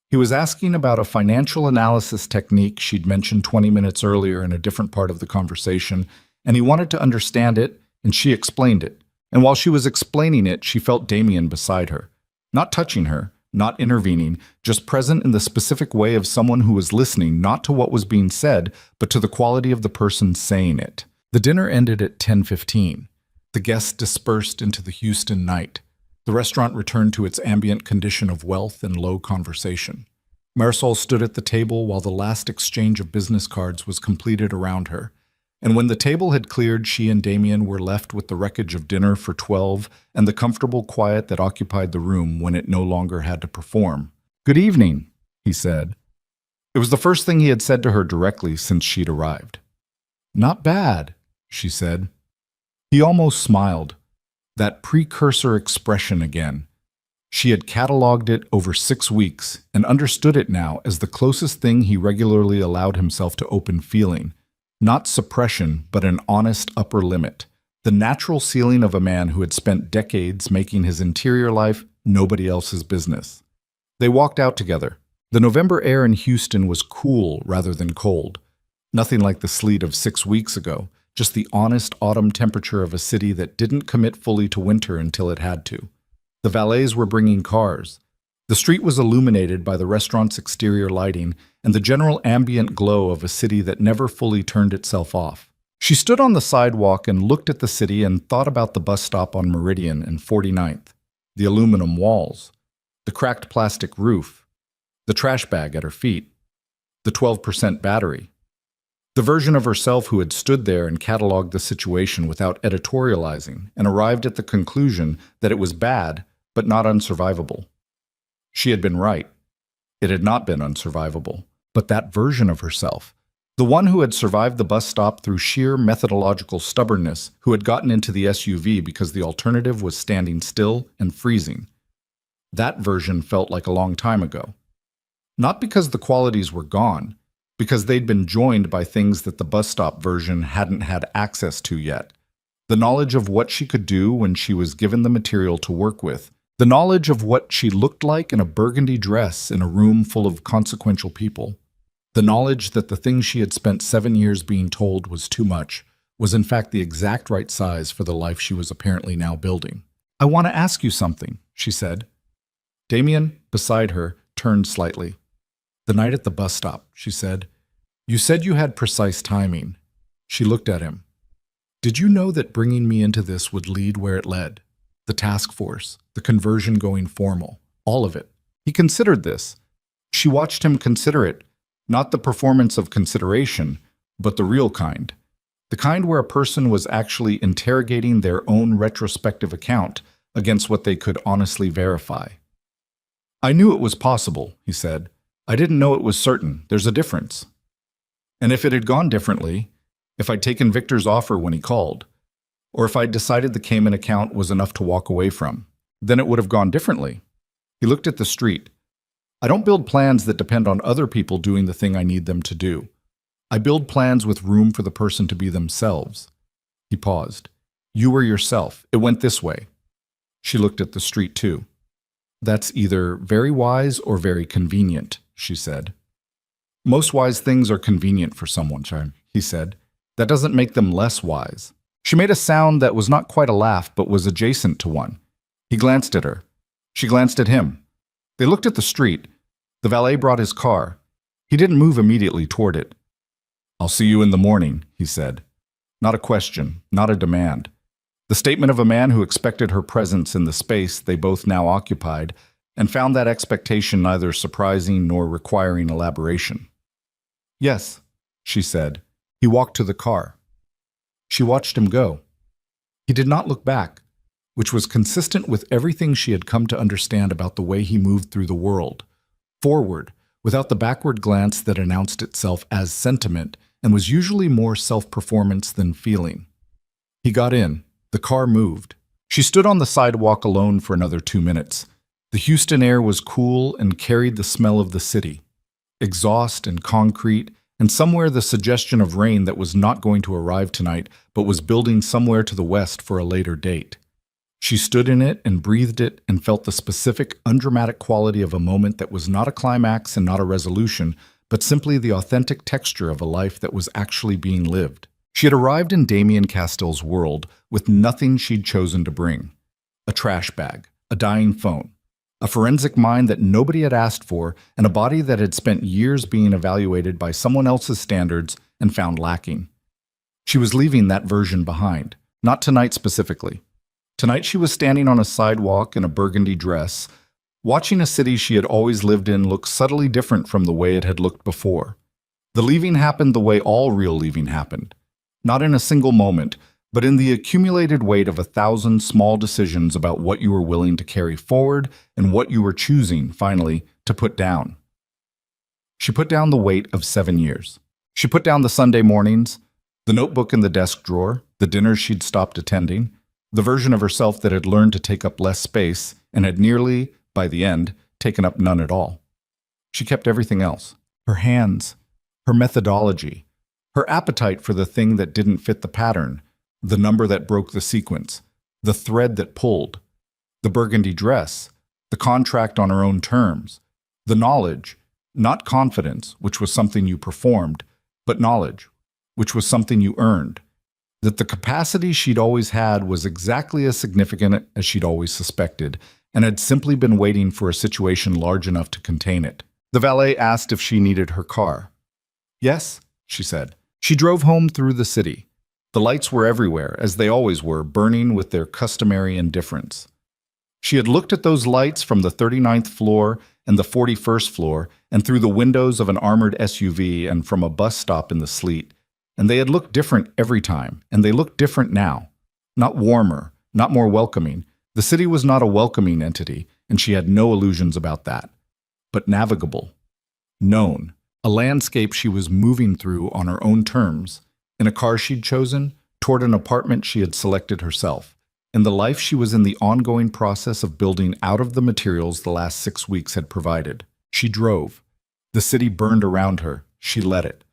He was asking about a financial analysis technique she'd mentioned 20 minutes earlier in a different part of the conversation, and he wanted to understand it, and she explained it. And while she was explaining it, she felt Damien beside her. Not touching her, not intervening, just present in the specific way of someone who was listening not to what was being said, but to the quality of the person saying it. The dinner ended at 10:15. The guests dispersed into the Houston night. The restaurant returned to its ambient condition of wealth and low conversation. Marisol stood at the table while the last exchange of business cards was completed around her. And when the table had cleared, she and Damien were left with the wreckage of dinner for 12 and the comfortable quiet that occupied the room when it no longer had to perform. "Good evening," he said. It was the first thing he had said to her directly since she'd arrived. "Not bad," she said. He almost smiled. That precursor expression again. She had cataloged it over 6 weeks and understood it now as the closest thing he regularly allowed himself to open feeling. Not suppression, but an honest upper limit. The natural ceiling of a man who had spent decades making his interior life nobody else's business. They walked out together. The November air in Houston was cool rather than cold. Nothing like the sleet of 6 weeks ago, just the honest autumn temperature of a city that didn't commit fully to winter until it had to. The valets were bringing cars. The street was illuminated by the restaurant's exterior lighting and the general ambient glow of a city that never fully turned itself off. She stood on the sidewalk and looked at the city and thought about the bus stop on Meridian and 49th, the aluminum walls, the cracked plastic roof, the trash bag at her feet, the 12% battery. The version of herself who had stood there and cataloged the situation without editorializing and arrived at the conclusion that it was bad but not unsurvivable. She had been right. It had not been unsurvivable. But that version of herself, the one who had survived the bus stop through sheer methodological stubbornness, who had gotten into the SUV because the alternative was standing still and freezing, that version felt like a long time ago. Not because the qualities were gone, because they'd been joined by things that the bus stop version hadn't had access to yet. The knowledge of what she could do when she was given the material to work with, the knowledge of what she looked like in a burgundy dress in a room full of consequential people, the knowledge that the thing she had spent 7 years being told was too much, was in fact the exact right size for the life she was apparently now building. "I want to ask you something," she said. Damien, beside her, turned slightly. "The night at the bus stop," she said. "You said you had precise timing." She looked at him. "Did you know that bringing me into this would lead where it led?" the task force, the conversion going formal, all of it. He considered this. She watched him consider it, not the performance of consideration, but the real kind. The kind where a person was actually interrogating their own retrospective account against what they could honestly verify. I knew it was possible, he said. I didn't know it was certain. There's a difference. And if it had gone differently, if I'd taken Victor's offer when he called, or if I'd decided the Cayman account was enough to walk away from, then it would have gone differently. He looked at the street. I don't build plans that depend on other people doing the thing I need them to do. I build plans with room for the person to be themselves. He paused. You were yourself. It went this way. She looked at the street too. That's either very wise or very convenient, she said. Most wise things are convenient for someone, he said. That doesn't make them less wise. She made a sound that was not quite a laugh, but was adjacent to one. He glanced at her. She glanced at him. They looked at the street. The valet brought his car. He didn't move immediately toward it. I'll see you in the morning, he said. Not a question, not a demand. The statement of a man who expected her presence in the space they both now occupied and found that expectation neither surprising nor requiring elaboration. Yes, she said. He walked to the car. She watched him go. He did not look back, which was consistent with everything she had come to understand about the way he moved through the world. Forward, without the backward glance that announced itself as sentiment and was usually more self-performance than feeling. He got in. The car moved. She stood on the sidewalk alone for another 2 minutes. The Houston air was cool and carried the smell of the city. Exhaust and concrete, and somewhere the suggestion of rain that was not going to arrive tonight but was building somewhere to the west for a later date. She stood in it and breathed it and felt the specific, undramatic quality of a moment that was not a climax and not a resolution, but simply the authentic texture of a life that was actually being lived. She had arrived in Damien Castell's world with nothing she'd chosen to bring. A trash bag, a dying phone, a forensic mind that nobody had asked for, and a body that had spent years being evaluated by someone else's standards and found lacking. She was leaving that version behind, not tonight specifically. Tonight she was standing on a sidewalk in a burgundy dress, watching a city she had always lived in look subtly different from the way it had looked before. The leaving happened the way all real leaving happened. Not in a single moment, but in the accumulated weight of 1,000 small decisions about what you were willing to carry forward and what you were choosing, finally, to put down. She put down the weight of 7 years. She put down the Sunday mornings, the notebook in the desk drawer, the dinners she'd stopped attending, the version of herself that had learned to take up less space and had nearly, by the end, taken up none at all. She kept everything else. Her hands, her methodology, her appetite for the thing that didn't fit the pattern, the number that broke the sequence, the thread that pulled, the burgundy dress, the contract on her own terms, the knowledge, not confidence, which was something you performed, but knowledge, which was something you earned, that the capacity she'd always had was exactly as significant as she'd always suspected, and had simply been waiting for a situation large enough to contain it. The valet asked if she needed her car. Yes, she said. She drove home through the city. The lights were everywhere, as they always were, burning with their customary indifference. She had looked at those lights from the 39th floor and the 41st floor, and through the windows of an armored SUV and from a bus stop in the sleet, and they had looked different every time, and they looked different now. Not warmer, not more welcoming. The city was not a welcoming entity, and she had no illusions about that. But navigable. Known. A landscape she was moving through on her own terms, in a car she'd chosen, toward an apartment she had selected herself, in the life she was in the ongoing process of building out of the materials the last 6 weeks had provided. She drove. The city burned around her. She let it.